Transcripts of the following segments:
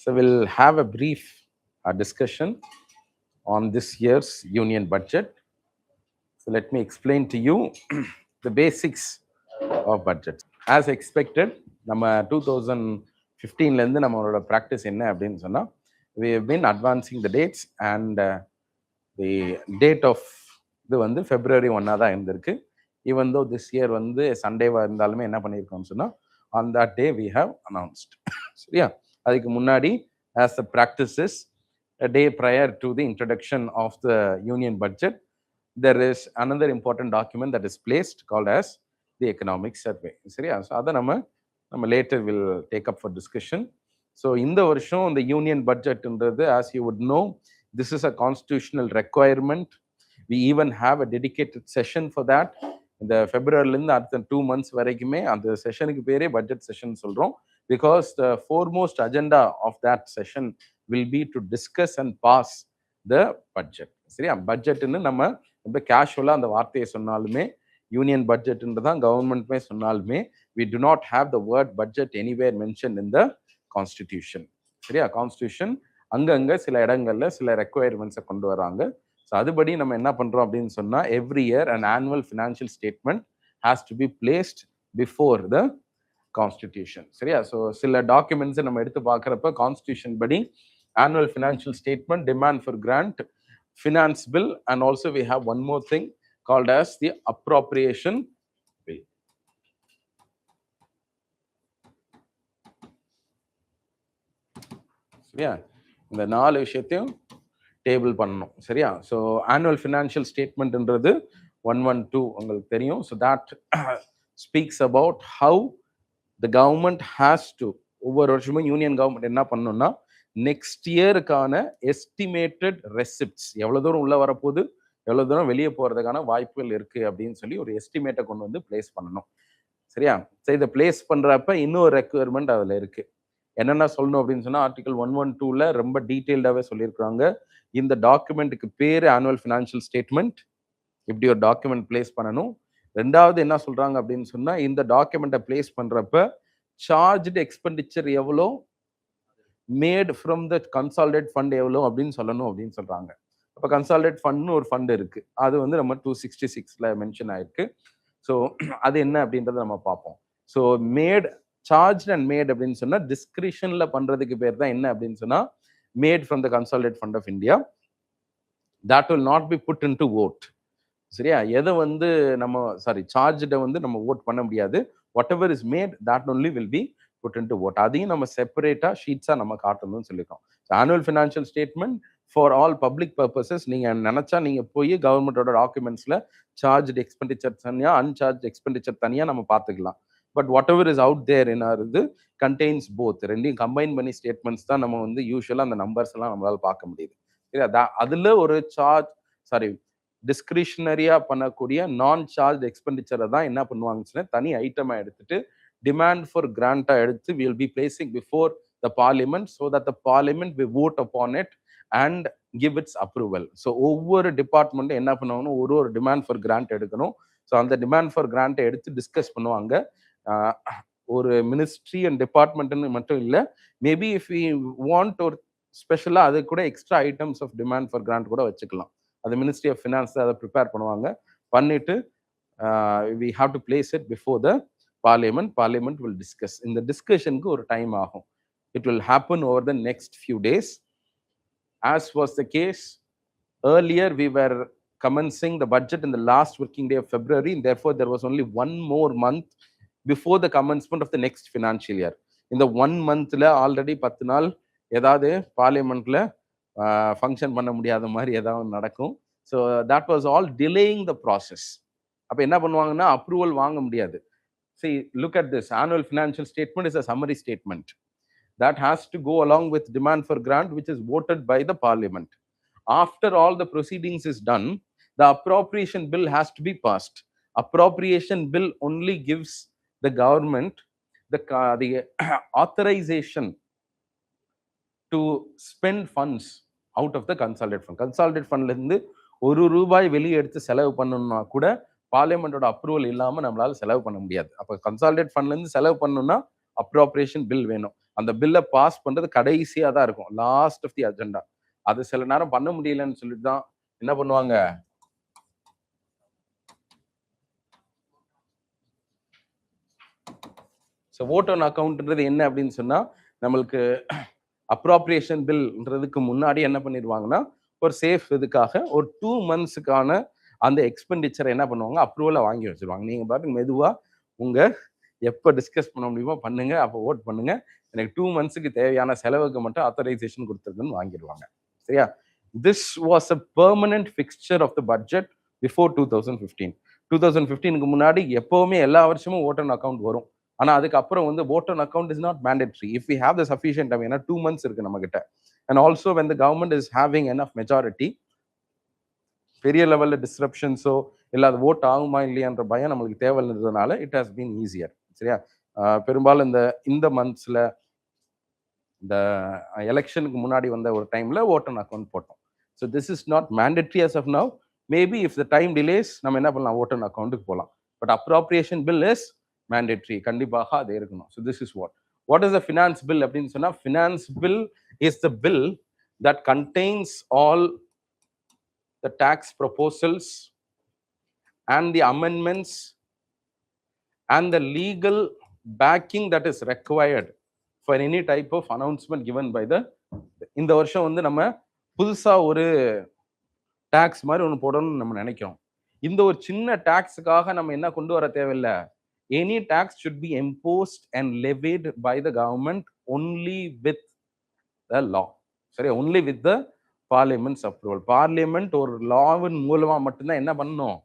So we'll have a brief discussion on this year's union budget. So let me explain to you the basics of budget. As expected, நம்ம 2015 நம்மளோட practice என்ன அப்படின்னு சொன்னால், we have been advancing the dates and the date of இது வந்து February 1 தான் இருந்திருக்கு. Even though this year வந்து சண்டேவாக இருந்தாலுமே என்ன பண்ணியிருக்கோம்னு சொன்னால், on that day we have announced. சரியா? அதுக்கு முன்னாடி as the practices a day prior to the introduction of the union budget, there is another important document that is placed called as the economic survey. சரியா? So அதை நம்ம later will take up for discussion. So இந்த வருஷம் இந்த union பட்ஜெட்ன்றது, as you would know, this is a constitutional requirement. We even have a dedicated session for that. இந்த ஃபெப்ரவரிலேருந்து அடுத்த 2 months வரைக்குமே அந்த செஷனுக்கு பேரே பட்ஜெட் செஷன் சொல்கிறோம். Because the foremost agenda of that session will be to discuss and pass the budget. சரியா? பட்ஜெட்டுன்னு நம்ம ரொம்ப கேஷுவலாக அந்த வார்த்தையை சொன்னாலுமே, யூனியன் பட்ஜெட்ன்று தான் கவர்மெண்ட்மே சொன்னாலுமே, we do not have the word budget anywhere mentioned in the constitution. சரியா? கான்ஸ்டியூஷன் அங்கங்கே சில இடங்கள்ல சில ரெக்குவயர்மெண்ட்ஸை கொண்டு வராங்க. ஸோ அதுபடி நம்ம என்ன பண்ணுறோம் அப்படின்னு சொன்னால், every year and annual financial statement has to be placed before the constitution. சரியா? ஸோ சில டாக்குமெண்ட்ஸை நம்ம எடுத்து பார்க்குறப்ப கான்ஸ்டியூஷன் படி annual financial statement, demand for grant, finance bill, and also we have one more thing called as the appropriation bill. சரியா? இந்த 4 விஷயத்தையும் டேபிள் பண்ணணும். சரியா? ஸோ ஆனுவல் ஃபினான்ஷியல் ஸ்டேட்மெண்ட்ன்றது 112 உங்களுக்கு தெரியும். So that speaks about how the government has to, ஒவ்வொரு வருஷமும் union government என்ன பண்ணணும்னா, நெக்ஸ்ட் இயருக்கான எஸ்டிமேட்டட் ரெசிப்ட்ஸ், எவ்வளோ தூரம் உள்ள வரப்போகுது, எவ்வளோ தூரம் வெளியே போகிறதுக்கான வாய்ப்புகள் இருக்குது அப்படின்னு சொல்லி ஒரு எஸ்டிமேட்டை கொண்டு வந்து பிளேஸ் பண்ணணும். சரியா? ஸோ இதை பிளேஸ் பண்ணுறப்ப இன்னொரு ரெக்குயர்மெண்ட் அதில் இருக்குது. என்னென்ன சொல்லணும் அப்படின்னு சொன்னால், ஆர்டிகல் 112 ரொம்ப டீட்டெயில்டாகவே சொல்லியிருக்காங்க. இந்த டாக்குமெண்ட்டுக்கு பேர் ஆனுவல் ஃபினான்ஷியல் ஸ்டேட்மெண்ட். இப்படி ஒரு டாக்குமெண்ட் பிளேஸ் பண்ணணும். ரெண்டாவது என்ன சொல்கிறாங்க அப்படின்னு சொன்னால், இந்த டாக்குமெண்ட்டை பிளேஸ் பண்ணுறப்ப சார்ஜ்டு எக்ஸ்பெண்டிச்சர் எவ்வளோ, mat from the consolidated fund எவ்வளோ அப்படின்னு சொல்லணும் அப்படின்னு சொல்கிறாங்க. அப்போ கன்சாலிடேட் ஃபண்ட்னு ஒரு ஃபண்ட் இருக்குது, அது வந்து நம்ம 266 மென்ஷன் ஆயிருக்கு. ஸோ அது என்ன அப்படின்றத நம்ம பார்ப்போம். So made, charge and made அப்படின்னு சொன்னால் டிஸ்கிரிஷனில் பண்ணுறதுக்கு பேர் தான் என்ன அப்படின்னு சொன்னால் made from the consolidated fund of India. That will not be put into vote. சரியா? எதை வந்து நம்ம சார்ஜை வந்து நம்ம ஓட் பண்ண முடியாது. Whatever is made that only will be put into vote. அதையும் நம்ம செப்பரேட்டாக ஷீட்ஸாக நம்ம காட்டணும்னு சொல்லியிருக்கோம். Annual financial statement for all public purposes. நீங்கள் நினச்சா நீங்கள் போய் கவர்மெண்டோட டாக்குமெண்ட்ஸில் சார்ஜ்டு எக்ஸ்பெண்டிச்சர் தனியாக, அன்சார்ஜ் எக்ஸ்பெண்டிச்சர் தனியாக நம்ம பார்த்துக்கலாம். But whatever is out there என்ன இது கண்டெய்ன்ஸ் போத், ரெண்டையும் கம்பைன் பண்ணி ஸ்டேட்மெண்ட்ஸ் தான் நம்ம வந்து யூஸ்வலாக அந்த நம்பர்ஸ் எல்லாம் நம்மளால பார்க்க முடியுது. சரியா? அதில் ஒரு டிஸ்கிரிஷனரியா பண்ணக்கூடிய நான் சார்ஜ் எக்ஸ்பெண்டிச்சரை தான் என்ன பண்ணுவாங்கன்னு தனி ஐட்டமாக எடுத்துட்டு டிமாண்ட் ஃபார் கிராண்டா எடுத்து will be placing before the parliament, so that the parliament we vote upon it and give its approval. So ஒவ்வொரு டிபார்ட்மெண்ட்டும் என்ன பண்ணுவாங்கன்னா ஒரு டிமாண்ட் ஃபார் கிராண்ட் எடுக்கணும். ஸோ அந்த டிமாண்ட் ஃபார் கிராண்டை எடுத்து டிஸ்கஸ் பண்ணுவாங்க. ஒரு மினிஸ்ட்ரி அண்ட் டிபார்ட்மெண்ட்னு மட்டும் இல்லை, மேபி இஃப் வி வாண்ட் ஒரு ஸ்பெஷலாக அது கூட extra items of demand for grant கூட வச்சுக்கலாம். அது மினிஸ்ட்ரி ஆஃப் ஃபினான்ஸ் அதை ப்ரிப்பேர் பண்ணுவாங்க. பண்ணிட்டு we have to place it before the parliament. Parliament will discuss. இந்த டிஸ்கஷனுக்கு ஒரு டைம் ஆகும். It will happen over the next few days. As was the case earlier, we were commencing the budget in the last working day of February, and therefore there was only one more month before the commencement of the next financial year. In the 1 monthல already 10 நாள் ஏதாவது பார்லிமெண்ட்ல function பண்ண முடியாத மாதிரி ஏதாவது நடக்கும். So that was all delaying the process. அப்போ என்ன பண்ணுவாங்கன்னா, அப்ரூவல் வாங்க முடியாது. See, look at this. Annual financial statement is a summary statement that has to go along with demand for grant, which is voted by the parliament. After all the proceedings is done, the appropriation bill has to be passed. Appropriation bill only gives the government the authorization to spend funds out of the consolidated fund. Consolidated fund இருந்து ₹1 வெளியே எடுத்து செலவு பண்ணணும்னா கூட பார்லிமெண்டோட approval இல்லாமல் நம்மளால செலவு பண்ண முடியாது. அப்போ கன்சாலிடேட் ஃபண்ட்லேருந்து செலவு பண்ணணும்னா அப்ராப்ரியேஷன் பில் வேணும். அந்த பில்லை பாஸ் பண்றது கடைசியா தான் இருக்கும், லாஸ்ட் ஆஃப் தி அஜெண்டா. அது சில நேரம் பண்ண முடியலன்னு சொல்லிட்டு தான் என்ன பண்ணுவாங்க, ஸோ ஓட் ஆன் அக்கௌண்ட்ன்றது என்ன அப்படின்னு சொன்னா, நம்மளுக்கு அப்ராப்ரியேஷன் பில்ன்றதுக்கு முன்னாடி என்ன பண்ணிடுவாங்கன்னா, ஒரு சேஃப் இதுக்காக ஒரு 2 monthsக்கான அந்த எக்ஸ்பெண்டிச்சரை என்ன பண்ணுவாங்க, அப்ரூவலை வாங்கி வச்சிருவாங்க. நீங்க பாட்டுக்கு மெதுவா உங்க எப்போ டிஸ்கஸ் பண்ண முடியுமோ பண்ணுங்க, அப்போ ஓட் பண்ணுங்க, எனக்கு 2 monthsக்கு தேவையான செலவுக்கு மட்டும் ஆத்தரைசேஷன் கொடுத்துருக்குன்னு வாங்கிடுவாங்க. சரியா? This was a permanent fixture of the budget before 2015. 2015க்கு முன்னாடி எப்பவுமே எல்லா வருஷமும் ஓட் ஆன் அக்கௌண்ட் வரும். ஆனா அதுக்கப்புறம் வந்து vote on account is not mandatory if we have the sufficient time. ஏன்னா 2 months இருக்கு நம்ம கிட்ட. And also when the government is having enough majority, பெரிய லெவல்ல டிஸ்ரப்ஷன்ஸோ இல்ல அது ஓட் ஆகுமா இல்லையான்ற பயம் நம்மளுக்கு தேவைன்றதுனால இட் ஹாஸ் பீன் ஈஸியர். சரியா? பெரும்பாலும் இந்த மந்த்ஸ்ல இந்த எலெக்ஷனுக்கு முன்னாடி வந்த ஒரு டைம்ல ஓட் ஆன் அக்கௌண்ட் போட்டோம். So this is not mandatory as of now. Maybe if the time delays நம்ம என்ன பண்ணலாம், ஓட் ஆன் அக்கௌண்ட்டுக்கு போகலாம். But appropriation bill is mandatory, கண்டிப்பாக அது இருக்கணும். So this is what is the finance bill அப்படின்னு சொன்னா, finance bill is the bill that contains all the tax proposals and the amendments and the legal backing that is required for any type of announcement given by the. இந்த வருஷம் வந்து நம்ம புதுசா ஒரு tax மாதிரி ஒன்று போடணும்னு நம்ம நினைக்கிறோம். இந்த ஒரு சின்ன டாக்ஸுக்காக நம்ம என்ன கொண்டு வர தேவையில்லை. Any tax should be imposed and levied by the government only with the law. சரி, only with the parliament's approval. Parliament ஒரு லாவின் மூலமா மட்டும்தான் என்ன பண்ணணும்,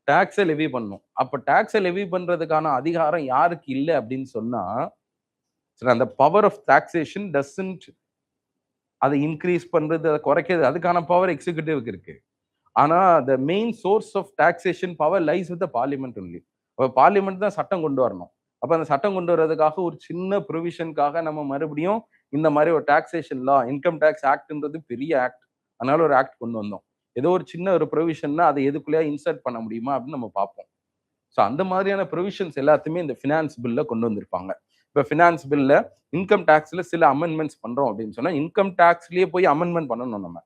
டாக்ஸை லெவி பண்ணணும். அப்ப டாக்ஸை லெவி பண்றதுக்கான அதிகாரம் யாருக்கு இல்லை அப்படின்னு சொன்னா, அந்த பவர் ஆஃப் டாக்ஸேஷன் டசன்ட், அதை இன்க்ரீஸ் பண்றது அதை குறைக்கிறது அதுக்கான பவர் எக்ஸிக்யூட்டிவ்க்கு இருக்கு. ஆனா the main source of taxation power lies with the Parliament only. அப்ப பார்லிமெண்ட் தான் சட்டம் கொண்டு வரணும். அப்ப அந்த சட்டம் கொண்டு வர்றதுக்காக ஒரு சின்ன ப்ரொவிஷனுக்காக நம்ம மறுபடியும் இந்த மாதிரி ஒரு டாக்ஸேஷன் லா, இன்கம் டாக்ஸ் ஆக்ட்ன்றது பெரிய ஆக்ட், அதனால ஒரு ஆக்ட் கொண்டு வந்தோம். ஏதோ ஒரு சின்ன ஒரு ப்ரொவிஷன்னா அதை எதுக்குள்ளேயே இன்சர்ட் பண்ண முடியுமா அப்படின்னு நம்ம பார்ப்போம். ஸோ அந்த மாதிரியான ப்ரொவிஷன்ஸ் எல்லாத்தையுமே இந்த ஃபினான்ஸ் பில்ல கொண்டு வந்திருப்பாங்க. இப்போ ஃபினான்ஸ் பில்ல இன்கம் டாக்ஸ்ல சில அமெண்ட்மெண்ட்ஸ் பண்றோம் அப்படின்னு சொன்னா, இன்கம் டாக்ஸ்லயே போய் அமெண்ட்மெண்ட் பண்ணணும் நம்ம.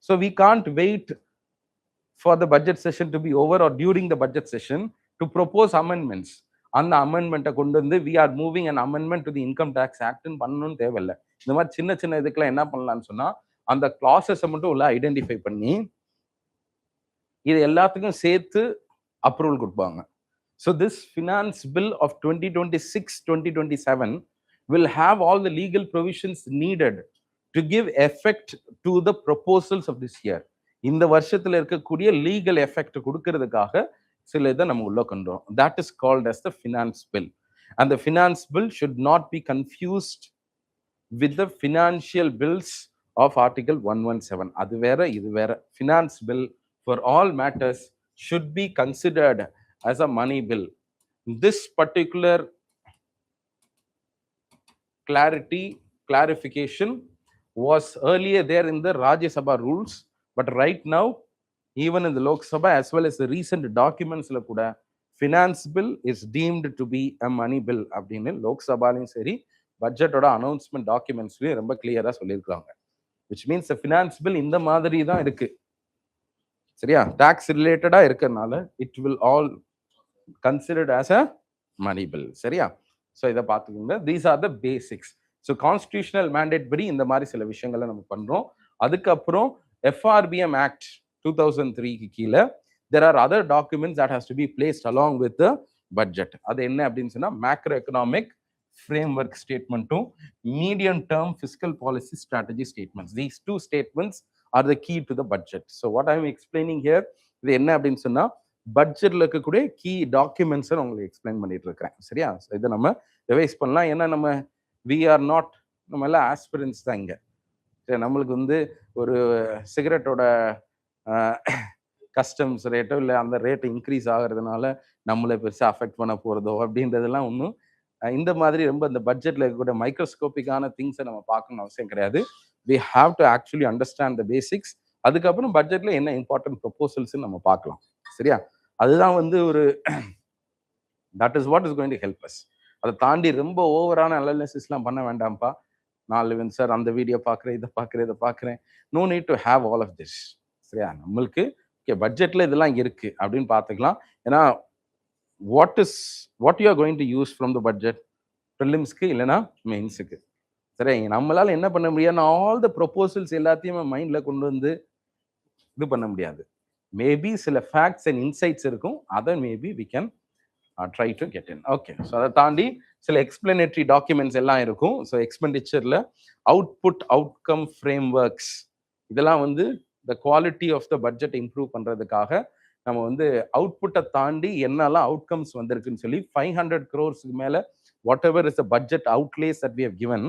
So we can't wait for the budget session to be over or during the budget session to propose amendments. அந்த அமெண்ட்மெண்ட்டை கொண்டு வந்து we are moving an amendment to the income tax ஆக்ட்னு பண்ணணும்னு தேவையில்லை. இந்த மாதிரி சின்ன சின்ன இதுக்கெல்லாம் என்ன பண்ணலாம்னு சொன்னா, அந்த கிளாஸஸை மட்டும் உள்ள ஐடென்டிஃபை பண்ணி இது எல்லாத்துக்கும் சேர்த்து அப்ரூவல் கொடுப்பாங்க. So this finance bill of 2026-2027 will have all the legal provisions needed to give effect to the proposals of this year. இந்த வருஷத்துல இருக்கக்கூடிய லீகல் எஃபெக்ட் கொடுக்கறதுக்காக சில இதை நம்ம உள்ள கொண்டு வரோம். That is called as the finance bill. And the finance bill should not be confused with the financial bills of Article 117. அது வேற இது வேற. Finance bill for all matters should be considered as a money bill. This particular clarification was earlier there in the Rajya Sabha rules, but right now even in the Lok Sabha as well as the recent documents la kuda finance bill is deemed to be a money bill அப்படினு லோக் சபாலையும் சரி பட்ஜெட்டோட announcement டாக்குமெண்ட்ஸ்லயும் ரொம்ப கிளியரா சொல்லியிருக்காங்க. which means the finance bill இந்த மாதிரி தான் இருக்கு. சரியா? டாக்ஸ் ரிலேட்டடா இருக்கறனால it will all considered as a money bill. சரியா? ஸோ இதை பார்த்துக்கோங்க. These are the basics. So constitutional mandate படி இந்த மாதிரி சில விஷயங்களை நம்ம பண்றோம். அதுக்கப்புறம் FRBM ஆக்ட் 2003க்கு கீழே there are other documents that has to be placed along with the budget. அது என்ன அப்படின்னு சொன்னா, macro economic framework statementum, medium term fiscal policy strategy statements. These two statements are the key to the budget. So what I am explaining here, இது என்ன அப்படின்னு சொன்னா, பட்ஜெட்ல இருக்கக்கூடிய கீ டாக்குமெண்ட்ஸை உங்களுக்கு எக்ஸ்பிளைன் பண்ணிட்டு இருக்கிறேன். சரியா? இதை நம்ம ரிவைஸ் பண்ணலாம். ஏன்னா நம்ம நம்ம எல்லாம் ஆஸ்பிரன்ஸ் தான் இங்க. சரி, நம்மளுக்கு வந்து ஒரு சிகரெட்டோட கஸ்டம்ஸ் ரேட்டோ இல்லை அந்த ரேட் இன்க்ரீஸ் ஆகிறதுனால நம்மளை பெருசாக அஃபெக்ட் பண்ண போகிறதோ அப்படின்றதெல்லாம் ஒன்றும் இந்த மாதிரி ரொம்ப இந்த பட்ஜெட்ல இருக்கக்கூடிய மைக்ரோஸ்கோபிக்கான திங்ஸை நம்ம பார்க்கணும் அவசியம் கிடையாது. We have to actually understand the basics. அதுக்கப்புறம் பட்ஜெட்ல என்ன இம்பார்ட்டன்ட் ப்ரொபோசல்ஸ் நம்ம பார்க்கலாம். சரியா? அதுதான் வந்து ஒரு that is what is going to help us. அதை தாண்டி ரொம்ப ஓவரான அனாலிசிஸ்லாம் பண்ண வேண்டாம்ப்பா. 4 சார் அந்த வீடியோ பார்க்குறேன், இதை பார்க்குறேன். No need to have all of this. சரியா? நம்மளுக்கு ஓகே பட்ஜெட்டில் இதெல்லாம் இருக்குது அப்படின்னு பார்த்துக்கலாம். ஏன்னா what you are going to use from the budget ப்ரிலிம்ஸ்க்கு இல்லைன்னா மெயின்ஸுக்கு. சரி, நம்மளால என்ன பண்ண முடியாது, ஆல் த ப்ரொபோசல்ஸ் எல்லாத்தையுமே மைண்டில் கொண்டு வந்து இது பண்ண முடியாது. மேபி சில ஃபேக்ட்ஸ் அண்ட் இன்சைட்ஸ் இருக்கும், அதை maybe we can try to get in. Okay, so அதை தாண்டி சில எக்ஸ்பிளனேட்டரி டாக்குமெண்ட்ஸ் எல்லாம் இருக்கும். ஸோ எக்ஸ்பெண்டிச்சரில் அவுட்புட் அவுட்கம் ஃப்ரேம் ஒர்க்ஸ் இதெல்லாம் வந்து the quality of the budget improve பண்ணுறதுக்காக நம்ம வந்து அவுட்புட்டை தாண்டி என்னெல்லாம் அவுட்கம்ஸ் வந்திருக்குன்னு சொல்லி 500 crores மேலே whatever is the budget outlays that we have given,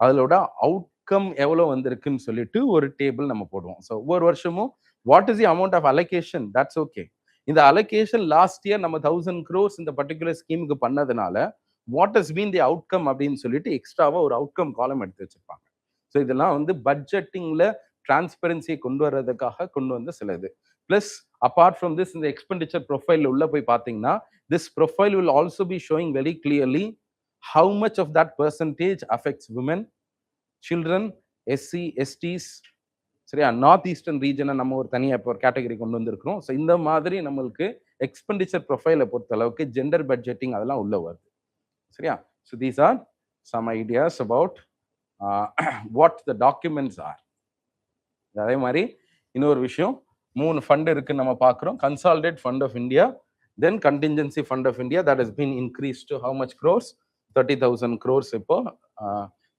அதோட அவுட்கம் எவ்வளோ வந்திருக்குன்னு சொல்லிட்டு ஒரு டேபிள் நம்ம போடுவோம். ஸோ ஒவ்வொரு வருஷமும் what is the amount of allocation, that's okay. இந்த அலோகேஷன் லாஸ்ட் இயர் நம்ம 1000 crores இந்த பர்டிகுலர் ஸ்கீமுக்கு பண்ணதுனால what has been the outcome அப்படின்னு சொல்லிட்டு எக்ஸ்ட்ராவா ஒரு அவுட்கம் காலம் எடுத்து வச்சிருப்பாங்க. ஸோ இதெல்லாம் வந்து பட்ஜெட்டிங்ல டிரான்ஸ்பரன்சியை கொண்டு வர்றதுக்காக கொண்டு வந்த சில இது. பிளஸ் அப்பார்ட் ஃப்ரம் திஸ், இந்த எக்ஸ்பெண்டிச்சர் ப்ரொஃபைல் உள்ள போய் பார்த்தீங்கன்னா this profile will also be showing very clearly how much of that percentage affects women, children, SC, STs. சரியா? நார்த் ஈஸ்டர்ன் ரீஜனை நம்ம ஒரு தனியாக இப்போ ஒரு கேட்டகரி கொண்டு வந்திருக்கிறோம். ஸோ இந்த மாதிரி நம்மளுக்கு எக்ஸ்பெண்டிச்சர் ப்ரொஃபைலை பொறுத்த அளவுக்கு ஜெண்டர் பட்ஜெட்டிங் அதெல்லாம் உள்ள வருது. சரியா? So these are some ideas about what the documents are. அதே மாதிரி இன்னொரு விஷயம், 3 ஃபண்ட் இருக்குன்னு நம்ம பார்க்குறோம். Consolidate fund of India, then contingency fund of India that has been increase to how much crores, 30,000 crores இப்போ.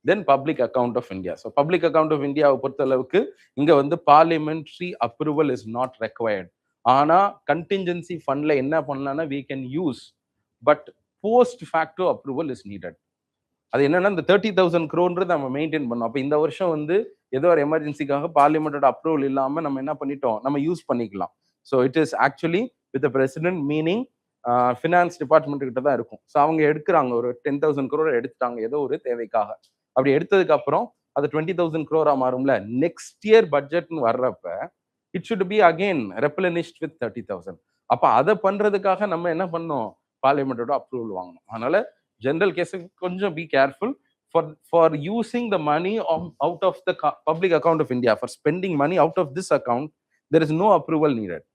Then public account of India. So public account of இந்தியாவை பொறுத்த அளவுக்கு இங்கே வந்து parliamentary approval is not required. ஆனால் contingency ஃபண்ட்ல என்ன பண்ணலாம்னா we can use, but post ஃபேக்டோ approval is needed. அது என்னன்னா இந்த 30,000 crore நம்ம மெயின்டைன் பண்ணோம். அப்போ இந்த வருஷம் வந்து ஏதோ ஒரு எமர்ஜென்சிக்காக பார்லிமெண்டோட அப்ரூவல் இல்லாமல் நம்ம என்ன பண்ணிட்டோம், நம்ம யூஸ் பண்ணிக்கலாம். So it is actually with the president, meaning finance department கிட்ட தான் இருக்கும். ஸோ அவங்க எடுக்கிறாங்க, ஒரு 10,000 crore எடுத்துட்டாங்க ஏதோ ஒரு தேவைக்காக. அப்படி எடுத்ததுக்கு அப்புறம் அது 20,000 crore மாறும்ல. நெக்ஸ்ட் இயர் பட்ஜெட்னு வர்றப்ப it should be again replenished with 30,000. அப்போ அதை பண்றதுக்காக நம்ம என்ன பண்ணோம், பார்லிமெண்டோட அப்ரூவல் வாங்கணும். அதனால ஜெனரல் கேஸுக்கு கொஞ்சம் be careful for using the money out of the public account of India. For spending money out of this account there is no approval needed.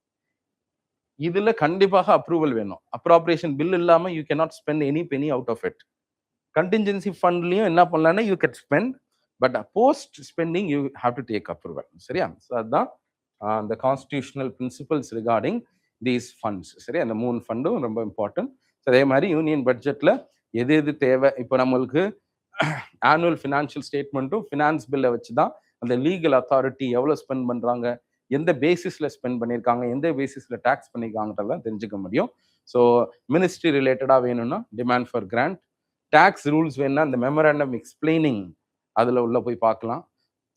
இதுல கண்டிப்பாக அப்ரூவல் வேணும். அப்ராப்ரியேஷன் பில் இல்லாம you cannot spend any penny out of it. Contingency ஃபண்ட்லயும் என்ன பண்ணலாம்னா you can spend, but post spending you have to take approval. சரியா? So அதுதான் the constitutional principles regarding these funds. சரி, அந்த 3 ஃபண்டும் ரொம்ப இம்பார்ட்டன்ட். அதே மாதிரி யூனியன் பட்ஜெட்ல எது எது தேவை, இப்போ நம்மளுக்கு ஆனுவல் ஃபினான்ஷியல் ஸ்டேட்மெண்ட்டும் ஃபினான்ஸ் பில்லை வச்சு தான் அந்த லீகல் அத்தாரிட்டி எவ்வளோ ஸ்பெண்ட் பண்ணுறாங்க, எந்த பேசிஸில் ஸ்பெண்ட் பண்ணியிருக்காங்க, எந்த பேசிஸில் டேக்ஸ் பண்ணியிருக்காங்கன்றதான் தெரிஞ்சுக்க முடியும். ஸோ மினிஸ்ட்ரி ரிலேட்டடாக வேணும்னா demand for grant, tax rules வேணும்னா இந்த மெமரண்டம் எக்ஸ்பிளைனிங் அதில் உள்ள போய் பார்க்கலாம்.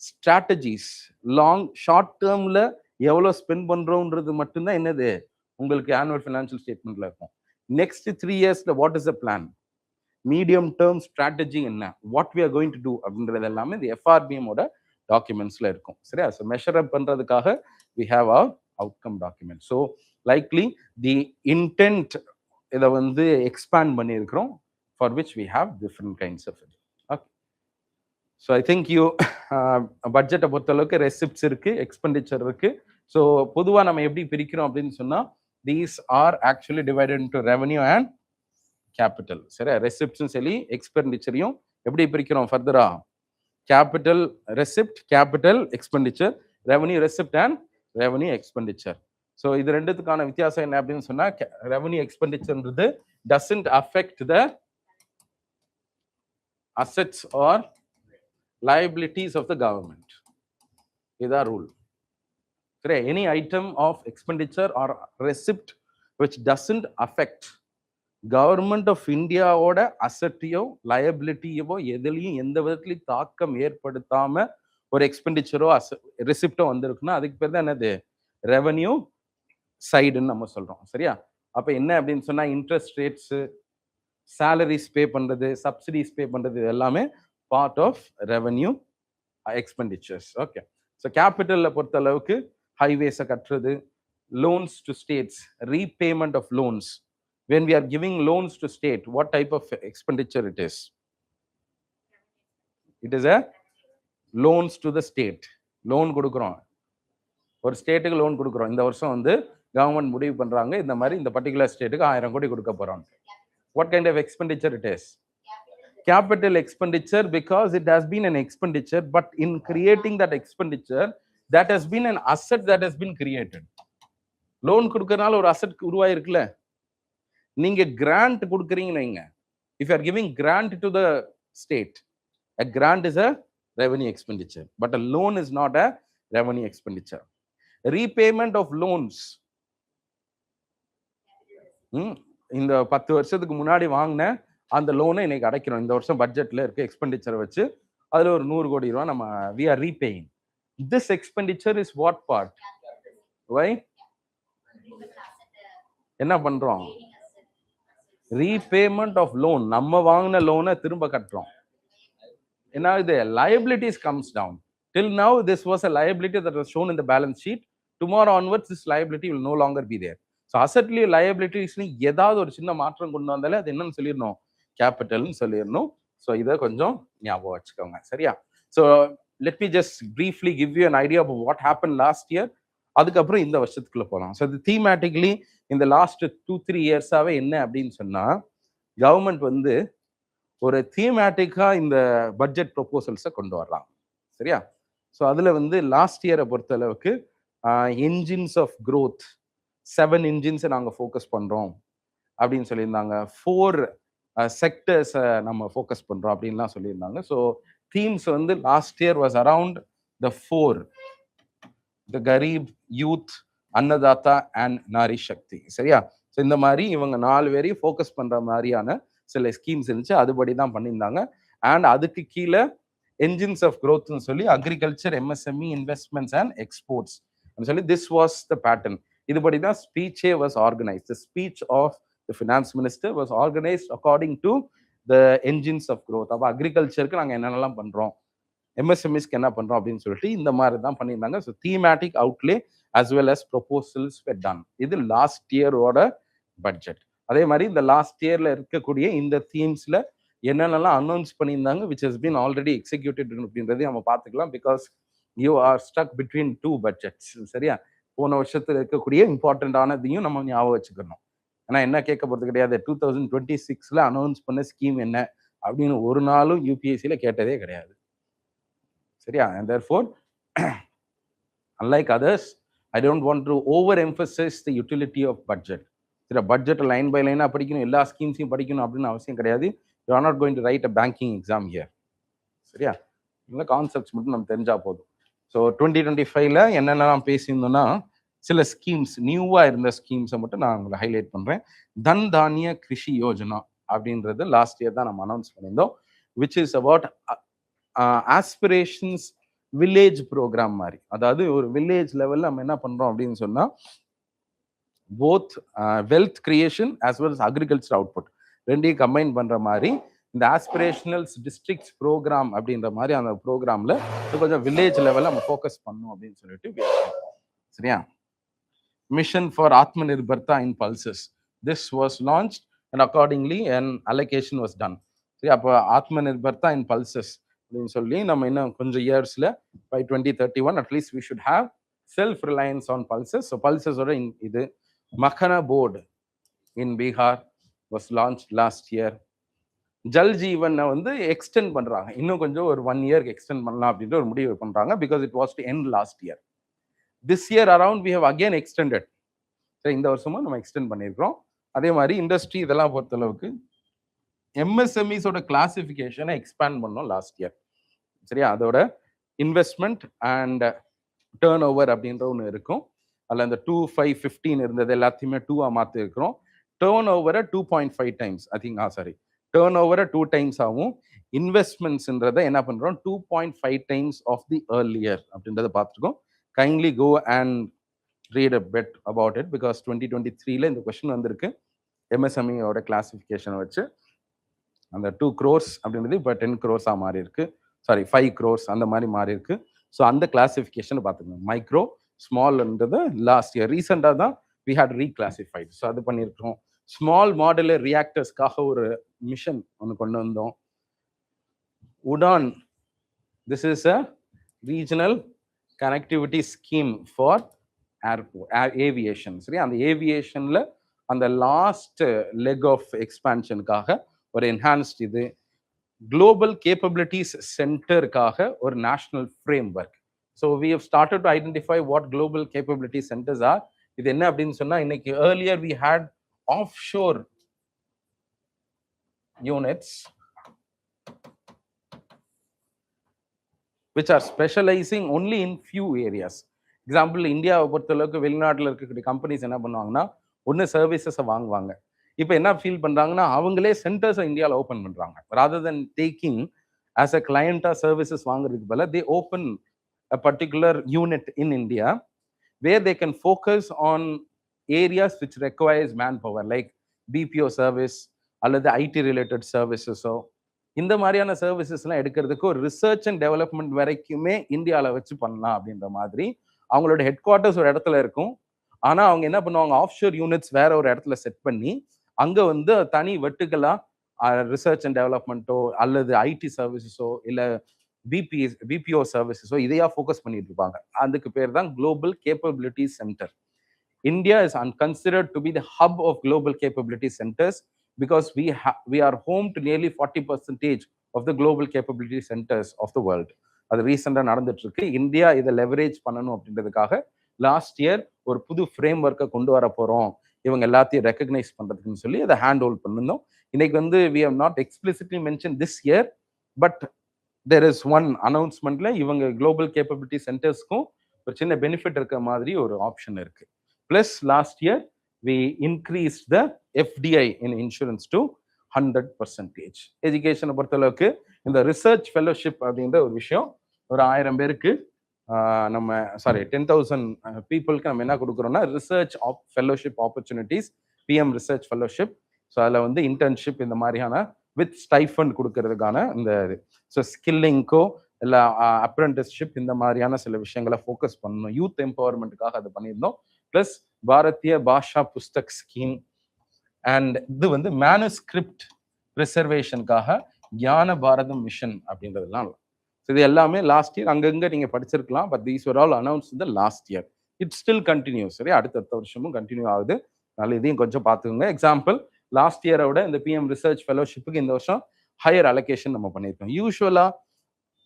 ஸ்ட்ராட்டஜிஸ் ஷார்ட் டேர்ம்ல எவ்வளோ ஸ்பெண்ட் பண்றோம்ன்றது மட்டும்தான் என்னது உங்களுக்கு ஆனுவல் ஃபினான்ஷியல் ஸ்டேட்மெண்ட்ல இருக்கும். நெக்ஸ்ட் 3 yearsல what is the plan, medium term strategy என்ன, what we are going to do அப்படின்றது எல்லாமே இந்த எஃப்ஆர்பிஎம்மோட டாக்குமெண்ட்ஸ்ல இருக்கும். சரியா? ஸோ மெஷர் அப் பண்றதுக்காக we have our outcome document. So likely the intent இதை வந்து எக்ஸ்பேண்ட் பண்ணியிருக்கிறோம், for which we have different kinds of it. Okay, so I think you பட்ஜெட்டை பொறுத்தளவுக்கு ரெசிப்ட்ஸ் இருக்கு, எக்ஸ்பெண்டிச்சர் இருக்கு. ஸோ பொதுவாக நம்ம எப்படி பிரிக்கிறோம் அப்படின்னு சொன்னா these are actually divided into revenue and capital. சரி, ரெசிப்ட்ஸும் சரி எக்ஸ்பெண்டிச்சரையும் எப்படி பிரிக்கிறோம் ஃபர்தரா, capital receipt, capital expenditure, revenue receipt and revenue expenditure. So இது ரெண்டுத்துக்கான வித்தியாசம் என்ன அப்படின்னு சொன்னா, ரெவன்யூ எக்ஸ்பெண்டிச்சர்ன்றது doesn't affect the assets or liabilities of the government. Ida rule. Any item of expenditure or receipt which doesn't affect government of India oda asset yo liability yo எதிலையும் எந்த விதத்திலையும் தாக்கம் ஏற்படுத்தாம ஒரு எக்ஸ்பெண்டிச்சரோ ரெசிப்டோ வந்திருக்குன்னா அதுக்கு பேர் தான் என்னது, ரெவன்யூ சைடுன்னு நம்ம சொல்றோம். சரியா? அப்ப என்ன அப்படின்னு சொன்னா இன்ட்ரெஸ்ட் ரேட்ஸ், சாலரிஸ் பே பண்றது, சப்சிடிஸ் பே பண்றது, இது எல்லாமே part of revenue expenditures. Okay, so கேபிட்டலில் பொறுத்த அளவுக்கு ஹைவேஸை கட்டுறது, loans to states, repayment of loans, when we are giving loans to state, what type of expenditure it is? It is a loans to the state. Loan கொடுக்குறோம், ஒரு ஸ்டேட்டுக்கு loan கொடுக்குறோம். இந்த வருஷம் வந்து கவர்மெண்ட் முடிவு பண்றாங்க, இந்த மாதிரி இந்த பர்டிகுலர் ஸ்டேட்டுக்கு 1000 கோடி கொடுக்க போறோம். What kind of expenditure it is? Capital expenditure, because it has been an expenditure, but in creating that expenditure, that has been an asset that has been created. Loan கொடுக்கறனால ஒரு அசெட் உருவாயிருக்குல்ல. நீங்க grand கொடுக்குறீங்கன்னு வைங்க, if you are giving grant to the state, a grant is a revenue expenditure, but a loan is not a revenue expenditure. Repayment of loans, இந்த 10 வருஷத்துக்கு முன்னாடி வாங்கின அந்த லோனை இன்னைக்கு அடைக்கிறோம். இந்த வருஷம் பட்ஜெட்ல இருக்க எக்ஸ்பெண்டிச்சரை வச்சு அதுல ஒரு 100 கோடி ரூபாய் நம்ம we are repaying. This expenditure is what part? Why? என்ன பண்றோம்? Repayment of loan. நம்ம வாங்கின லோனை திரும்ப கட்டுறோம். என்ன இது? liabilities comes down. Till now this was a liability that was shown in the balance sheet. Tomorrow onwards this liability will no longer be there. So assetலயும் liabilitiesலயும் ஏதாவது ஒரு சின்ன மாற்றம் கொண்டு வந்தாலே அது என்னன்னு சொல்லிடணும்? கேபிட்டல்னு சொல்லிடணும். ஸோ இதை கொஞ்சம் ஞாபகம் வச்சுக்கோங்க, சரியா? So let me just briefly give you an idea of what happened last year. அதுக்கப்புறம் இந்த வருஷத்துக்குள்ள போகலாம். ஸோ இது thematically இந்த லாஸ்ட் 2-3 இயர்ஸாவே என்ன அப்படின்னு சொன்னா, கவர்மெண்ட் வந்து ஒரு தீமேட்டிக்கா இந்த பட்ஜெட் ப்ரொபோசல்ஸை கொண்டு வரலாம், சரியா? ஸோ அதுல வந்து லாஸ்ட் இயரை பொறுத்த அளவுக்கு என்ஜின்ஸ் ஆஃப் க்ரோத் 7 என்ஜின்ஸை நாங்கள் ஃபோக்கஸ் பண்றோம் அப்படின்னு சொல்லியிருந்தாங்க. 4 செக்டர்ஸை நம்ம ஃபோக்கஸ் பண்றோம் அப்படின்லாம் சொல்லியிருந்தாங்க. ஸோ தீம்ஸ் வந்து last year was around the 4, the Garib, youth, Annadata and Nari Shakti, சரியா? ஸோ இந்த மாதிரி இவங்க 4 பேரையும் ஃபோக்கஸ் பண்ற மாதிரியான சில ஸ்கீம்ஸ் இருந்துச்சு, அதுபடி தான் பண்ணியிருந்தாங்க. அண்ட் அதுக்கு கீழே என்ஜின்ஸ் ஆஃப் க்ரோத்னு சொல்லி agriculture, MSME, investments and exports சொல்லி திஸ் வாஸ் த பேட்டர்ன். இதுபடி தான் ஸ்பீச்சே was organised. The speech of the finance minister was organised according to the engines of growth. அப்போ அக்ரிகல்ச்சருக்கு நாங்கள் என்னென்னலாம் பண்றோம், எம்எஸ்எம்இஸ்க்கு என்ன பண்றோம் அப்படின்னு சொல்லிட்டு இந்த மாதிரி தான் பண்ணியிருந்தாங்க. So thematic outlay as well as proposals were done. இது லாஸ்ட் இயரோட பட்ஜெட். அதே மாதிரி இந்த லாஸ்ட் இயர்ல இருக்கக்கூடிய இந்த தீம்ஸ்ல என்னென்னலாம் அனௌன்ஸ் பண்ணியிருந்தாங்க, which has been already executed அப்படின்றதையும் நம்ம பார்த்துக்கலாம். Because you are stuck between 2 budgets, சரியா? போன வருஷத்துல இருக்கக்கூடிய இம்பார்ட்டன்டானதையும் நம்ம ஞாபகம் வச்சுக்கணும். ஏன்னா என்ன கேட்க போறது கிடையாது, 2026ல அனௌன்ஸ் பண்ண ஸ்கீம் என்ன அப்படின்னு ஒரு நாளும் யூபிஎஸ்சியில கேட்டதே கிடையாது, சரியா? And therefore unlike others, I don't want to overemphasize the utility of budget. சரி, பட்ஜெட் லைன் பை லைனா படிக்கணும், எல்லா ஸ்கீம்ஸையும் படிக்கணும் அப்படின்னு அவசியம் கிடையாது. You are not going to right a banking exam here, சரியா? இந்த கான்செப்ட்ஸ் மட்டும் நம்ம தெரிஞ்சா போதும். ஸோ 2025ல என்னென்னலாம் பேசியிருந்தோம்னா, சில ஸ்கீம்ஸ் நியூவா இருந்த ஸ்கீம்ஸை மட்டும் நான் உங்களை ஹைலைட் பண்றேன். தன் தானிய கிருஷி யோஜனா அப்படின்றது லாஸ்ட் இயர் தான் நம்ம அனௌன்ஸ் பண்ணியிருந்தோம், which is about aspirations village programme மாதிரி. அதாவது ஒரு வில்லேஜ் லெவல்ல நம்ம என்ன பண்றோம் அப்படின்னு சொன்னா, both wealth creation as well as agriculture output ரெண்டையும் கம்பைன் பண்ற மாதிரி இந்த ஆஸ்பிரேஷனல்ஸ் டிஸ்ட்ரிக்ட்ஸ் ப்ரோக்ராம் அப்படின்ற மாதிரி அந்த ப்ரோக்ராம்ல கொஞ்சம் வில்லேஜ் லெவல்ல நம்ம ஃபோக்கஸ் பண்ணணும் அப்படின்னு சொல்லிட்டு, சரியா? Mission for Atma Nirbharta in pulses, this was launched and accordingly and allocation was done. சரி, அப்போ ஆத்ம நிர்பர்தா இன் பல்சஸ் அப்படின்னு சொல்லி நம்ம இன்னும் கொஞ்சம் இயர்ஸ்ல by 2031 at least we should have self reliance on pulses. So பல்சஸோட இது Makhana board in Bihar was launch last year. Jal ஜீவனை வந்து எக்ஸ்டெண்ட் பண்றாங்க, இன்னும் கொஞ்சம் ஒரு 1 இயருக்கு எக்ஸ்டெண்ட் பண்ணலாம் அப்படின்ற ஒரு முடிவு பண்றாங்க. Because it was to end last year. This year around we have again extended. சரி, இந்த வருஷமும் நம்ம எக்ஸ்டெண்ட் பண்ணியிருக்கிறோம். அதே மாதிரி இண்டஸ்ட்ரி இதெல்லாம் பொறுத்த அளவுக்கு எம்எஸ்எம்இஸோட கிளாசிஃபிகேஷனை எக்ஸ்பேண்ட் பண்ணோம் லாஸ்ட் இயர், சரியா? அதோட இன்வெஸ்ட்மெண்ட் அண்ட் டேர்ன் ஓவர் அப்படின்ற ஒன்று இருக்கும். அதில் அந்த 2, 5, 15 இருந்தது எல்லாத்தையுமே 2ஆ மாற்றி இருக்கிறோம். டேர்ன் ஓவரை 2.5 டைம்ஸ், ஐ திங்க் டேர்ன் ஓவரை 2 டைம்ஸ் ஆகும். இன்வெஸ்ட்மெண்ட்ஸ்ன்றதை என்ன பண்றோம், 2.5 டைம்ஸ் ஆஃப் தி ஏர்லியர் அப்படின்றத பார்த்துருக்கோம். Kindly go and read a bit about it, because 2023ல இந்த கொஸ்டின் வந்திருக்கு. எம்எஸ்எம்இயோட கிளாசிஃபிகேஷனை வச்சு அந்த 2 crores அப்படின்றது இப்போ 10 crores மாறி இருக்கு, சாரி 5 crores அந்த மாதிரி மாறி இருக்கு. ஸோ அந்த கிளாசிஃபிகேஷன் பார்த்துக்கணும். மைக்ரோ ஸ்மால்ன்றது லாஸ்ட் இயர் ரீசெண்டாக தான் வி ஹேட் ரீகிளாசிஃபைட். ஸோ அது பண்ணியிருக்கோம். ஸ்மால் மாடுலர் ரியாக்டர்ஸ்க்காக ஒரு மிஷன் ஒன்று கொண்டு வந்தோம். Udan, this is a regional connectivity scheme for aviation. சரி, அந்த ஏவியேஷன்ல அந்த லாஸ்ட் லெக் ஆஃப் எக்ஸ்பான்ஷனுக்காக ஒரு என்ஹான்ஸ்ட் இது. குளோபல் கேப்பபிலிட்டிஸ் சென்டருக்காக ஒரு national framework. So we have started to identify what global capability centres are. இது என்ன அப்படின்னு சொன்னா, இன்னைக்கு earlier we had offshore units which are specializing only in few areas. Example, இந்தியாவை பொறுத்தளவுக்கு வெளிநாட்டில் இருக்கக்கூடிய கம்பெனிஸ் என்ன பண்ணுவாங்கன்னா, ஒன்று சர்வீசஸை வாங்குவாங்க. இப்போ என்ன ஃபீல் பண்ணுறாங்கன்னா, அவங்களே சென்டர்ஸை இந்தியாவில் ஓப்பன் பண்ணுறாங்க. Rather than taking as a கிளையண்டா சர்வீசஸ் வாங்குறதுக்கு பதிலாக they open a particular unit in India where they can focus on areas which requires man power, like BPO service அல்லது ஐடி ரிலேட்டட் சர்வீசஸோ, இந்த மாதிரியான சர்வீசஸ்லாம் எடுக்கிறதுக்கு ஒரு ரிசர்ச் அண்ட் டெவலப்மெண்ட் வரைக்குமே இந்தியாவில் வச்சு பண்ணலாம் அப்படின்ற மாதிரி. அவங்களோட ஹெட் குவார்ட்டர்ஸ் ஒரு இடத்துல இருக்கும், ஆனால் அவங்க என்ன பண்ணுவாங்க, ஆஃப் ஷோர் யூனிட்ஸ் வேற ஒரு இடத்துல செட் பண்ணி அங்கே வந்து தனி வெட்டுக்கலாக ரிசர்ச் அண்ட் டெவலப்மெண்ட்டோ அல்லது ஐடி சர்வீசஸோ இல்லை பிபிஓ சர்வீசஸோ இதையா ஃபோக்கஸ் பண்ணிட்டு இருப்பாங்க. அதுக்கு பேர் தான் global capability centre. India is considered to be the hub of global capability centers because we are home to nearly 40% of the global capability centers of the world. அது ரீசெண்டாக நடந்துட்டு இருக்கு. இந்தியா இதை லெவரேஜ் பண்ணணும் அப்படின்றதுக்காக லாஸ்ட் இயர் ஒரு புது frame ஒர்க்கை கொண்டு வர போறோம், இவங்க எல்லாத்தையும் ரெக்கக்னைஸ் பண்றதுக்குன்னு சொல்லி அதை ஹேண்ட் ஹோல்ட் பண்ணிருந்தோம். இன்னைக்கு வந்து we have not explicitly mentioned this year, but there is one announcement-ல இவங்க குளோபல் கேப்பபிலிட்டி சென்டர்ஸ்க்கும் ஒரு சின்ன பெனிஃபிட் இருக்க மாதிரி ஒரு ஆப்ஷன் இருக்கு. Plus, last year, we increased the FDI in insurance to 100%. எஜுகேஷனை பொறுத்தளவுக்கு இந்த ரிசர்ச் ஃபெலோஷிப் அப்படின்ற ஒரு விஷயம் ஒரு 1000 பேருக்கு நம்ம 10,000 பீப்புளுக்கு நம்ம என்ன கொடுக்குறோம்னா research fellowship opportunities, PM research fellowship. So அதில் வந்து இன்டர்ன்ஷிப் இந்த மாதிரியான வித் ஸ்டைஃபண்ட் கொடுக்கறதுக்கான இந்த இது. ஸோ ஸ்கில்லிங்க்கோ இல்லை அப்ரெண்டிஸ்ஷிப் இந்த மாதிரியான சில விஷயங்களை ஃபோக்கஸ் பண்ணணும். யூத் எம்பவர்மெண்ட்டுக்காக அதை பண்ணியிருந்தோம். Plus Bharatiya Bhasha Pustak scheme and இது வந்து மேனுஸ்கிரிப்ட் ப்ரிசர்வேஷனுக்காக ஞான பாரதம் மிஷன் அப்படின்றதுலாம். இது எல்லாமே லாஸ்ட் இயர் அங்கங்கே நீங்கள் படிச்சிருக்கலாம், but these are all announce the last year. It still continue. சரி, அடுத்த வருஷமும் கண்டினியூ ஆகுது. அதனால இதையும் கொஞ்சம் பார்த்துக்கோங்க. எக்ஸாம்பிள், லாஸ்ட் இயரோட இந்த பிஎம் ரிசர்ச் ஃபெலோஷிப்புக்கு இந்த வருஷம் ஹையர் அலோகேஷன் நம்ம பண்ணியிருக்கோம். யூஸ்வலாக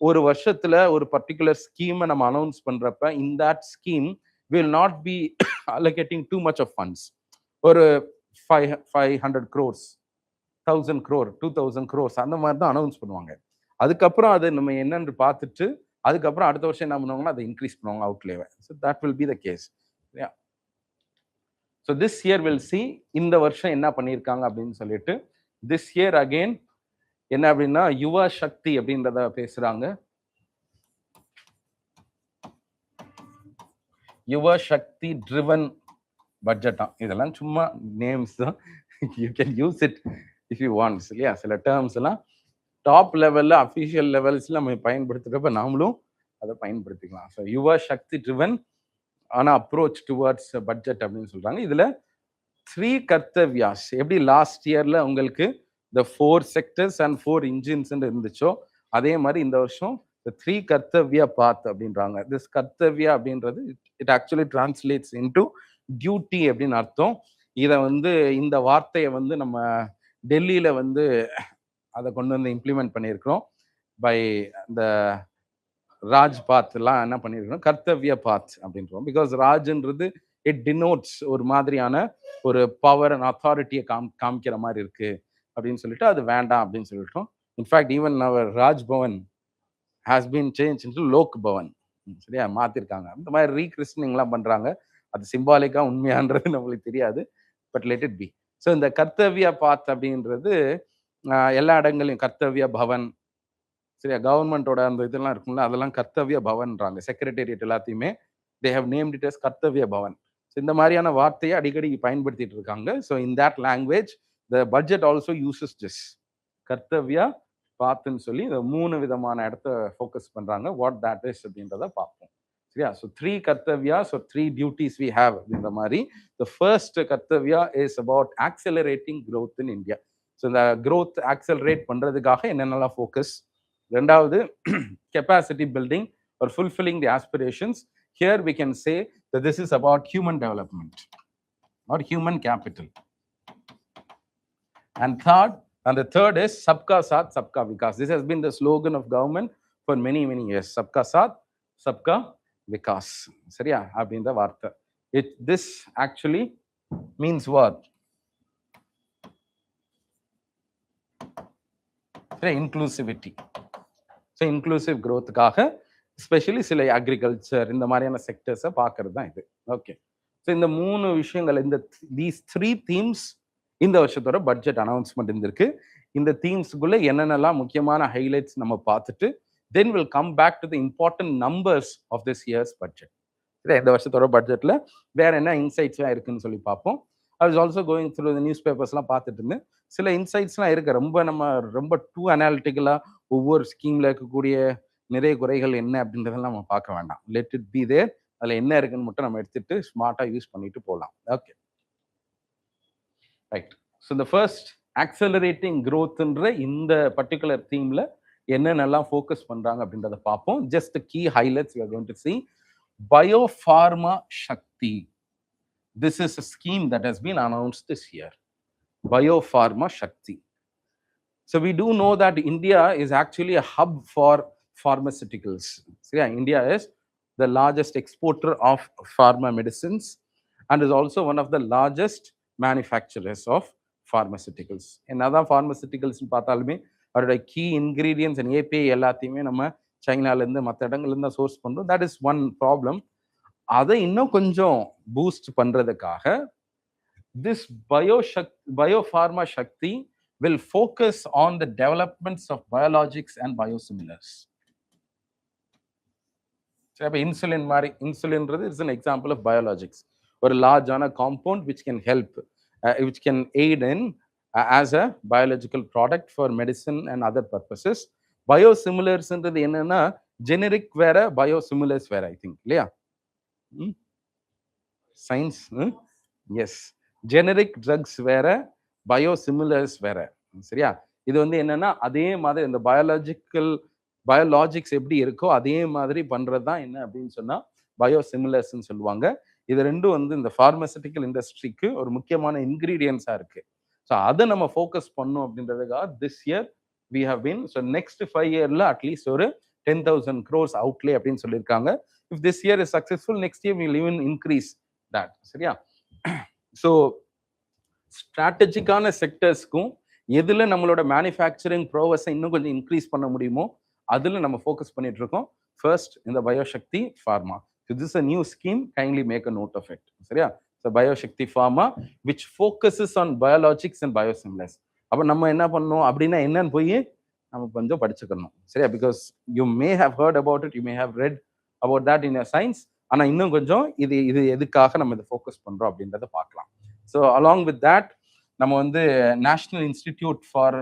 ஒரு வருஷத்துல ஒரு பர்டிகுலர் ஸ்கீமை நம்ம அனௌன்ஸ் பண்றப்ப in that scheme will not be allocating too much of funds. ஒரு 500 crores, 1000 crore, 2000 crores அந்த மாதிரி தான் அனௌன்ஸ் பண்ணுவாங்க. அதுக்கப்புறம் அது நம்ம என்னன்னு பார்த்துட்டு அதுக்கப்புறம் அடுத்த வருஷம் என்ன பண்ணுவாங்கன்னா அதை இன்க்ரீஸ் பண்ணுவாங்க அவுட்லேயே. So that will be the case. So this year will see இந்த வருஷம் என்ன பண்ணியிருக்காங்க அப்படின்னு சொல்லிட்டு. திஸ் இயர் அகெயின் என்ன அப்படின்னா யுவா சக்தி அப்படின்றத பேசுறாங்க. யுவ சக்தி ட்ரிவன் பட்ஜெட்டா, இதெல்லாம் சும்மா நேம்ஸ் தான். You can use it if you wants இல்லையா. சில டேர்ம்ஸ் எல்லாம் டாப் லெவலில் அஃபிஷியல் லெவல்ஸில் நம்ம பயன்படுத்துகிறப்ப நாமளும் அதை பயன்படுத்திக்கலாம். ஸோ யுவ சக்தி ட்ரிவன் ஆனால் அப்ரோச் டுவர்ட்ஸ் பட்ஜெட் அப்படின்னு சொல்கிறாங்க. இதில் 3 கர்த்தவ்யாஸ் எப்படி லாஸ்ட் இயரில் உங்களுக்கு இந்த 4 செக்டர்ஸ் அண்ட் 4 இன்ஜின்ஸ் இருந்துச்சோ அதே மாதிரி இந்த வருஷம் the 3 கர்த்தவ்யா பாத் அப்படின்றாங்க. திஸ் கர்த்தவ்யா அப்படின்றது it actually translates into duty அப்படின்னு அர்த்தம். இதை வந்து இந்த வார்த்தையை வந்து நம்ம டெல்லியில வந்து அதை கொண்டு வந்து இம்ப்ளிமெண்ட் பண்ணியிருக்கிறோம். பை இந்த ராஜ் பாத் எல்லாம் என்ன பண்ணியிருக்கிறோம், கர்த்தவ்ய பாத் அப்படின்றோம். பிகாஸ் ராஜ்ன்றது இட் டினோட்ஸ் ஒரு மாதிரியான ஒரு பவர் அண்ட் அத்தாரிட்டியை காமிக்கிற மாதிரி இருக்கு அப்படின்னு சொல்லிட்டு அது வேண்டாம் அப்படின்னு சொல்லிட்டோம். In fact even our Raj Bhavan has been changed into Lok Bhavan. சரியா மாத்திருக்காங்க. இந்த மாதிரி ரீகிறிஸ்டனிங்லாம் பண்றாங்க. அது சிம்பாலிக்கா உண்மையான்றது நம்மளுக்கு தெரியாது, but let it B. So இந்த கர்த்தவ்யா பாத் அப்படின்றது எல்லா இடங்களையும் கர்த்தவ்ய பவன், சரியா கவர்மெண்டோட அந்த இதெல்லாம் இருக்கும்ல அதெல்லாம் கர்த்தவ்ய பவன்றாங்க. செக்ரட்டேரியட் எல்லாத்தையுமே they have named it as Kartavya Bhavan. So இந்த மாதிரியான வார்த்தையை அடிக்கடி பயன்படுத்திட்டு இருக்காங்க. So in that language the budget also uses this Kartavya பாத்துன்னு சொல்லி இந்த 3 விதமான இடத்த ஃபோக்கஸ் பண்றாங்க. வாட் தட் இஸ் அப்படின்றத பார்ப்போம். Yeah, so 3 kartavyas or 3 duties we have in the Mari. The first kartavya is about accelerating growth in India. So the growth accelerate பண்றதுக்காக என்னென்னலாம் focus. ரெண்டாவது capacity building or fulfilling the aspirations. Here we can say that this is about human development or human capital. And the third is Sabka Saath, Sabka Vikas. This has been the slogan of government for many, many years. Sabka Saath, Sabka Vikas. சரியா அப்படின்ற வார்த்தை. This actually means what? Inclusivity. So inclusive growthக்காக especially சில agriculture இந்த மாதிரியான செக்டர்ஸை பார்க்கறது தான் இது. Okay. So இந்த 3 விஷயங்கள் these 3 themes இந்த வருஷத்தோட பட்ஜெட் அனௌன்ஸ்மெண்ட் இருந்திருக்கு. இந்த தீம்ஸ்க்குள்ள என்னென்னலாம் முக்கியமான ஹைலைட்ஸ் நம்ம பார்த்துட்டு then we'll come back to the important numbers of this year's budget. இந்த வருஷத்தோட பட்ஜெட்ல வேற என்ன இன்சைட்ஸ்லாம் இருக்குன்னு சொல்லி பார்ப்போம். I was also going through the newspapers-லாம் பார்த்துட்டு இருந்தேன். சில இன்சைட்ஸ்லாம் இருக்கு. ரொம்ப டூ அனாலிட்டிக்கலா ஒவ்வொரு ஸ்கீம்ல இருக்கக்கூடிய நிறைய குறைகள் என்ன அப்படின்றதெல்லாம் நம்ம பார்க்க வேண்டாம். Let it be there. அதுல என்ன இருக்குன்னு மட்டும் நம்ம எடுத்துட்டு ஸ்மார்ட்டா யூஸ் பண்ணிட்டு போகலாம். Okay, right. ஸோ இந்த ஃபர்ஸ்ட் ஆக்சலரேட்டிங் க்ரோத்ன்ற இந்த பர்டிகுலர் தீம்ல என்னென்னலாம் ஃபோக்கஸ் பண்றாங்க அப்படின்றத பார்ப்போம். Just key highlights you are going to see. Biopharma Shakti. This is a scheme that has been announced this year. Biopharma Shakti. So we do know that India is actually a hub for pharmaceuticals. So yeah, India is the largest exporter of pharma medicines and is also one of the largest manufacturers of pharmaceuticals. Another pharmaceuticals பார்த்தாலுமே அவரோட key ingredients and API எல்லாத்தையுமே நம்ம சைனாலேருந்து மற்ற இடங்கள்லேருந்து தான் source பண்ணுறோம். That is one problem. அதை இன்னும் கொஞ்சம் பூஸ்ட் பண்ணுறதுக்காக this Biopharma Shakti will focus on the developments of biologics and biosimilars. So, insulin mari, insulin is an example of biologics, or a large compound which can help, which can aid in as a biological product for medicine and other purposes. Biosimilars என்றது என்னன்னா generic வேற, biosimilars வேற, I think, இல்லையா? Science, yes. Generic drugs வேற, biosimilars வேற. சரியா? இது வந்து என்னன்னா அதே மாதிரி இந்த பயோலாஜிக்ஸ் எப்படி இருக்கோ அதே மாதிரி பண்றது தான் என்ன அப்படின்னு சொன்னா பயோசிமிலர்ஸ்ன்னு சொல்லுவாங்க. இது ரெண்டும் வந்து இந்த பார்மசூட்டிக்கல் இண்டஸ்ட்ரிக்கு ஒரு முக்கியமான இன்கிரீடியன்ஸா இருக்கு. ஸோ அதை நம்ம ஃபோக்கஸ் பண்ணோம் அப்படின்றதுக்காக this year we have been. So next 5 இயர்ல அட்லீஸ்ட் ஒரு 10,000 crores அவுட்லே அப்படின்னு சொல்லியிருக்காங்க. If this year is successful, next year will even increase that. சரியா? ஸோ ஸ்ட்ராட்டஜிக்கான செக்டர்ஸ்க்கும் எதுல நம்மளோட மேனுஃபேக்சரிங் ப்ரோவஸை இன்னும் கொஞ்சம் இன்க்ரீஸ் பண்ண முடியுமோ அதுல நம்ம ஃபோக்கஸ் பண்ணிட்டு இருக்கோம். ஃபர்ஸ்ட் இந்த Biosakthi pharma. This is a new scheme, kindly make a note of it. சரியா? So Biosakthi pharma which focuses on biologics and biosimilars. அப்போ நம்ம என்ன பண்ணணும் அப்படின்னா என்னன்னு போய் நம்ம கொஞ்சம் படிச்சுக்கணும். சரியா? Because you may have heard about it, you may have read about that in science. ஆனால் இன்னும் கொஞ்சம் இது எதுக்காக நம்ம இதை ஃபோக்கஸ் பண்றோம் அப்படின்றத பார்க்கலாம். ஸோ அலாங் வித் தட் நம்ம வந்து national institute for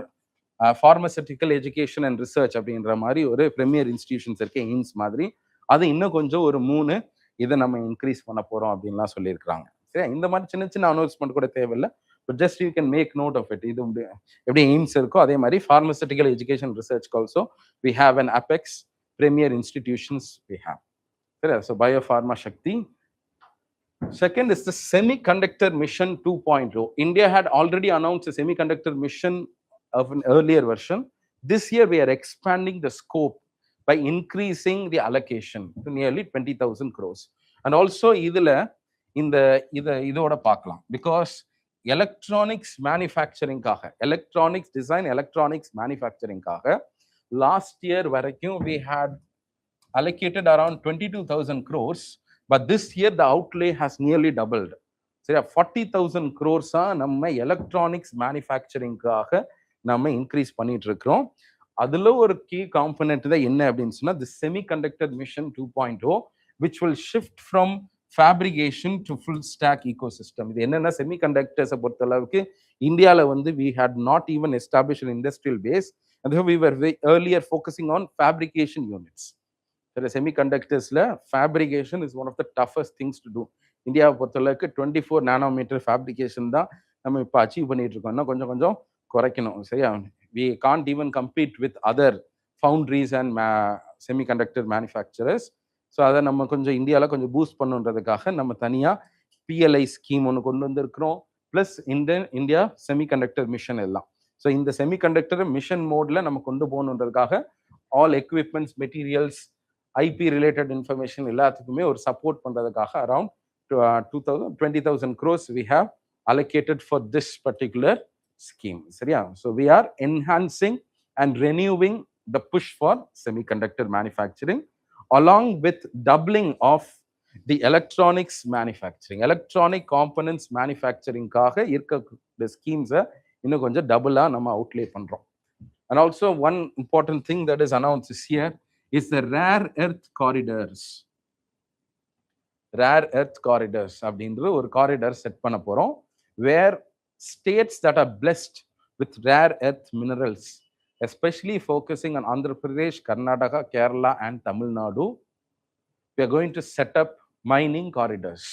pharmaceutical education and research அப்படின்ற மாதிரி ஒரு ப்ரீமியர் இன்ஸ்டிடியூஷன்ஸ் இருக்கு, எய்ம்ஸ் மாதிரி. அது இன்னும் கொஞ்சம் ஒரு 3 இதை நம்ம இன்க்ரீஸ் பண்ண போறோம் அப்படின்லாம் சொல்லியிருக்காங்க. சரியா? இந்த மாதிரி சின்ன சின்ன அனௌன்ஸ்மெண்ட் கூட தேவையில்லை. But just you can make note of it. இது எப்படி எய்ம்ஸ் இருக்கோ அதே மாதிரி ஃபார்மசூட்டிக்கல் எஜுகேஷன் ரிசர்ச்க்கு also we have an apex premier institutions we have. சரியா? So biopharma Shakti. Second is the semiconductor mission 2.0. India had already announced a semiconductor mission of an earlier version. This year we are expanding the scope by increasing the allocation to nearly 20,000 crores. And also இதோட பார்க்கலாம், because electronics manufacturing காக, electronics design, electronics manufacturing காக last year வரைக்கும் we had allocated around 22,000 crores. But this year the outlay has nearly doubled. சரியா? 40,000 crores நம்ம electronics மேனுஃபேக்சரிங்காக நம்ம increase பண்ணிட்டு இருக்கிறோம். அதுல ஒரு கீ காம்பனன்ட் தான் என்ன அப்படின்னு சொன்னா தி semiconductor mission 2.0 which will shift from fabrication to full stack ecosystem. இது என்னன்னா செமிகண்டக்டர்ஸை பொறுத்த அளவுக்கு இந்தியாவில் வந்து we had not even established an industrial base, and we were earlier focusing on fabrication units. சரி, செமிகண்டக்டர்ஸில் fabrication is one of the toughest things to do. இந்தியாவை பொறுத்தளவுக்கு 24 நானோமீட்டர் ஃபேப்ரிகேஷன் தான் நம்ம இப்போ அச்சீவ் பண்ணிட்டு இருக்கோம். இன்னும் கொஞ்சம் கொஞ்சம் குறைக்கணும். சரியா, we can't even compete with other foundries and semiconductor manufacturers. So அதை நம்ம கொஞ்சம் இந்தியாவில் கொஞ்சம் பூஸ்ட் பண்ணுன்றதுக்காக நம்ம தனியாக பிஎல்ஐ ஸ்கீம் ஒன்று கொண்டு வந்திருக்கிறோம். ப்ளஸ் இந்தியா செமிகண்டக்டர் மிஷன் எல்லாம். ஸோ இந்த செமிகண்டக்டர் மிஷன் மோடில் நம்ம கொண்டு போகணுன்றதுக்காக all equipments, materials, IP related information எல்லாத்துக்குமே ஒரு சப்போர்ட் பண்ணுறதுக்காக around 20,000 crores we have allocated for this particular scheme. சரியா, so we are enhancing and renewing the push for semiconductor manufacturing along with doubling of the electronics manufacturing. Electronic components manufacturing காக இருக்க schemes இன்னும் கொஞ்சம் டபுளா நம்ம outlay பண்றோம். And also one important thing that is announced this year is the rare earth corridors. Rare earth corridors அப்படின்ற ஒரு corridor set பண்ண போறோம். Where states that are blessed with rare earth minerals, especially focusing on Andhra Pradesh, Karnataka, Kerala and Tamil Nadu, we are going to set up mining corridors.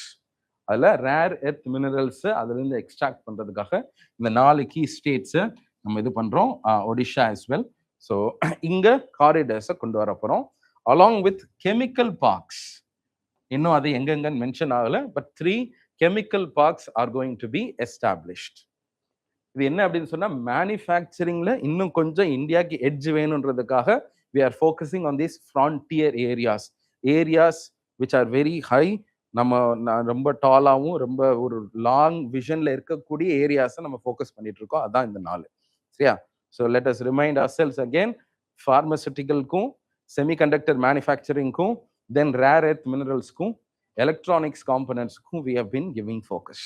அதில் rare earth minerals அதுலேருந்து extract பண்ணுறதுக்காக இந்த 4 key ஸ்டேட்ஸை நம்ம இது பண்ணுறோம், Odisha as well. So இங்கே காரிடர்ஸை கொண்டு வர போகிறோம் அலாங் வித் கெமிக்கல் பார்க்ஸ். இன்னும் அது எங்கெங்கன்னு மென்ஷன் ஆகலை, but 3 chemical parks R going to B established. இது என்ன அப்படின்னு சொன்னால், மேனுஃபேக்சரிங்கில் இன்னும் கொஞ்சம் இந்தியாவுக்கு edge வேணுன்றதுக்காக we are focusing on these frontier areas which are very high. நம்ம ரொம்ப டாலாகவும் ரொம்ப ஒரு லாங் விஷன்ல இருக்கக்கூடிய ஏரியாஸை நம்ம ஃபோக்கஸ் பண்ணிட்டு இருக்கோம். அதான் இந்த 4. சரியா, so let us remind ourselves again, ஃபார்மசூட்டிக்கலுக்கும், செமிகண்டக்டர் மேனுஃபேக்சரிங்க்கும், தென் ரேர் எர்த் மினரல்ஸ்க்கும், எலக்ட்ரானிக்ஸ் காம்பனன்ட்ஸ்க்கும் we have been giving focus.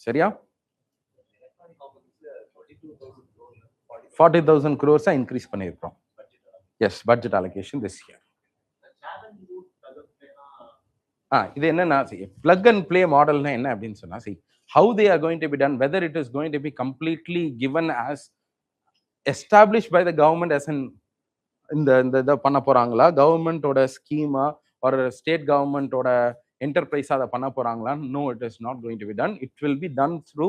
சரியா, 40,000 crores இன்க்ரீஸ் பண்ணியிருக்கோம். Yes, budget allocation this year. இது என்னன்னா, பிளக் அண்ட் பிளே மாடல்னா என்ன அப்படின்னு சொன்னா, how they are going to be done, whether it is going to be completely given as established by the government as an இந்த இதை பண்ண போறாங்களா, கவர்மெண்டோட ஸ்கீமா ஒரு ஸ்டேட் கவர்மெண்டோட என்டர்பிரைஸ் அதை பண்ண போறாங்களா? No, it is not going to be done. It will be done through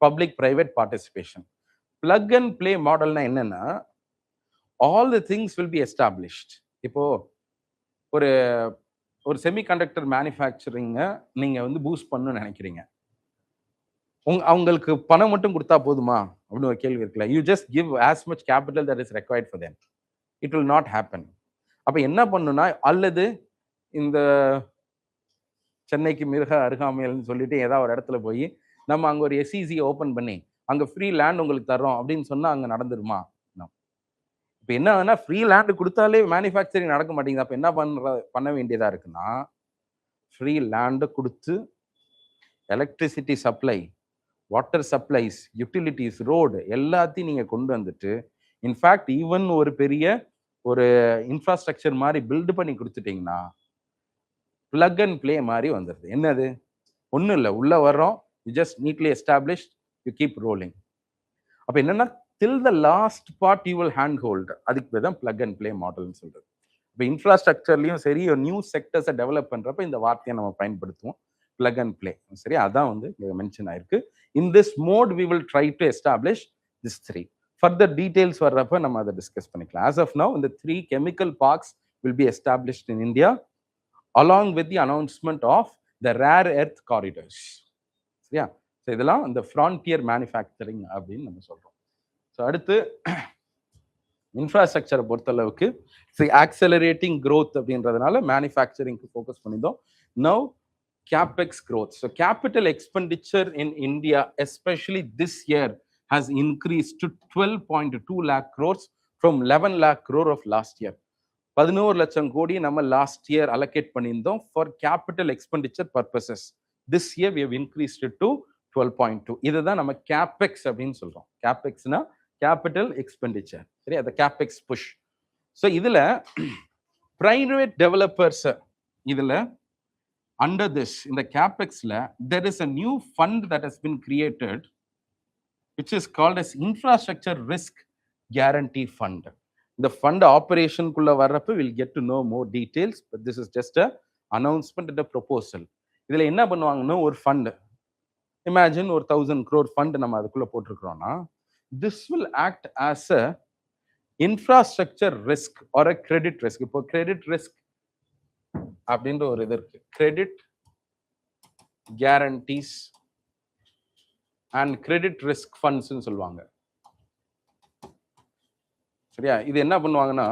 public private participation. Plug and play மாடல்னா என்னன்னா, all the things will be established. இப்போ ஒரு செமிகண்டக்டர் மேனுஃபேக்சரிங்கை நீங்க வந்து பூஸ்ட் பண்ணணும்னு நினைக்கிறீங்க, அவங்களுக்கு பணம் மட்டும் கொடுத்தா போதுமா அப்படின்னு ஒரு கேள்வி இருக்குல்ல. You just give as much capital that is required for them. It will not happen. அப்ப என்ன பண்ணுனா, அல்லது இந்த சென்னைக்கு மிக அருகாமையில்னு சொல்லிட்டு ஏதாவது ஒரு இடத்துல போய் நம்ம அங்க ஒரு எஸ்இசி ஓபன் பண்ணி அங்க ஃப்ரீ லேண்ட் உங்களுக்கு தர்றோம் அப்படின்னு சொன்னா அங்க நடந்துருமா? இப்போ என்ன ஆகுனா, ஃப்ரீ லேண்ட் கொடுத்தாலே மேனுஃபேக்சரிங் நடக்க மாட்டேங்குது. அப்போ என்ன பண்ண வேண்டியதா இருக்குன்னா, ஃப்ரீ லேண்டு கொடுத்து electricity supply, water supplies, utilities, road எல்லாத்தையும் நீங்கள் கொண்டு வந்துட்டு, இன்ஃபேக்ட் ஈவன் ஒரு பெரிய ஒரு இன்ஃப்ராஸ்ட்ரக்சர் மாதிரி பில்டு பண்ணி கொடுத்துட்டீங்கன்னா பிளக் அண்ட் பிளே மாதிரி வந்துடுது. என்னது, ஒன்றும் இல்லை, உள்ள வர்றோம், you just neatly established, you keep rolling. அப்போ என்னன்னா, till the last part you will hand hold. அதுக்கு பேர் தான் plug and play மாடல்னு சொல்றது. இப்போ இன்ஃப்ராஸ்ட்ரக்சர்லையும் சரி, ஒரு நியூ செக்டர்ஸை டெவலப் பண்றப்ப இந்த வார்த்தையை நம்ம பயன்படுத்துவோம், plug and play. சரி, அதான் வந்து மென்ஷன் ஆயிருக்கு. In this mode we will try to establish this 3. Further details வர்றப்ப நம்ம அதை டிஸ்கஸ் பண்ணிக்கலாம். As of now, இந்த 3 chemical parks will be established in India along with the announcement of the rare earth corridors. சரியா, so இதெல்லாம் இந்த frontier manufacturing அப்படின்னு நம்ம சொல்றோம். ஸோ அடுத்து இன்ஃப்ராஸ்ட்ரக்சரை பொறுத்தளவுக்கு ஆக்சலரேட்டிங் க்ரோத் அப்படின்றதுனால மேனுஃபேக்சரிங்க்கு ஃபோக்கஸ் பண்ணியிருந்தோம். Now capex growth. So capital expenditure in India especially this year has increased to 12.2 lakh crores from 11 lakh crore of last year. 11 லட்சம் கோடி நம்ம லாஸ்ட் இயர் அலோகேட் பண்ணியிருந்தோம் for capital expenditure purposes. This year we have increased it to 12.2. இதுதான் நம்ம capex அப்படின்னு சொல்றோம். கேபெக்ஸ்னா capital expenditure. சரி, அந்த கேபெக்ஸ் புஷ். ஸோ இதுல பிரைவேட் டெவலப்பர்ஸ் இதுல அண்டர் திஸ் இந்த கேபெக்ஸ்ல there is a new fund that has been created which is called as infrastructure risk guarantee fund. இந்த ஃபண்ட் ஆப்ரேஷனுக்குள்ள வர்றப்ப will get to know more details, but this is just a announcement and a proposal. இதுல என்ன பண்ணுவாங்கன்னா, ஒரு fund imagine ஒரு 1000 crore fund நம்ம அதுக்குள்ள போட்டிருக்கிறோம்னா, this will act as a infrastructure risk or a credit risk. இப்போ கிரெடிட் ரிஸ்க் அப்படின்ற ஒரு இது இருக்கு, credit guarantees and credit risk ஃபண்ட்ஸ்ன்னு சொல்லுவாங்க. சரியா? இது என்ன பண்ணுவாங்கன்னா,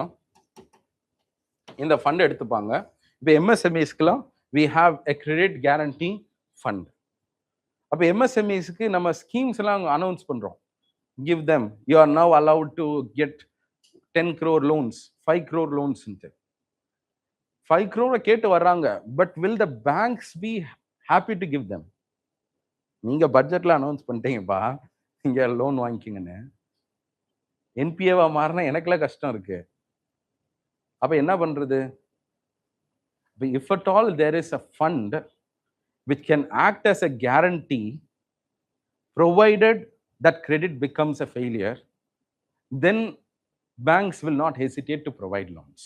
இந்த ஃபண்ட் எடுத்துப்பாங்க. இப்போ எம்எஸ்எம்இஸ்க்குலாம் we have a credit guarantee fund. அப்போ எம்எஸ்எம்இஸ்க்கு நம்ம ஸ்கீம்ஸ் எல்லாம் அனௌன்ஸ் பண்றோம். Give them, you are now allowed to get 10 crore loans, 5 crore loans. 5 crore கேட்டு வர்றாங்க, but will the banks be happy to give them? நீங்க பட்ஜெட்ல அனௌன்ஸ் பண்ணிட்டீங்கப்பா, நீங்க லோன் வாங்கிக்கிங்கன்னு, என்பிஏவா மாறினா எனக்குலாம் கஷ்டம் இருக்கு. அப்ப என்ன பண்றது? If at all there is a fund which can act as a guarantee, provided that credit becomes a failure, then banks will not hesitate to provide loans.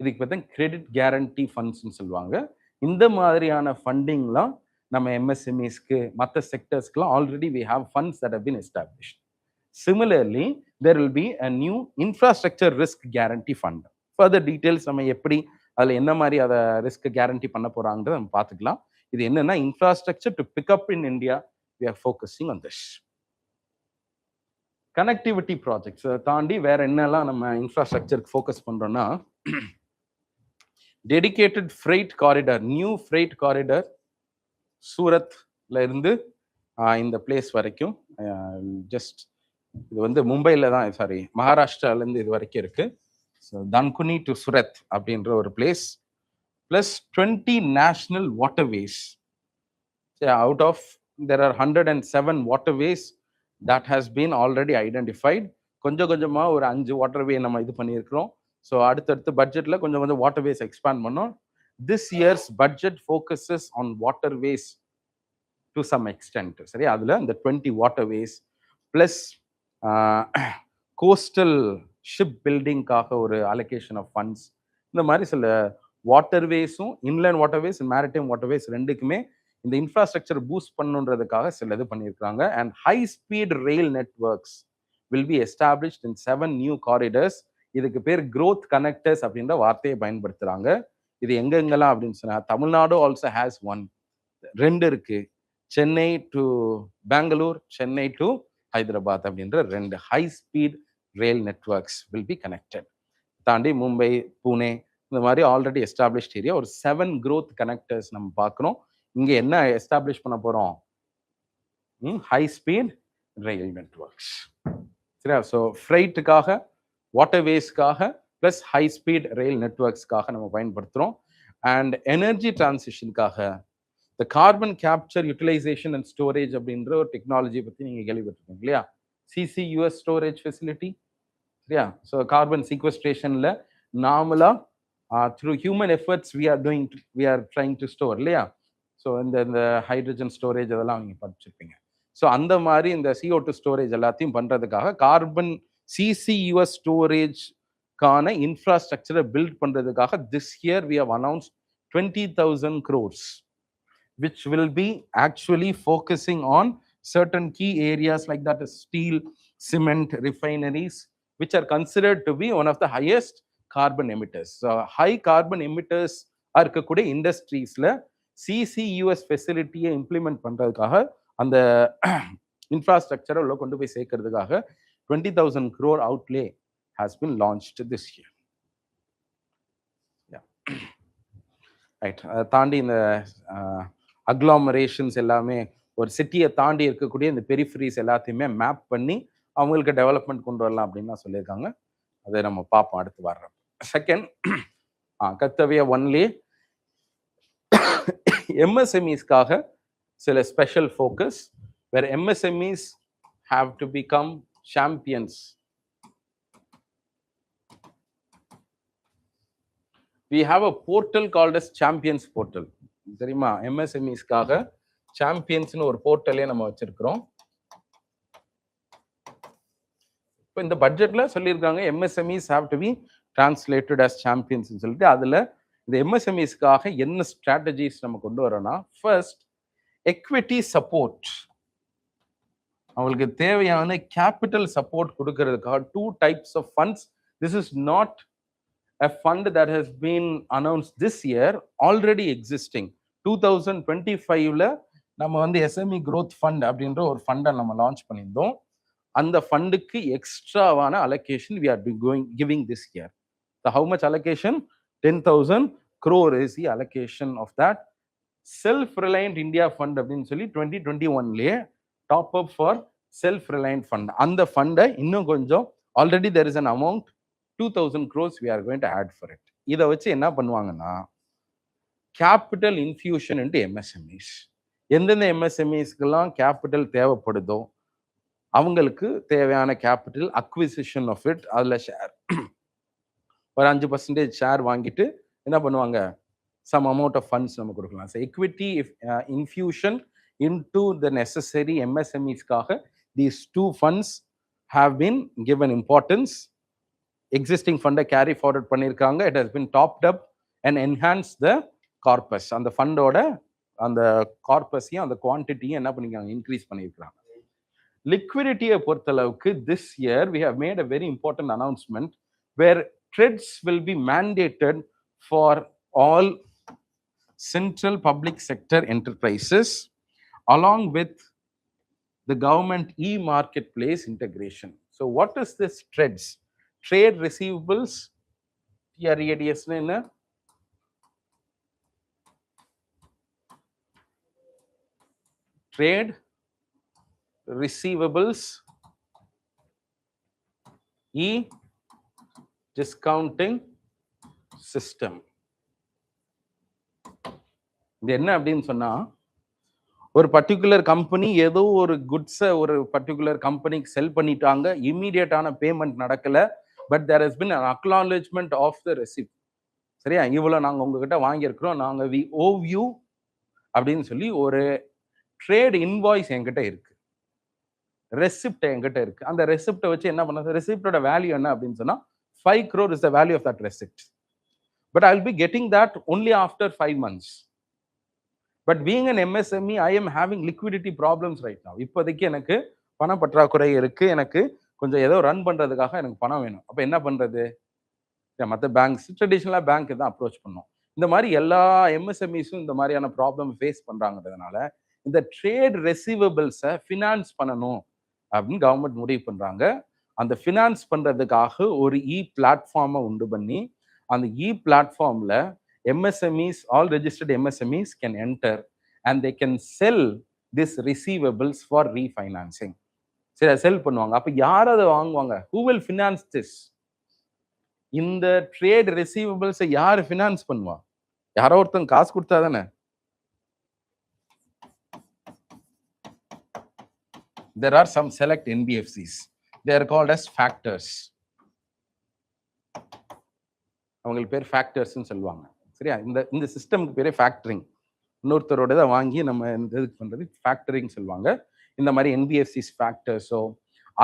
இதுக்கு பார்த்தா கிரெடிட் கேரண்டி ஃபண்ட்ஸ்னு சொல்லுவாங்க. இந்த மாதிரியான ஃபண்டிங்லாம் நம்ம எம்எஸ்எம்இஸ்க்கு மற்ற செக்டர்ஸ்க்குலாம் already we have funds that have been established. Similarly, there will be a new infrastructure risk guarantee fund. Further details நம்ம எப்படி அதில் என்ன மாதிரி அதை ரிஸ்க் கேரண்டி பண்ண போறாங்கன்றத நம்ம பார்த்துக்கலாம். இது என்னன்னா, infrastructure to pick up in India, we are focusing on this. Connectivity projects தாண்டி வேற என்னெல்லாம் நம்ம இன்ஃப்ராஸ்ட்ரக்சருக்கு ஃபோக்கஸ் பண்றோம்னா, dedicated freight corridor, new freight corridor சூரத்ல இருந்து இந்த பிளேஸ் வரைக்கும், ஜஸ்ட் இது வந்து மும்பையில் தான், சாரி மகாராஷ்டிராலேருந்து இது வரைக்கும் இருக்கு. ஸோ தன்குனி டு சுரத் அப்படின்ற ஒரு place, plus 20 national waterways. Out of there are 107 waterways that has been already identified. கொஞ்சம் கொஞ்சமாக ஒரு 5 வாட்டர்வே நம்ம இது பண்ணியிருக்கிறோம். ஸோ அடுத்தடுத்து பட்ஜெட்டில் கொஞ்சம் கொஞ்சம் வாட்டர்வேஸ் எக்ஸ்பேண்ட் பண்ணோம். This year's budget focuses on waterways to some extent. சரி, அதில் இந்த 20 வாட்டர்வேஸ் பிளஸ் கோஸ்டல் ஷிப் பில்டிங்காக ஒரு அலோகேஷன் ஆஃப் ஃபண்ட்ஸ், இந்த மாதிரி சில வாட்டர்வேஸும், இன்லேண்ட் வாட்டர்வேஸ், மேரிடைம் வாட்டர்வேஸ் ரெண்டுக்குமே இந்த இன்ஃப்ராஸ்ட்ரக்சர் பூஸ்ட் பண்ணுன்றதுக்காக சில இது பண்ணியிருக்காங்க. And high speed rail networks will be established in 7 new corridors. இதுக்கு பேர் growth connectors அப்படின்ற வார்த்தையை பயன்படுத்துறாங்க. இது எங்கெங்கெல்லாம் அப்படின்னு சொன்னா, தமிழ்நாடு ஆல்சோ ஹேஸ் ஒன், 2 இருக்கு, சென்னை டு பெங்களூர், சென்னை டு ஹைதராபாத் அப்படின்ற 2 high speed rail networks will be connected. தாண்டி மும்பை, புனே, இந்த மாதிரி ஆல்ரெடி எஸ்டாப்ளிஷ்ட் ஏரியா ஒரு 7 growth connectors நம்ம பார்க்குறோம். இங்க என்ன எஸ்டாப்ளிஷ் பண்ண போறோம்? High speed rail networks. சரியா? ஸோ ஃப்ரைட்டுக்காக, வாட்டர்வேஸ்க்காக, பிளஸ் ஹை ஸ்பீட் ரயில் நெட்வொர்க்ஸ்க்காக நம்ம பயன்படுத்துகிறோம். அண்ட் எனர்ஜி டிரான்சிஷனுக்காக the carbon capture utilisation and storage அப்படின்ற ஒரு டெக்னாலஜி பற்றி நீங்கள் கேள்விப்பட்டிருக்கீங்க இல்லையா? CCUS storage facility. சரியா? ஸோ கார்பன் சீக்வஸ்ட்ரேஷனில் நார்மலாக through human efforts we are trying to store இல்லையா? ஸோ இந்த ஹைட்ரஜன் ஸ்டோரேஜ் அதெல்லாம் நீங்கள் படிச்சிருப்பீங்க. ஸோ அந்த மாதிரி இந்த CO2 ஸ்டோரேஜ் எல்லாத்தையும் பண்ணுறதுக்காக கார்பன் சிசியூஎஸ் ஸ்டோரேஜ்க்கான இன்ஃப்ராஸ்ட்ரக்சரை பில்ட் பண்ணுறதுக்காக this year we have announced 20,000 crores, which will be actually focusing on certain key areas like that is steel, cement, refineries, which are considered to be one of the highest carbon emitters. So high carbon emitters இருக்கக்கூடிய இண்டஸ்ட்ரீஸ்ல சிசியூஎஸ் ஃபெசிலிட்டியை implement பண்றதுக்காக, அந்த இன்ஃப்ராஸ்ட்ரக்சரை உள்ள கொண்டு போய் சேர்க்கறதுக்காக 20,000 crore outlay has been launched this year. Right. அதை தாண்டி இந்த அக்ளாமரேஷன்ஸ் எல்லாமே, ஒரு சிட்டியை தாண்டி இருக்கக்கூடிய இந்த பெரிஃபரிஸ் எல்லாத்தையுமே மேப் பண்ணி அவங்களுக்கு டெவலப்மெண்ட் கொண்டு வரலாம் அப்படின்னு தான் சொல்லியிருக்காங்க. அதை நம்ம பார்ப்போம் அடுத்து வர்றோம். செகண்ட், கர்த்தவிய ஒன்லி எம்எஸ்எம்இஸ்க்காக சில special focus, where MSMEs have to become champions. We have a portal called as Champions Portal. தெரியுமா? எம்எஸ்எம்இஸ்க்காக சாம்பியன்ஸ்னு ஒரு போர்ட்டலே நம்ம வச்சிருக்கிறோம். இப்போ இந்த பட்ஜெட்ல சொல்லியிருக்காங்க MSMEs have to be translated as champions சொல்லிட்டு அதில் இந்த எம்எஸ்எம்இஸ்க்காக என்ன ஸ்ட்ராட்டஜிஸ் நம்ம கொண்டு வரோம்னா, ஃபர்ஸ்ட் எக்விட்டி சப்போர்ட், அவங்களுக்கு தேவையான கேபிட்டல் சப்போர்ட் கொடுக்கறதுக்காக 2 types of funds. This is not a fund that has been announced this year, already existing. 2025ல நம்ம வந்து எஸ்எம்இ growth fund அப்படின்ற ஒரு ஃபண்டை நம்ம லான்ச் பண்ணியிருந்தோம். அந்த ஃபண்டுக்கு எக்ஸ்ட்ராவான allocation we are giving this year. So how much allocation? 10,000 crore is the allocation of that self-reliant India fund அப்படின்னு சொல்லி 2021லே top up for self-reliant fund. அந்த ஃபண்டை இன்னும் கொஞ்சம் ஆல்ரெடி there is an amount 2,000 crores we are going to add for it. இதை வச்சு என்ன பண்ணுவாங்கன்னா, கேபிட்டல் இன்ஃபியூஷன் இன்டு எம்எஸ்எம்இஸ், எந்தெந்த எம்எஸ்எம்இஸ்க்கெல்லாம் கேபிட்டல் தேவைப்படுதோ அவங்களுக்கு தேவையான கேபிட்டல் அக்விசிஷன் ஆஃப் இட், அதில் ஷேர் ஒரு 5% ஷேர் வாங்கிட்டு என்ன பண்ணுவாங்க, சம் அமௌண்ட் ஆஃப் ஃபண்ட்ஸ் நம்ம கொடுக்கலாம். So equity infusion into the necessary எம்எஸ்எம்இஸ்க்காக these 2 funds have been given importance. Existing ஃபண்டை கேரி ஃபார்வர்ட் பண்ணியிருக்காங்க. It has been topped up and enhance the corpus. அந்த ஃபண்டோட அந்த கார்பஸையும் அந்த குவான்டிட்டியும் என்ன பண்ணிருக்காங்க, இன்க்ரீஸ் பண்ணியிருக்காங்க. லிக்விடிட்டியை பொறுத்தளவுக்கு this year we have made a very important announcement where TReDS will be mandated for all central public sector enterprises along with the government e-marketplace integration. So what is this TREADS? Trade receivables, TREADS என்ன? Trade receivables e-discounting system. இது என்ன அப்படின்னு சொன்னா, ஒரு particular company ஏதோ ஒரு குட்ஸை ஒரு particular கம்பெனிக்கு செல் பண்ணிட்டாங்க, இம்மீடியட்டான பேமெண்ட் நடக்கல, but there has been an acknowledgement of the receipt. சரியா, இவ்வளோ நாங்கள் உங்ககிட்ட வாங்கியிருக்கிறோம், நாங்கள் வி ஓவ் யூ அப்படின்னு சொல்லி ஒரு ட்ரேட் இன்வாய்ஸ் என்கிட்ட இருக்கு, ரெசிப்ட் என்கிட்ட இருக்கு. அந்த ரெசிப்டை வச்சு என்ன பண்ண, ரெசிப்டோட வேல்யூ என்ன அப்படின்னு சொன்னா 5 crore is the value of that receipt, but I will be getting that only after 5 months. But being an MSME, I am having liquidity problems right now. இப்போதைக்கு எனக்கு பண பற்றாக்குறை இருக்கு, எனக்கு கொஞ்சம் ஏதோ ரன் பண்றதுக்காக எனக்கு பணம் வேணும். அப்போ என்ன பண்றது, மற்ற பேங்க்ஸ் ட்ரெடிஷ்னலாக பேங்க் தான் அப்ரோச் பண்ணோம். இந்த மாதிரி எல்லா எம்எஸ்எம்இஸும் இந்த மாதிரியான ப்ராப்ளம் ஃபேஸ் பண்றாங்கிறதுனால இந்த ட்ரேட் ரெசிவபிள்ஸை ஃபினான்ஸ் பண்ணணும் அப்படின்னு கவர்மெண்ட் முடிவு பண்றாங்க. அந்த ஃபினான்ஸ் பண்றதுக்காக ஒரு பிளாட்ஃபார்மை உண்டு பண்ணி, அந்த பிளாட்ஃபார்ம்ல MSMEs, all registered MSMEs can enter and they can sell this receivables for refinancing. சரி, செல் பண்ணுவாங்க. அப்ப யார் அதை வாங்குவாங்க? Who will finance this? இந்த ட்ரேட் ரிசீவபிள்ஸ் யார் ஃபினான்ஸ் பண்ணுவா? யாரோ ஒருத்தன் காசு கொடுத்தா தானே. There are some select NBFCs. They are called as factors. அவங்களுக்கு பேர் ஃபேக்டர்ஸ்ன்னு சொல்லுவாங்க. சரியா, இந்த சிஸ்டமுக்கு பேரே ஃபேக்டரிங். இன்னொருத்தரோட தான் வாங்கி நம்ம இதுக்கு பண்றது ஃபேக்டரிங் சொல்லுவாங்க. இந்த மாதிரி என்பிஎஃப்சிஸ் ஃபேக்டர்ஸோ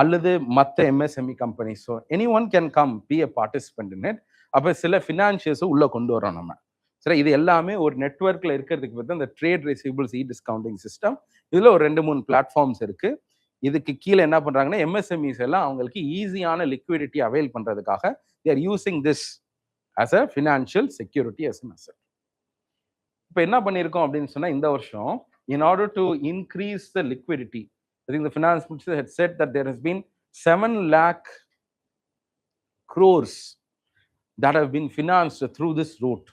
அல்லது மற்ற எம்எஸ்எம்இ கம்பெனிஸோ any one can come be a participant in it. அப்போ சில ஃபினான்ஷியஸும் உள்ள கொண்டு வரோம் நம்ம. சரி, இது எல்லாமே ஒரு நெட்ஒர்க்ல இருக்கிறதுக்கு பற்றி இந்த ட்ரேட் ரெசிவபிள்ஸ் டிஸ்கவுண்டிங் சிஸ்டம். இதுல ஒரு 2-3 பிளாட்ஃபார்ம்ஸ் இருக்கு. இதுக்கு கீழே என்ன பண்றாங்கன்னா, எம்எஸ்எம்இஸ் எல்லாம் அவங்களுக்கு ஈஸியான லிக்விடிட்டி அவைல் பண்றதுக்காக they are using this as a financial security as an asset. இப்போ என்ன பண்ணியிருக்கோம் அப்படின்னு சொன்னா, இந்த வருஷம் in order to increase the liquidity, I think the finance minister had said that there has been 7 lakh crores that have been financed through this route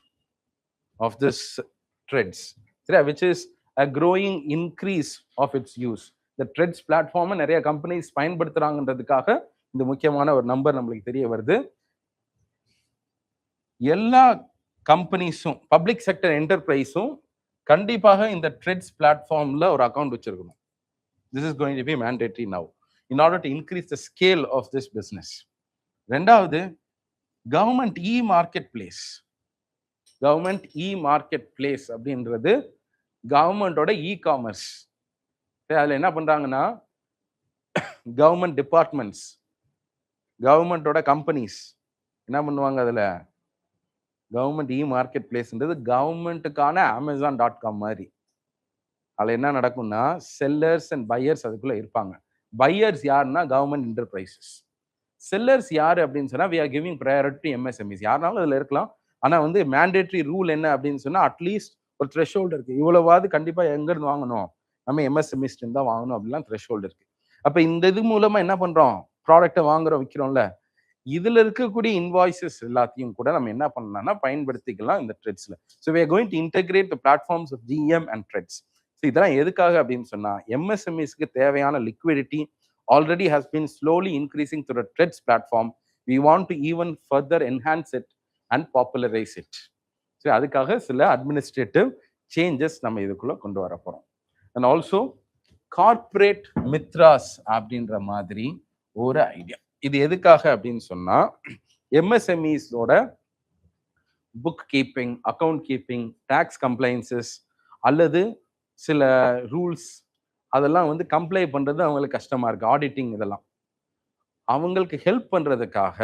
of this TREADS, which is a growing increase of its use. The TREADS platform நிறைய companies பயன்படுத்துறாங்கன்றதுக்காக இந்த முக்கியமான ஒரு number நம்மளுக்கு தெரிய வருது. எல்லா கம்பெனிஸும் public sector என்டர்பிரைஸும் கண்டிப்பாக இந்த ட்ரெட்ஸ் பிளாட்ஃபார்ம்ல ஒரு அக்கௌண்ட் வச்சிருக்கணும். This is going to be mandatory now in order to increase the scale of this business. ரெண்டாவது, கவர்மெண்ட் மார்க்கெட் பிளேஸ் அப்படின்றது கவர்மெண்டோட காமர்ஸ். அதுல என்ன பண்றாங்கன்னா, கவர்மெண்ட் டிபார்ட்மெண்ட்ஸ் கவர்மெண்டோட கம்பெனிஸ் என்ன பண்ணுவாங்க, அதில் கவர்மெண்ட் மார்க்கெட் பிளேஸ்ன்றது கவர்மெண்ட்டுக்கான Amazon.com மாதிரி. அதில் என்ன நடக்கும்னா செல்லர்ஸ் அண்ட் பையர்ஸ் அதுக்குள்ளே இருப்பாங்க. பையர்ஸ் யாருன்னா கவர்மெண்ட் என்டர்பிரைசஸ். செல்லர்ஸ் யார் அப்படின்னு சொன்னால் we are giving priority to MSMEs. யாருனாலும் அதில் இருக்கலாம். ஆனால் வந்து மேண்டேட்ரி ரூல் என்ன அப்படின்னு சொன்னால் அட்லீஸ்ட் ஒரு த்ரெஷ்ஹோல்டு இருக்குது. இவ்வளவாது கண்டிப்பாக எங்கேருந்து வாங்கணும், நம்ம MSMEஸ்ட்டு தான் வாங்கணும் அப்படிலாம் த்ரெஷ்ஹோல்டு இருக்குது. அப்போ இந்த இது மூலமாக என்ன பண்ணுறோம், ப்ராடக்டை வாங்குறோம் விற்கிறோம்ல, இதில் இருக்கக்கூடிய இன்வாய்ஸஸ் எல்லாத்தையும் கூட நம்ம என்ன பண்ணலாம்னா பயன்படுத்திக்கலாம் இந்த ட்ரெட்ஸில். ஸோ we are going to integrate the platforms of GM and threads. So இதெல்லாம் எதுக்காக அப்படின்னு சொன்னால் MSMEஸ்க்கு தேவையான liquidity already has been slowly increasing through the TREDS platform. We want to even further enhance it and popularize it. So அதுக்காக சில administrative changes நம்ம இதுக்குள்ள கொண்டு வர போறோம். அண்ட் ஆல்சோ கார்ப்பரேட் மித்ராஸ் அப்படின்ற மாதிரி ஒரு ஐடியா. இது எதுக்காக அப்படின்னு சொன்னா MSMEஸோட book keeping, account keeping, tax compliances அல்லது சில ரூல்ஸ் அதெல்லாம் வந்து கம்ப்ளை பண்றது அவங்களுக்கு கஷ்டமா இருக்கு, ஆடிட்டிங் இதெல்லாம். அவங்களுக்கு ஹெல்ப் பண்றதுக்காக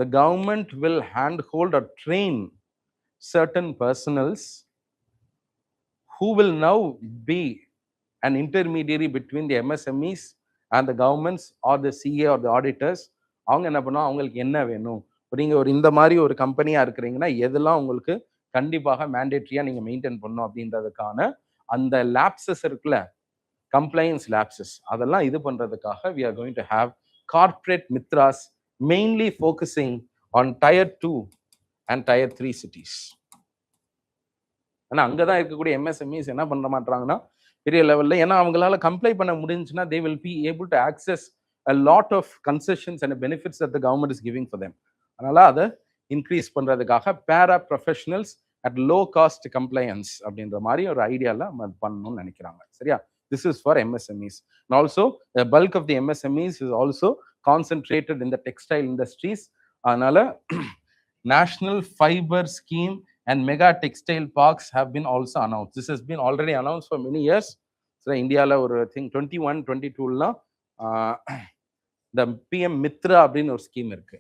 the government will handhold or train certain personals who will now be an intermediary between the MSMEs and the governments or the CA or the auditors. அவங்க என்ன பண்ணுவோம், அவங்களுக்கு என்ன வேணும், நீங்க ஒரு இந்த மாதிரி ஒரு கம்பெனியா இருக்கிறீங்கன்னா எதெல்லாம் உங்களுக்கு கண்டிப்பாக மேண்டேட்ரியா நீங்க மெயின்டைன் பண்ணணும் அப்படின்றதுக்கான அந்த லேப்சஸ் இருக்குல்ல, compliance lapses, அதெல்லாம் இது பண்றதுக்காக we are going to have corporate mithras mainly focusing on tier 2 and tier 3 cities. ஆனா அங்கதான் இருக்கக்கூடிய MSMEs என்ன பண்ண மாட்டாங்கன்னா பெரிய லெவல்ல, ஏன்னா அவங்களால கம்ப்ளை பண்ண முடிஞ்சுன்னா they will be able to access a lot of concessions and benefits that the government is giving for them. அதனால அதை இன்க்ரீஸ் பண்றதுக்காக பேரா professionals at low cost compliance அப்படின்ற மாதிரி ஒரு ஐடியால பண்ணணும்னு நினைக்கிறாங்க. சரியா? This is for MSMEs. And also, the bulk of the MSMEs is also concentrated in the textile industries. அதனால National Fiber Scheme and mega textile parks have been also announced. This has been already announced for many years. So, India ஒரு thing 21-22லாம் the PM Mitra அப்படின்னு ஒரு scheme இருக்கு.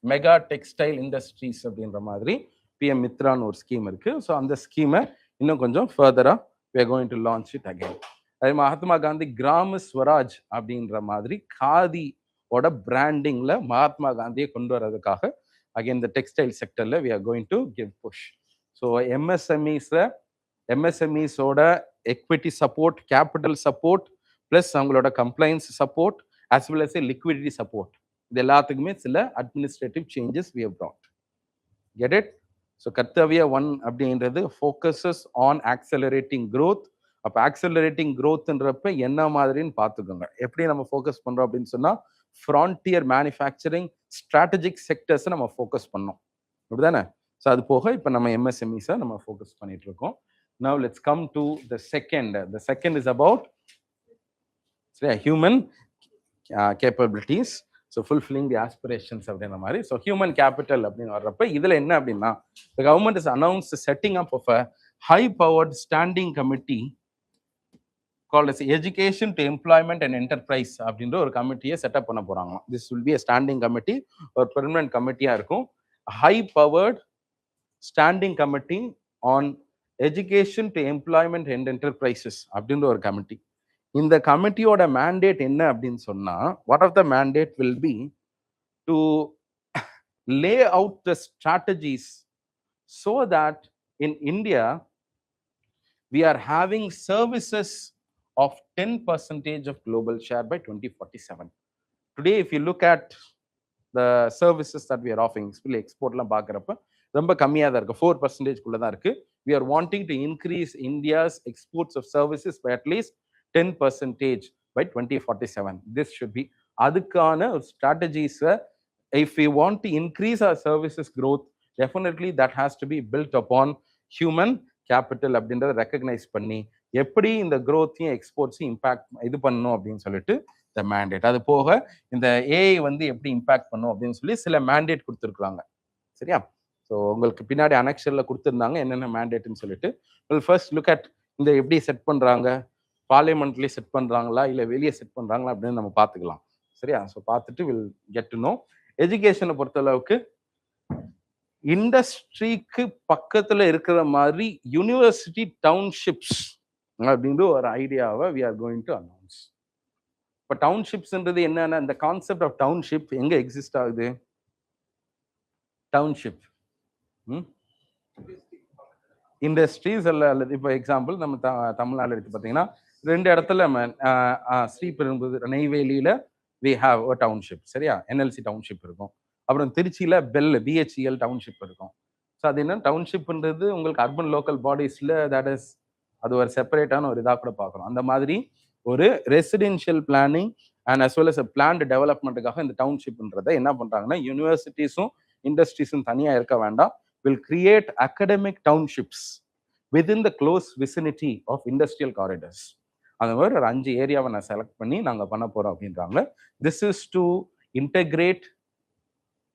Mega textile industries அப்படின்ற மாதிரி PM மித்ரான்னு ஒரு scheme இருக்கு. So அந்த ஸ்கீமை இன்னும் கொஞ்சம் ஃபர்தரா we are going to launch it again. அதே மகாத்மா காந்தி கிராம ஸ்வராஜ் அப்படின்ற மாதிரி காதியோட பிராண்டிங்ல மகாத்மா காந்தியை கொண்டு வர்றதுக்காக அகைன் இந்த டெக்ஸ்டைல் செக்டர்ல we are going to give push. So MSMEஸோட equity support, capital support, plus அவங்களோட compliance support as well as liquidity support, இது எல்லாத்துக்குமே சில administrative changes we have brought. Get it? So Kartavya 1 அப்படின்றது ஃபோக்கஸஸ் ஆன் ஆக்சலரேட்டிங் க்ரோத். அப்போ accelerating க்ரோத்ன்றப்ப என்ன மாதிரின்னு பார்த்துக்கோங்க. எப்படி நம்ம ஃபோக்கஸ் பண்ணுறோம் அப்படின்னு சொன்னால் ஃப்ரான்டியர் மேனுஃபேக்சரிங் ஸ்ட்ராட்டஜிக் செக்டர்ஸை நம்ம ஃபோக்கஸ் பண்ணோம், அப்படிதானே? ஸோ அது போக இப்போ நம்ம MSMEஸை நம்ம ஃபோக்கஸ் பண்ணிட்டு இருக்கோம். Now let's come to the second. The second is about human capabilities. So fulfilling the aspirations அப்படின்ற மாதிரி. ஸோ ஹியூமன் கேபிட்டல் அப்படின்னு வர்றப்ப இதில் என்ன அப்படின்னா the government has announced the setting up of a high-powered standing committee called as Education to Employment and Enterprise அப்படின்ற ஒரு கமிட்டியை setup பண்ண போகிறாங்க. This will be a standing committee, ஒரு பெர்மனன்ட் கமிட்டியாக இருக்கும். High-powered standing committee on Education to Employment and Enterprises அப்படின்ற ஒரு committee. இந்த கமிட்டியோட mandate என்ன அப்படின்னு சொன்னா, what of the mandate will be to lay out the strategies so that in India we are having services of 10% of global share by 2047. Today if you look at the services that we are offering, especially exportலாம் பார்க்குறப்ப ரொம்ப கம்மியாக தான் இருக்குது, 4% குள்ள தான் இருக்குது. We are wanting to increase India's exports of services by at least 10% by 2047. This should be அதுக்கான strategies. If we want to increase our services growth, definitely that has to be built upon human capital அப்படின்றத recognise பண்ணி எப்படி இந்த growth-ஐயும் எக்ஸ்போர்ட்ஸையும் impact இது பண்ணணும் அப்படின்னு சொல்லிட்டு இந்த மேண்டேட். அது போக இந்த ஏஐ வந்து எப்படி இம்பாக்ட் பண்ணும் அப்படின்னு சொல்லி சில மேண்டேட் கொடுத்துருக்குறாங்க. சரியா? ஸோ உங்களுக்கு பின்னாடி அனெக்ஷனில் கொடுத்துருந்தாங்க என்னென்ன மேண்டேட்னு சொல்லிட்டு. ஃபர்ஸ்ட் லுக் அட் இந்த எப்படி செட் பண்ணுறாங்க. பார்லிமெண்ட்லேயே செட் பண்ணுறாங்களா இல்லை வெளியே செட் பண்ணுறாங்களா அப்படின்னு நம்ம பார்த்துக்கலாம். சரியா? ஸோ பார்த்துட்டு வில் கெட் டு நோ. எஜுகேஷனை பொறுத்தளவுக்கு இண்டஸ்ட்ரிக்கு பக்கத்தில் இருக்கிற மாதிரி யூனிவர்சிட்டி டவுன்ஷிப்ஸ் அப்படின்ற ஒரு ஐடியாவை we are going to announce. இப்போ டவுன்ஷிப்ஸ்ன்றது என்னன்னா, இந்த கான்செப்ட் ஆஃப் டவுன்ஷிப் எங்கே எக்ஸிஸ்ட் ஆகுது? டவுன்ஷிப் இண்டஸ்ட்ரீஸ் அல்லது இப்போ எக்ஸாம்பிள் நம்ம தமிழ்நாடு எடுத்து பார்த்தீங்கன்னா 2 இடத்துல ஸ்ரீபெரும்புதூர் நெய்வேலியில் வி ஹாவ் அ டவுன்ஷிப். சரியா? என்எல்சி டவுன்ஷிப் இருக்கும். அப்புறம் திருச்சியில் பிஹெச்இஎல் டவுன்ஷிப் இருக்கும். ஸோ அது என்ன டவுன்ஷிப்ன்றது உங்களுக்கு அர்பன் லோக்கல் பாடிஸில் தட் இஸ் அது ஒரு செப்பரேட்டான ஒரு இதாக கூட பார்க்குறோம். அந்த மாதிரி ஒரு residential planning and as well as planned டெவலப்மெண்ட்டுக்காக இந்த டவுன்ஷிப்ன்றதை என்ன பண்ணுறாங்கன்னா, யூனிவர்சிட்டிஸும் இண்டஸ்ட்ரீஸும் தனியாக இருக்க வேண்டாம், will create academic townships within the close vicinity of industrial corridors. அந்த மாதிரி ஒரு 5 ஏரியாவை நான் செலக்ட் பண்ணி நாங்கள் பண்ண போகிறோம் அப்படின்றாங்க. This is to integrate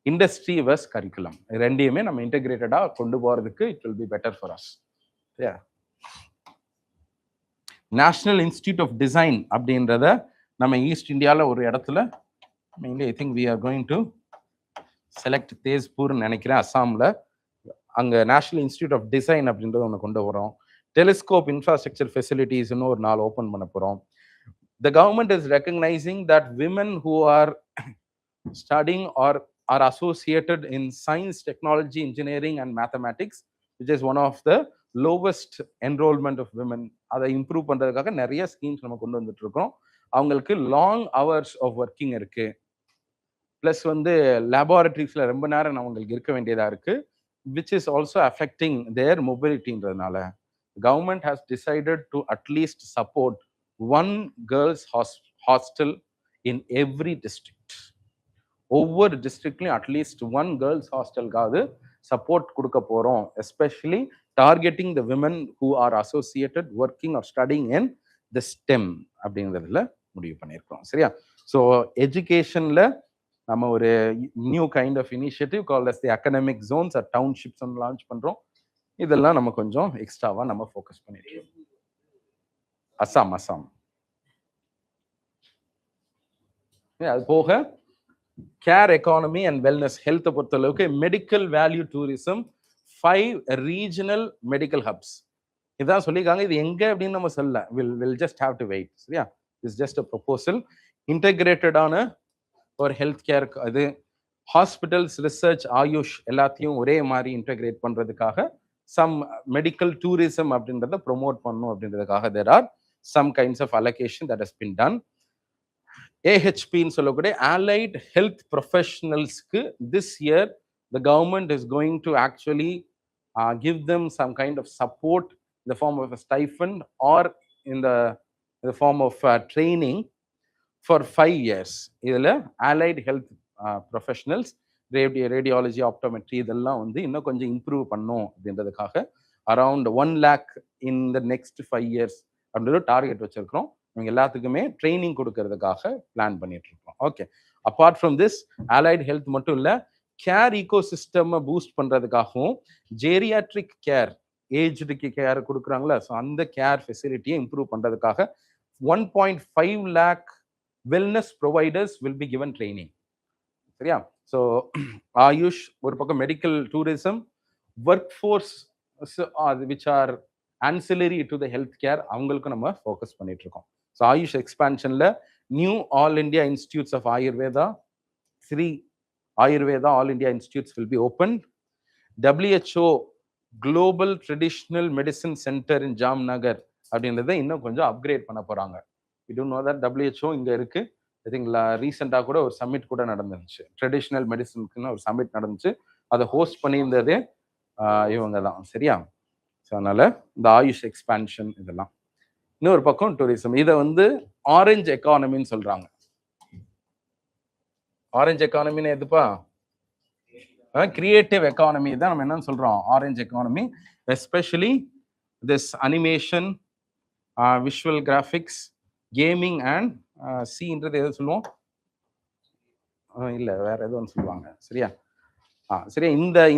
industry versus curriculum. ரெண்டையுமே நம்ம இன்டெகிரேட்டடாக கொண்டு போகிறதுக்கு it will be better for us. National institute of design அப்படின்றத நம்ம ஈஸ்ட் இந்தியாவில் ஒரு இடத்துல mainly I think we are going to select தேஸ்பூர்னு நினைக்கிறேன், அஸ்ஸாமில். அங்கே நேஷனல் இன்ஸ்டிடியூட் ஆஃப் டிசைன் அப்படின்றத ஒன்று கொண்டு வரோம். டெலிஸ்கோப் இன்ஃப்ராஸ்ட்ரக்சர் ஃபெசிலிட்டிஸ்னு ஒரு 4 ஓப்பன் பண்ண போகிறோம். The government is recognising that women who are studying or associated in science, technology, engineering and mathematics, which is one of the lowest enrolment of women, அதை improve பண்ணுறதுக்காக நிறைய ஸ்கீம்ஸ் நம்ம கொண்டு வந்துட்டு இருக்கோம். அவங்களுக்கு லாங் ஹவர்ஸ் ஆஃப் ஒர்க்கிங் இருக்கு, plus வந்து லேபார்டரிஸில் ரொம்ப நேரம் அவங்களுக்கு இருக்க வேண்டியதாக இருக்குது, which is also affecting their mobility. The government has decided to at least support one girls hostel in every district. ஒவ்வொரு டிஸ்ட்ரிக்ட்லையும் அட்லீஸ்ட் 1 girls hostelகாவது சப்போர்ட் கொடுக்க போகிறோம், especially targeting the women who are associated working or studying in the STEM அப்படிங்கிறதுல முடிவு பண்ணியிருக்கோம். சரியா? ஸோ எஜுகேஷனில் நம்ம ஒரு new kind of initiative called as the academic zones or townships launch பண்ணுறோம். இதெல்லாம் நம்ம கொஞ்சம் எக்ஸ்ட்ராவாக நம்ம ஃபோக்கஸ் பண்ணிட்டு அஸ்ஸாம் அது போக கேர் எக்கானமி அண்ட் வெல்னஸ், ஹெல்த்தை பொறுத்தளவுக்கு medical value tourism, 5 regional medical hubs இதான் சொல்லியிருக்காங்க. இது எங்கே அப்படின்னு நம்ம சொல்ல will just have to wait. சரியா? It's just a proposal. இன்டெகிரேட்டடான ஒரு ஹெல்த் கேர், அது ஹாஸ்பிட்டல்ஸ், ரிசர்ச், ஆயுஷ் எல்லாத்தையும் ஒரே மாதிரி இன்டெகிரேட் பண்ணுறதுக்காக சம் மெடிக்கல் டூரிசம் அப்படின்றத ப்ரொமோட் பண்ணணும் அப்படின்றதுக்காக there are some kinds of allocation that has been done. ஏஹெச்பின்னு சொல்லக்கூடிய allied health professionalsக்கு this year the government is going to actually give them some kind of support in the form of a stipend or in the form of training for 5 years. இதில் allied health professionals, radiology, optometry இதெல்லாம் வந்து இன்னும் கொஞ்சம் improve பண்ணும் அப்படின்றதுக்காக around 1 lakh in the next 5 years அப்படின்ற target வச்சிருக்கிறோம். இவங்க எல்லாத்துக்குமே ட்ரைனிங் கொடுக்கறதுக்காக பிளான் பண்ணிட்டு இருக்கோம். Okay, apart from this allied health மட்டும் இல்லை, கேர் ஈகோ சிஸ்டம் பூஸ்ட் பண்ணுறதுக்காகவும் ஜேரியாட்ரிக் கேர், ஏஜ்டுக்கு கேர் கொடுக்குறாங்களா, ஸோ அந்த கேர் ஃபெசிலிட்டியை இம்ப்ரூவ் பண்ணுறதுக்காக 1.5 lakh wellness providers will be given training. சரியா? ஸோ ஆயுஷ் ஒரு பக்கம், medical tourism, work force which are ancillary to the health care, அவங்களுக்கும் நம்ம ஃபோக்கஸ் பண்ணிட்டு இருக்கோம். ஸோ ஆயுஷ் எக்ஸ்பான்ஷனில் new all India institutes of Ayurveda, 3 Ayurveda all India institutes will be open. WHO global traditional medicine centre in Jamnagar அப்படின்றத இன்னும் கொஞ்சம் அப்கிரேட் பண்ண போகிறாங்க. We don't know that WHO இங்கே இருக்குது. ஐ திங்க் ரீசெண்டாக கூட ஒரு சம்மிட் கூட நடந்துருந்துச்சு, ட்ரெடிஷ்னல் மெடிசனுக்குன்னு ஒரு சம்மிட் நடந்துச்சு, அதை ஹோஸ்ட் பண்ணியிருந்ததே இவங்க தான். சரியா? ஸோ அதனால் இந்த ஆயுஷ் எக்ஸ்பான்ஷன் இதெல்லாம். இன்னொரு பக்கம் டூரிசம், இதை வந்து ஆரஞ்ச் எக்கானமின்னு சொல்கிறாங்க. ஆரஞ்ச் எக்கானமின்னு எதுப்பா? கிரியேட்டிவ் எக்கானமி தான் நம்ம என்னன்னு சொல்கிறோம், orange economy. Especially this animation, visual graphics, gaming and சின்றது எது சொல்லுவோம்? இல்லை, வேற எதுவும் சொல்லுவாங்க. சரியா? சரியா,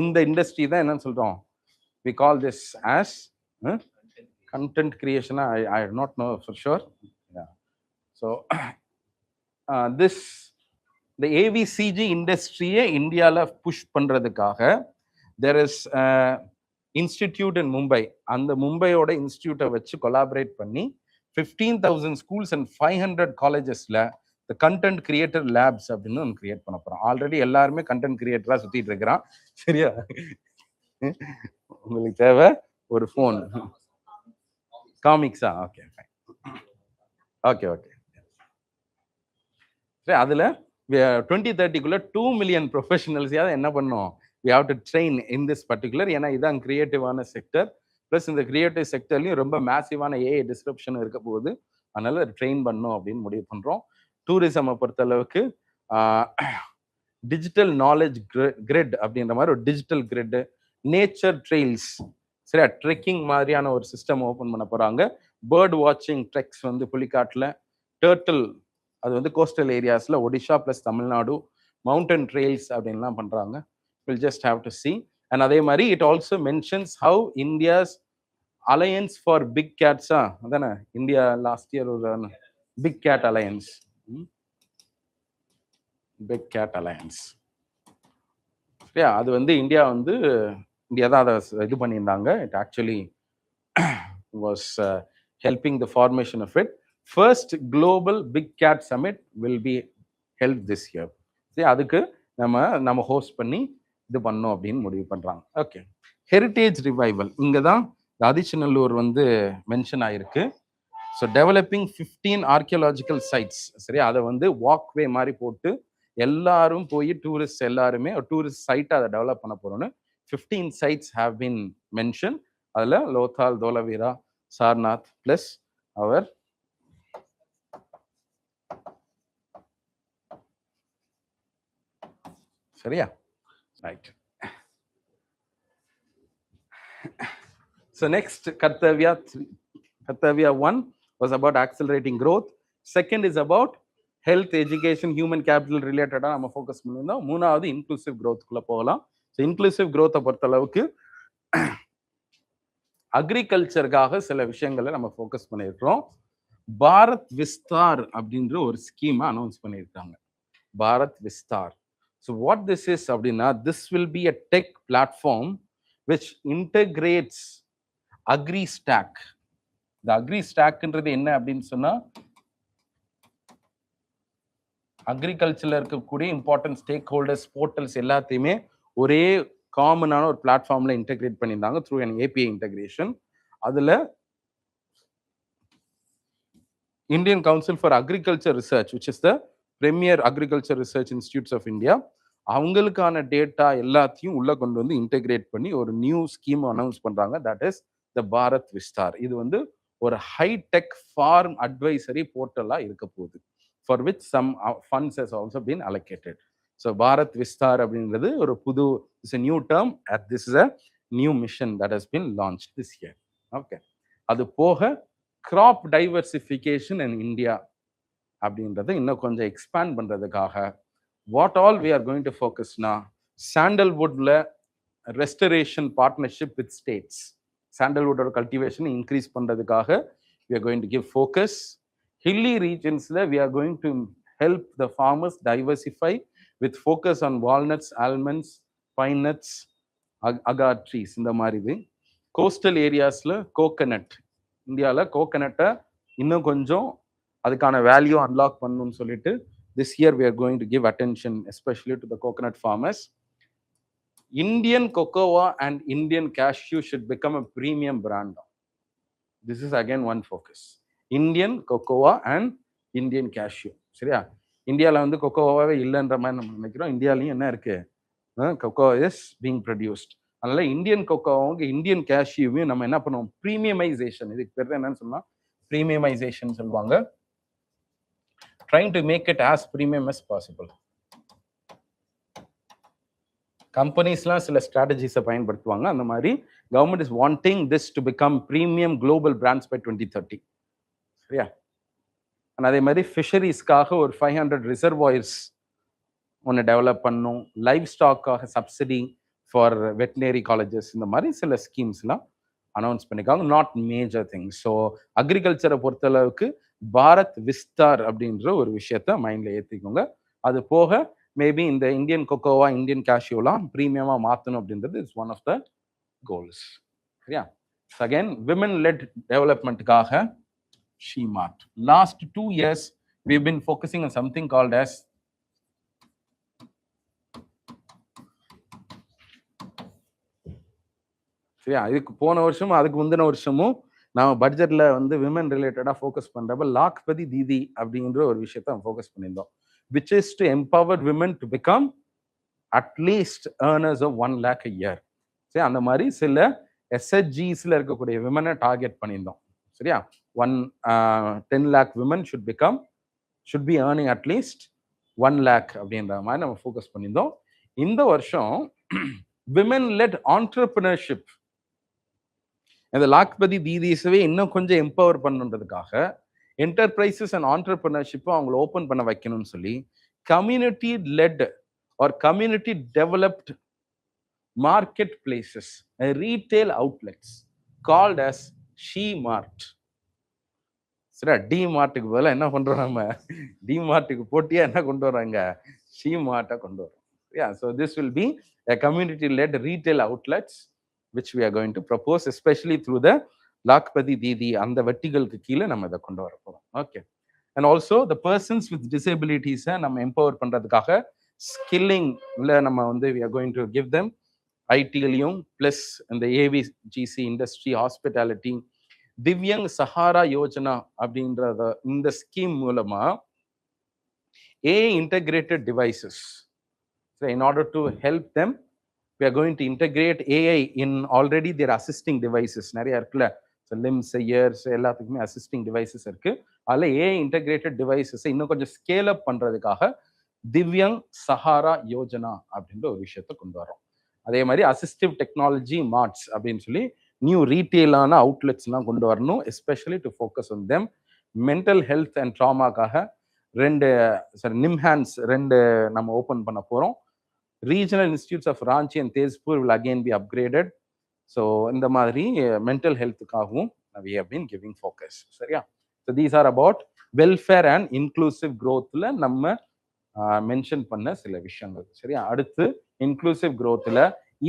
இந்த இண்டஸ்ட்ரி தான் என்னன்னு சொல்கிறோம், we call this as content creation, I do not know for sure. Yeah. So this the AVCG industry இந்தியால புஷ் பண்றதுக்காக there is institute in Mumbai. அந்த மும்பையோட இன்ஸ்டிடியூட்டை வச்சு கொலாபரேட் பண்ணி 15,000 schools and 500 collegesல the content creator labs அப்படின்னு ஒன்று create பண்ண போறோம். Already எல்லாருமே கண்டென்ட் கிரியேட்டரா சுத்திட்டு இருக்கிறான். சரியா? உங்களுக்கு தேவை ஒரு ஃபோன். காமிக்ஸா? Okay okay okay. சரி, அதுல 2030க்குள்ள 2 million ப்ரொஃபஷனல்ஸையாவது என்ன பண்ணோம், we have to train in this particular. ஏன்னா இதான் கிரியேட்டிவான செக்டர். ப்ளஸ் இந்த கிரியேட்டிவ் செக்டர்லையும் ரொம்ப மேசிவான ஏஐ டிஸ்கிரிப்ஷன் இருக்க போகுது. அதனால ட்ரெயின் பண்ணணும் அப்படின்னு முடிவு பண்றோம். டூரிசமை பொறுத்த அளவுக்கு டிஜிட்டல் நாலேஜ் கிரிட் அப்படின்ற மாதிரி ஒரு டிஜிட்டல் கிரிட், நேச்சர் ட்ரெயில்ஸ், சரியா, ட்ரெக்கிங் மாதிரியான ஒரு சிஸ்டம் ஓப்பன் பண்ண போறாங்க. பேர்ட் வாட்சிங் ட்ரெக்ஸ் வந்து புலிக்காட்டில், டர்ட்டில் அது வந்து கோஸ்டல் ஏரியாஸில் Odisha plus Tamil Nadu, mountain trails அப்படின்லாம் பண்ணுறாங்க. Will just have to see. And அதே மாதிரி it also mentions how India's alliance for big கேட்ஸா, அதானே இந்தியா லாஸ்ட் இயர் ஒரு big cat alliance, big cat alliance, சரியா, அது வந்து இந்தியா தான் அதை இது பண்ணியிருந்தாங்க. It actually was helping the formation of it. First global big cat summit will be held this year. சரி, அதுக்கு நம்ம ஹோஸ்ட் பண்ணி இது பண்ணோம் அப்படின்னு முடிவு பண்றாங்க. ஓகே, ஹெரிட்டேஜ் ரிவைவல் இங்கே தான் ஆதிச்சநல்லூர் மென்ஷன் ஆயிருக்கு. ஸோ டெவலப்பிங் 15 ஆர்கியாலஜிக்கல் சைட்ஸ், சரி, அதை வாக்வே மாதிரி போட்டு எல்லாரும் போய் டூரிஸ்ட் எல்லாருமே ஒரு டூரிஸ்ட் சைட்டை அதை டெவலப் பண்ண போறோம்னு 15 sites have been mentioned. அதில் லோத்தால், தோலவீரா, சார்நாத் பிளஸ் அவர் சரியா, right. So next Kartavya 1 was about accelerating growth. Second is about health, education, human capital related நம்ம ஃபோக்கஸ் பண்ணியிருந்தோம். மூணாவது இன்க்ளூசிவ் growthக்குள்ள போகலாம். ஸோ இன்க்ளூசிவ் growth பொறுத்த அளவுக்கு அக்ரிகல்ச்சருக்காக சில விஷயங்களை நம்ம ஃபோக்கஸ் பண்ணியிருக்கிறோம். பாரத் விஸ்தார் அப்படின்ற ஒரு ஸ்கீமை அனௌன்ஸ் பண்ணியிருக்காங்க. Bharat Vistaar. So what this is அப்படின்னா, this will be a tech platform which integrates agri stack. The agri stackன்றது என்ன அப்படின்னு சொன்னா, அக்ரிகல்ச்சர்ல இருக்கக்கூடிய இம்பார்ட்டன்ட் ஸ்டேக் ஹோல்டர்ஸ் போர்ட்டல்ஸ் எல்லாத்தையுமே ஒரே காமனான ஒரு பிளாட்ஃபார்ம்ல இன்டெகிரேட் பண்ணியிருந்தாங்க த்ரூ an API இன்டெகிரேஷன். அதுல Indian Council for Agriculture Research, which is the premier agriculture research institutes of India, அவங்களுக்கான டேட்டா எல்லாத்தையும் உள்ள கொண்டு இன்டெகிரேட் பண்ணி ஒரு நியூ ஸ்கீம் அனௌன்ஸ் பண்றாங்க. That is the Bharat Vistaar. இது ஒரு ஹைடெக் ஃபார்ம் அட்வைசரி போர்ட்டலா இருக்க போகுது, for which some funds has also been allocated. So Bharat Vistaar அப்படின்றது ஒரு புது, it's a new term, this is a new mission that has been launched this year. Okay, அது போக கிராப் டைவர்சிஃபிகேஷன் இன் இந்தியா அப்படின்றத இன்னும் கொஞ்சம் எக்ஸ்பேண்ட் பண்றதுக்காக what all we are going to ஃபோக்கஸ்னா, சாண்டல்வுட்ல ரெஸ்டரேஷன் பார்ட்னர்ஷிப் வித் ஸ்டேட்ஸ், சாண்டல்வுட்டோட cultivation increase பண்றதுக்காக we are going to give focus. Hilly regionsல we are going to help the farmers diversify with focus on walnuts, almonds, pine nuts, agar trees. இந்த மாதிரி coastal ஏரியாஸ்ல coconut, இந்தியாவில் கோகனட்டை இன்னும் கொஞ்சம் அதுக்கான value unlock பண்ணணும்னு சொல்லிட்டு this year we are going to give attention especially to the coconut farmers. Indian cocoa and Indian cashew should become a premium brand. This is again one focus. Indian cocoa and Indian cashew. சரியா, இந்தியாவில் கொக்கோவாவே இல்லைன்ற மாதிரி நம்ம நினைக்கிறோம். இந்தியாலையும் என்ன இருக்கு, kho kho is being produced. அதனால Indian கொக்கோவும் Indian கேஷ்யூவையும் நம்ம என்ன பண்ணுவோம், ப்ரீமியமைசேஷன், இதுக்கு பேர் என்னன்னு சொன்னா ப்ரீமியமைசேஷன் சொல்லுவாங்க. Trying to make it as premium as possible. கம்பெனிஸ்லாம் சில ஸ்ட்ராட்டஜிஸை பயன்படுத்துவாங்க. அந்த மாதிரி government is wanting this to become premium global brands by 2030. சரியா, அதே மாதிரி ஃபிஷரிஸ்க்காக ஒரு 500 ரிசர்வாயர்ஸ் ஒன்று டெவலப் பண்ணும். லைவ் ஸ்டாக்காக சப்சிடி ஃபார் வெட்டினரி காலேஜஸ், இந்த மாதிரி சில ஸ்கீம்ஸ்லாம் அனௌன்ஸ் பண்ணியிருக்காங்க. Not major things. ஸோ அக்ரிகல்ச்சரை பொறுத்தளவுக்கு பாரத் விஸ்தார் அப்படின்ற ஒரு விஷயத்த மைண்டில் ஏற்றிக்கோங்க. அது போக மேபி இந்த இந்தியன் கொக்கோவா, இந்தியன் கேஷ்யூலாம் ப்ரீமியமாக மாற்றணும் அப்படின்றது is one of the goals. சரியா? அகைன் விமன் லெட் டெவலப்மெண்ட்டுக்காக SheMart. Last 2 years we've been focusing on something called as சரியா, இதுக்கு போன வருஷமும் அதுக்கு முந்தின வருஷமும் நாம பட்ஜெட்ல வந்து விமன் ரிலேட்டடா ஃபோக்கஸ் பண்றப்ப லாக்பதி தீதி அப்படின்ற ஒரு விஷயத்த ஃபோக்கஸ் பண்ணியிருந்தோம். which is to empower women to become at least earners of 1 lakh a year. சரி, அந்த மாதிரி சில எஸ்ஹெச்ஜிஸ்ல இருக்கக்கூடிய விமனை டார்கெட் பண்ணியிருந்தோம். சரியா? 10 lakh women should be earning at least 1 lakh அப்படின்ற மாதிரி நம்ம ஃபோக்கஸ் பண்ணியிருந்தோம். இந்த வருஷம் விமன் லெட் ஆண்டர்பிரினர்ஷிப், இந்த லாக்பதி தீதீஸவே இன்னும் கொஞ்சம் எம்பவர் பண்ணுன்றதுக்காக என்டர்பிரைசஸ் அண்ட் ஆண்டர்பிரினர்ஷிப்பை அவங்களை ஓப்பன் பண்ண வைக்கணும்னு சொல்லி community led or community developed market places, retail outlets called as SheMart. சரியா? டிமார்ட்டுக்கு பதிலாக என்ன பண்றோம், நம்ம டிமார்ட்டுக்கு போட்டியா என்ன கொண்டு வராங்க, ஷீமார்ட்டை கொண்டு வரோம். Yeah, so this will be a community led retail outlets which we are going to propose, especially through the Lakpati Didi and the vertical கீழே நம்ம இதை கொண்டு வர போறோம். Okay. And also the persons with டிசேபிலிட்டிஸை நம்ம எம்பவர் பண்றதுக்காக skilling நம்ம வந்து we are going to give them ஐடிலையும் பிளஸ் இந்த AVGC industry, hospitality, Divyang Sahara Yojana அப்படின்றத இந்த ஸ்கீம் மூலமா integrated devices. So in order to help them, we are going to integrate AI in already their assisting devices. நிறைய இருக்குல்ல, limbs, ears, எல்லாத்துக்குமே assisting devices இருக்கு. அதில் AI integrated devices இன்னும் கொஞ்சம் ஸ்கேல் அப் பண்றதுக்காக திவ்யங் சஹாரா யோஜனா அப்படின்ற ஒரு விஷயத்த கொண்டு வரோம். அதே மாதிரி அசிஸ்டிவ் டெக்னாலஜி மார்ட்ஸ் அப்படின்னு சொல்லி நியூ ரீட்டெயிலான அவுட்லெட்ஸ்லாம் கொண்டு வரணும், especially to focus on them. Mental health and ட்ராமாக்காக 2 நிம்ஹான்ஸ் 2 நம்ம ஓப்பன் பண்ண போகிறோம். Regional institutes of Ranchi and Tezpur will again be upgraded. So இந்த மாதிரி மென்டல் ஹெல்த்துக்காகவும் we have been giving focus. சரியா? So these are about welfare and inclusive க்ரோத்தில் நம்ம மென்ஷன் பண்ண சில விஷயங்கள். சரியா? அடுத்து இன்க்ளூசிவ் க்ரோத்தில்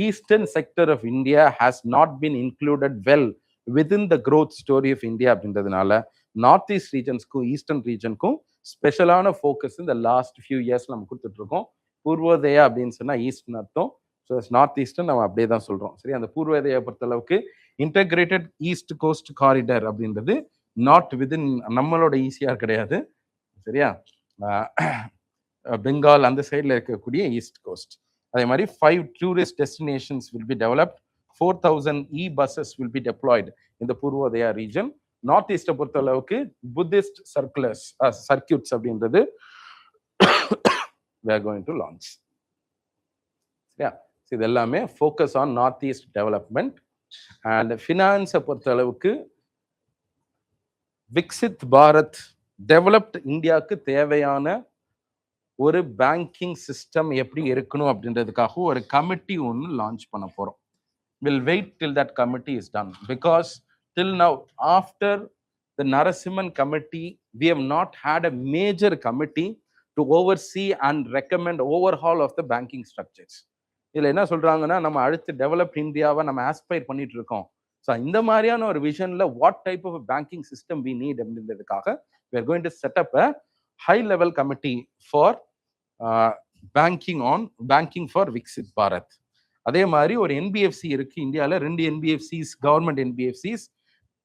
eastern sector of India has not been included well within the growth story of India அப்படின்றதுனால நார்த் ஈஸ்ட் ரீஜன்ஸ்க்கும் ஈஸ்டர்ன் ரீஜனுக்கும் ஸ்பெஷலான ஃபோக்கஸ் இந்த லாஸ்ட் ஃபியூ இயர்ஸ் நம்ம கொடுத்துட்டு இருக்கோம். பூர்வோதயா அப்படின்னு சொன்னால் ஈஸ்ட்னு அர்த்தம். ஸோ நார்த் ஈஸ்டர்ன் நம்ம அப்படியே தான் சொல்கிறோம். சரி, அந்த பூர்வோதயா பொறுத்தளவுக்கு இன்டகிரேட்டட் ஈஸ்ட் கோஸ்ட் காரிடர் அப்படின்றது நாட் விதின் நம்மளோட ஈஸியாக கிடையாது. சரியா? பெங்கால் அந்த சைடில் இருக்கக்கூடிய ஈஸ்ட் கோஸ்ட். அதே மாதிரி 5 tourist destinations will be developed. 4000 buses will be deployed in the Purvodaya region. North ஈஸ்ட்டை பொறுத்த அளவுக்கு புத்திஸ்ட் சர்க்கியூட்ஸ் அப்படின்றது we are going to launch. Yeah, so இது எல்லாமே focus on north east development. and finance பொறுத்த அளவுக்கு விக்சித் பாரத் டெவலப்ட் இந்தியாவுக்கு தேவையான ஒரு பேங்கிங் சிஸ்டம் எப்படி இருக்கணும் அப்படின்றதுக்காக ஒரு கமிட்டி ஒன்று லான்ச் பண்ண போறோம். We'll wait till that committee is done, because till now, after the Narasimhan committee, we have not had a major committee to oversee and recommend overhaul of the banking structures. இதில் என்ன சொல்றாங்கன்னா, நம்ம அடுத்து developed இந்தியாவை நம்ம aspire பண்ணிட்டு இருக்கோம். So இந்த மாதிரியான ஒரு விஷன்ல what type of banking system we need அப்படின்றதுக்காக we are going to set up a high level committee for banking for Viksit Bharat. அதே மாதிரி ஒரு என்பிஎஃப்சி இருக்கு இந்தியாவில், 2 NBFCs, government NBFCs,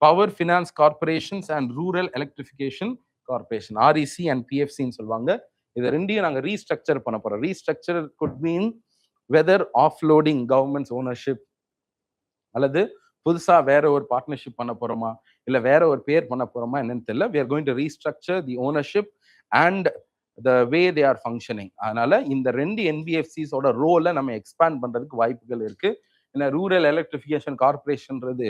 power finance corporations and rural electrification corporation, REC and பிஎஃப்சின்னு சொல்லுவாங்க. இதை 2ஐயும் நாங்கள் ரீஸ்ட்ரக்சர் பண்ண போறோம். Restructure could mean whether offloading government's ownership, அல்லது புதுசா வேற ஒரு பார்ட்னர்ஷிப் பண்ண போறோமா, இல்ல வேற ஒரு பேர் பண்ண போறோமா என்னன்னு தெரியல. we are going to restructure the ownership and the way they are functioning. அதனால இந்த 2 என்பிஎஃப்சிஸோட ரோலை நம்ம எக்ஸ்பேண்ட் பண்றதுக்கு வாய்ப்புகள் இருக்கு. ஏன்னா ரூரல் எலக்ட்ரிஃபிகேஷன் கார்பரேஷன்றது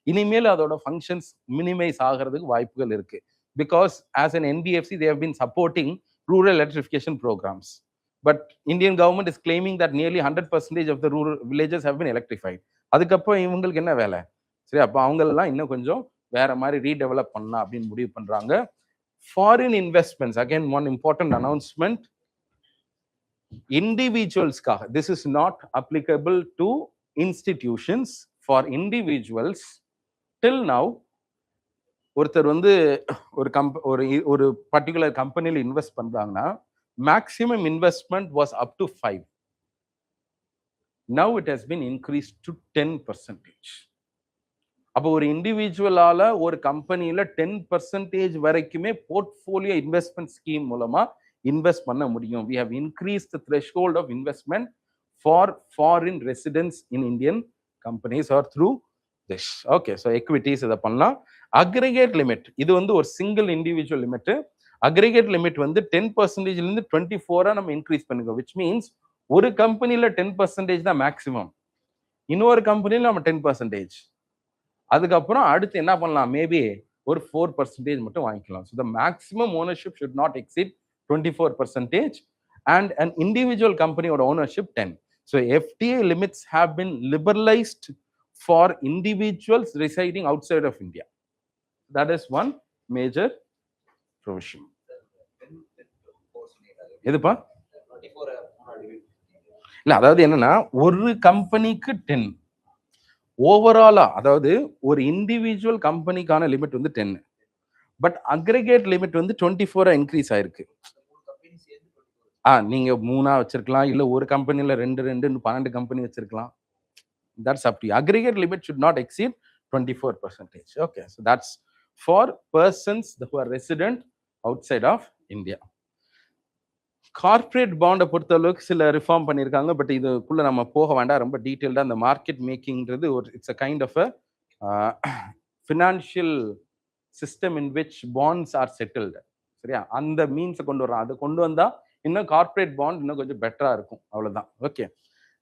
இனிமேல் அதோட ஃபங்க்ஷன்ஸ் மினிமைஸ் ஆகிறதுக்கு வாய்ப்புகள் இருக்கு. Because as an NBFC they have been supporting rural electrification programs, but Indian government is claiming that nearly 100% of the rural villages have been electrified. அதுக்கப்புறம் இவங்களுக்கு என்ன வேலை? சரி, அப்போ அவங்களெல்லாம் இன்னும் கொஞ்சம் வேற மாதிரி ரீடெவலப் பண்ணலாம் அப்படின்னு முடிவு பண்றாங்க. Foreign investments, again one important announcement, இண்டிவிஜுவல்ஸ்க்காக, this is not applicable to institutions, for individuals till now ஒருத்தர் வந்து ஒரு பர்டிகுலர் கம்பெனியில் இன்வெஸ்ட் பண்றாங்கன்னா maximum investment was up to 5. Now it has been increased to 10%. அப்போ ஒரு இண்டிவிஜுவலால ஒரு கம்பெனியில 10% வரைக்குமே போர்ட்ஃபோலியோ இன்வெஸ்ட்மெண்ட் ஸ்கீம் மூலமா இன்வெஸ்ட் பண்ண முடியும். We have increased the threshold of investment for foreign residents in Indian companies or through this. Okay, so equities இதை பண்ணலாம். அக்ரிகேட் லிமிட், இது வந்து ஒரு single individual limit. Aggregate limit வந்து 10% இருந்து 24 நம்ம இன்க்ரீஸ் பண்ணிக்கோ, which means ஒரு கம்பெனில 10% தான் மேக்ஸிமம், இன்னொரு கம்பெனில நம்ம 10%. அதுக்கப்புறம் அடுத்து என்ன பண்ணலாம், மேபி ஒரு 4% மட்டும் வாங்கிக்கலாம். So the maximum ownership should not exceed 24% and an individual companyயோட ownership 10. So FTA limits have been liberalized for individuals residing outside of India. That is one major provision. எதுப்பா இல்ல, அதாவது என்னன்னா ஒரு கம்பெனிக்கு 10 ஓவராலா, அதாவது ஒரு இண்டிவிஜுவல் கம்பெனிக்கான லிமிட் வந்து 10, பட் அக்ரிகேட் லிமிட் வந்து 24 இன்க்ரீஸ் ஆயிருக்கு. நீங்க 3 வச்சிருக்கலாம், இல்ல ஒரு கம்பெனில 2 12 கம்பெனி வச்சிருக்கலாம். That's up to you. Aggregate limit should not exceed 24%. Okay, so that's for persons who are resident outside of India. Corporate பாண்டை பொறுத்த அளவுக்கு சில ரிஃபார்ம் பண்ணியிருக்காங்க, பட் இதுக்குள்ள நம்ம போக வேண்டாம். ரொம்ப டீட்டெயில்டா அந்த மார்க்கெட் மேக்கிங்கிறது ஒரு it's a kind of a financial system in which bonds are settled. சரியா, அந்த மீன்ஸை கொண்டு வரோம். அது கொண்டு வந்தா இன்னும் கார்பரேட் பாண்ட் இன்னும் கொஞ்சம் பெட்டரா இருக்கும், அவ்வளவுதான். ஓகே,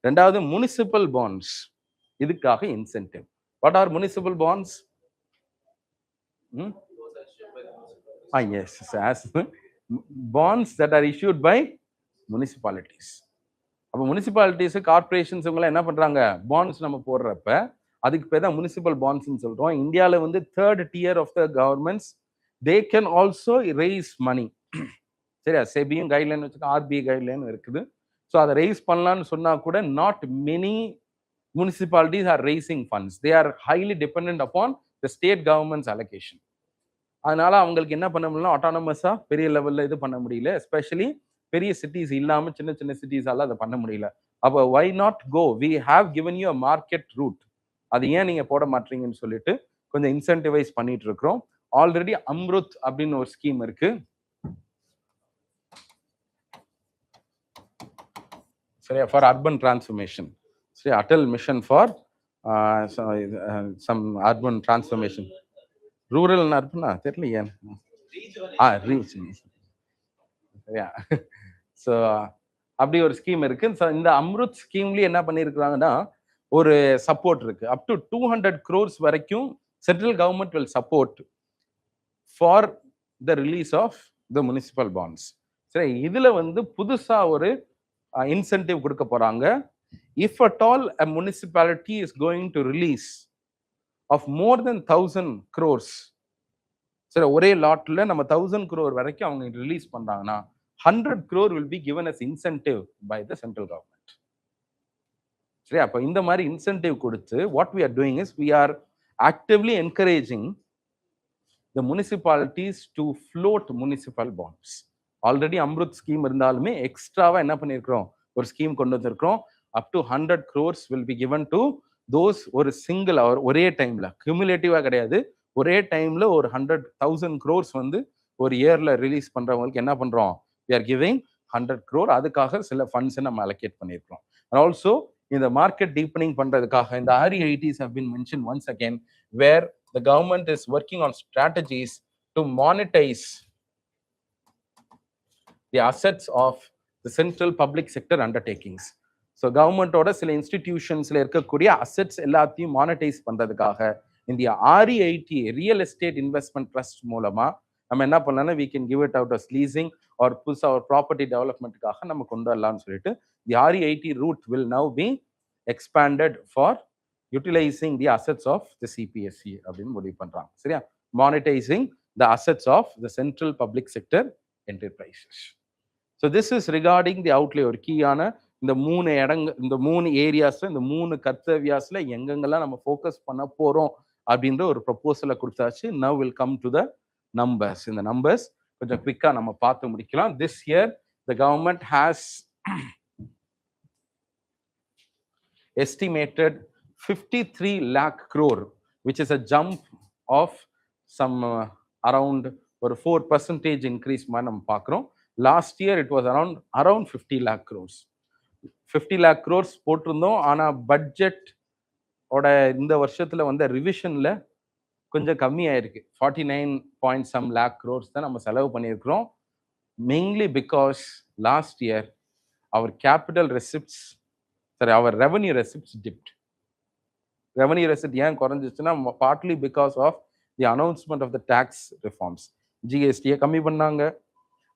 ரெண்டாவது முனிசிபல் பாண்ட்ஸ், இதுக்காக incentive. What are municipal bonds? Yes, bonds that are issued by municipalities. அப்போ முனிசிபாலிட்டிஸ், கார்பரேஷன்ஸ் இவங்களாம் என்ன பண்றாங்க, பாண்ட்ஸ் நம்ம போடுறப்ப அதுக்கு பேர் தான் முனிசிபல் பாண்ட்ஸ்ன்னு சொல்றோம். இந்தியாவில் வந்து 3rd tier of the governments, they can also raise money. சரியா, செபியும் கைட்லைன் வச்சுக்க, ஆர்பிஐ கைட்லைன் இருக்குது. ஸோ அதை ரைஸ் பண்ணலான்னு சொன்னா கூட not many municipalities are raising funds. They are highly dependent upon the state government's allocation. அதனால அவங்களுக்கு என்ன பண்ண முடியல, ஆட்டானமஸா பெரிய லெவல்ல இது பண்ண முடியல. எஸ்பெஷலி பெரிய சிட்டிஸ் இல்லாம சின்ன சின்ன சிட்டிஸால அதை பண்ண முடியல. அப்போ why not go, we have given you a market route, அது ஏன் நீங்க போட மாட்டீங்கன்னு சொல்லிட்டு கொஞ்சம் இன்சென்டிவைஸ் பண்ணிட்டு இருக்கிறோம். ஆல்ரெடி அம்ருத் அப்படின்னு ஒரு ஸ்கீம் இருக்கு. சரியா, ஃபார் அர்பன் டிரான்ஸ்ஃபர்மேஷன். சரி, Atal mission for some urban transformation, rural அர்பனா தெரியலையே, ரீச். சரியா, ஸோ அப்படி ஒரு ஸ்கீம் இருக்கு. இந்த அம்ருத் ஸ்கீம்லயே என்ன பண்ணிருக்காங்கன்னா ஒரு சப்போர்ட் இருக்கு. அப் டு 200 crores வரைக்கும் central government will support for the release of the municipal bonds. சரி, இதுல வந்து புதுசா ஒரு இன்சென்டிவ் கொடுக்க போறாங்க. If at all a municipality is going to release of more than 1000 crores, சரி, ஒரே லாட்ல நம்ம 1000 crore வரைக்கும் அவங்க ரிலீஸ் பண்றாங்கன்னா 100 crore will be given as incentive by the central government. சரி, அப்ப இந்த மாதிரி இன்சென்டிவ் கொடுத்து what we are doing is we are actively encouraging the municipalities to float municipal bonds. Already Amrut scheme இருந்தாலுமே எக்ஸ்ட்ராவா என்ன பண்ணிருக்கிறோம், ஒரு ஸ்கீம் கொண்டு வந்திருக்கிறோம். up to 100 crores will be given to those, ஒரு சிங்கிள் அவர் ஒரே டைம்ல, கியூமுலேட்டிவா கிடையாது, ஒரே டைம்ல ஒரு 100,000 crores வந்து ஒரு இயர்ல ரிலீஸ் பண்றவங்களுக்கு என்ன பண்றோம், we are giving 100 crore. அதுக்காக சில ஃபண்ட்ஸ் நம்ம அலோகேட் பண்ணியிருக்கிறோம். and also இந்த மார்க்கெட் டீப்பனிங் பண்றதுக்காக இந்த REITs have been mentioned once again, where the government is working on strategies to monetize the assets of the central public sector undertakings. So கவர்மெண்டோட சில இன்ஸ்டிடியூஷன்ஸ்ல இருக்கக்கூடிய அசெட்ஸ் எல்லாத்தையும் monetise பண்றதுக்காக இந்த REIT, real estate investment trust மூலமா நம்ம என்ன பண்ணலாம்னா we can give it out as leasing or புதுசா ஒரு ப்ராப்பர்ட்டி டெவலப்மெண்ட்டுக்காக நம்ம கொண்டு வரலாம்னு சொல்லிட்டு the REIT route will now be expanded for utilizing the assets of the CPSC அப்படின்னு முடிவு பண்றாங்க. சரியா? Monetizing the assets of the central public sector enterprises. So this is regarding the outlay. ஒரு கீயான இந்த 3 இடங்க, இந்த 3 ஏரியாஸ்ல, இந்த 3 கர்த்தவியாஸ்ல எங்கெங்கெல்லாம் நம்ம ஃபோக்கஸ் பண்ண போறோம் அப்படின்ற ஒரு ப்ரொபோசலை கொடுத்தாச்சு. Now will come to the numbers. இந்த நம்பர்ஸ் கொஞ்சம் குவிக்கா நம்ம பார்த்து முடிக்கலாம். This year the government has estimated 53 lakh crore, which is a jump of some around ஒரு 4% increase மாதிரி நம்ம பார்க்குறோம். Last year it was around 50 lakh crores. 50 lakh crores போட்டிருந்தோம். ஆனால் பட்ஜெட் ஓட இந்த வருஷத்துல வந்த ரிவிஷன்ல கொஞ்சம் கம்மியாயிருக்கு. 49 lakh crores தான் நம்ம செலவு பண்ணியிருக்கிறோம். Mainly because last year our capital receipts, sorry, our revenue receipts dipped. Revenue receipt ஏன் குறைஞ்சிச்சுன்னா partly because of the announcement of the tax reforms. GST கம்மி பண்ணாங்க,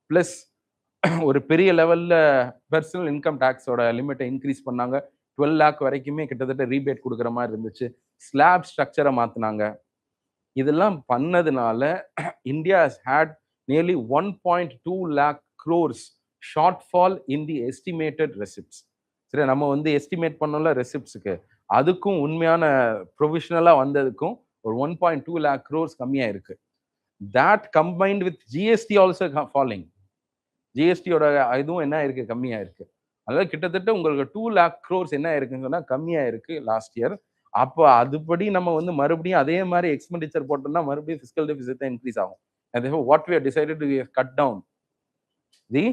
பிளஸ் ஒரு பெரிய லெவல்ல பர்சனல் இன்கம் டேக்ஸோட லிமிட்டை இன்க்ரீஸ் பண்ணாங்க. 12 lakh வரைக்குமே கிட்டத்தட்ட ரீபேட் கொடுக்குற மாதிரி இருந்துச்சு. ஸ்லாப் ஸ்ட்ரக்சரை மாத்தினாங்க. இதெல்லாம் பண்ணதுனால India has had nearly 1.2 lakh crores shortfall in the estimated receipts. சரி, நம்ம வந்து எஸ்டிமேட் பண்ணோம்ல ரெசிப்ட்ஸுக்கு, அதுக்கும் உண்மையான ப்ரொவிஷனலா வந்ததுக்கும் ஒரு 1.2 lakh crores கம்மியா இருக்கு. that combined with GST also falling, ஜிஎஸ்டியோட இதுவும் என்ன இருக்கு, கம்மியா இருக்கு. அதாவது கிட்டத்தட்ட உங்களுக்கு 2 lakh crores என்ன இருக்குன்னு சொன்னா கம்மியா இருக்கு லாஸ்ட் இயர். அப்போ அதுபடி நம்ம வந்து மறுபடியும் அதே மாதிரி எக்ஸ்பெண்டிச்சர் போட்டோம்னா மறுபடியும் ஃபிஸ்கல் டெபிசிட் இன்க்ரீஸ் ஆகும். What we have decided to cut down the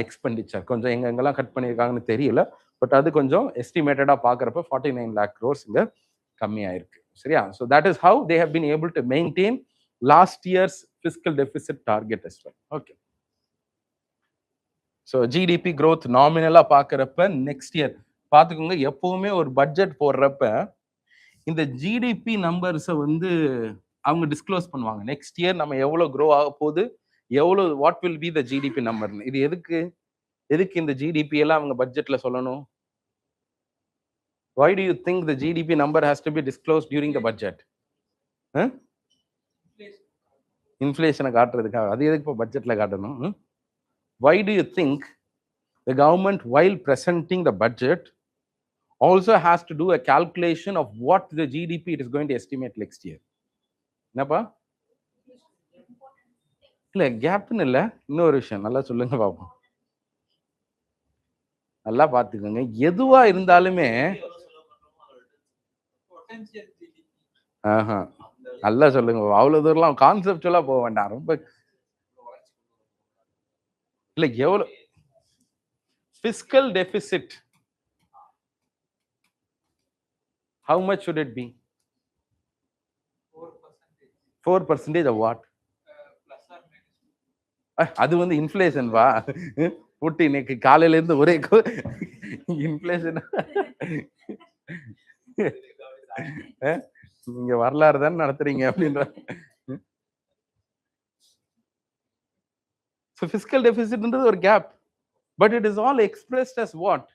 expenditure. கொஞ்சம் எங்கெங்கெல்லாம் கட் பண்ணியிருக்காங்கன்னு தெரியல, பட் அது கொஞ்சம் எஸ்டிமேட்டடா பார்க்குறப்ப 49 lakh crores இங்க கம்மியா இருக்கு. சரியா? So that is how they have been able to maintain last year's fiscal deficit target as well. ஓகே. ஸோ ஜிடிபி growth நாமினலா பார்க்குறப்ப நெக்ஸ்ட் இயர் பார்த்துக்கோங்க. எப்பவுமே ஒரு பட்ஜெட் போடுறப்ப இந்த ஜிடிபி நம்பர்ஸை வந்து அவங்க டிஸ்க்ளோஸ் பண்ணுவாங்க. நெக்ஸ்ட் இயர் நம்ம எவ்வளோ க்ரோ ஆக போகுது, எவ்வளோ, what will be the GDP நம்பர்னு. இது எதுக்கு இந்த ஜிடிபி எல்லாம் அவங்க பட்ஜெட்ல சொல்லணும்? Why do you think the GDP number has to be disclosed during the budget? இன்ஃப்ளேஷனை காட்டுறதுக்காக. அது எதுக்கு இப்போ பட்ஜெட்ல காட்டணும்? Why do you think the government, while presenting the budget, also has to do a calculation of what the GDP it is going to estimate next year? என்னப்பா? இல்ல கேப்னு இல்ல, இன்னொரு விஷயம் நல்லா சொல்லுங்க பாப்போம். நல்லா பாத்துக்கோங்க. எதுவா இருந்தாலுமே நல்லா சொல்லுங்க. அவ்வளவு தூரம் கான்செப்டுவலா போக வேண்டாம். ரொம்ப இல்ல எவ்வளவு fiscal deficit, how much should it be? 4% of what? அது வந்து இன்ஃப்ளேஷன் வா. புட்டி இன்னைக்கு காலையில இருந்து ஒரே இன்ஃப்ளேஷன். நீங்க வரலாறு தானே நடத்துறீங்க அப்படின்ற. So fiscal deficit is ஒரு gap, but it is all expressed as what?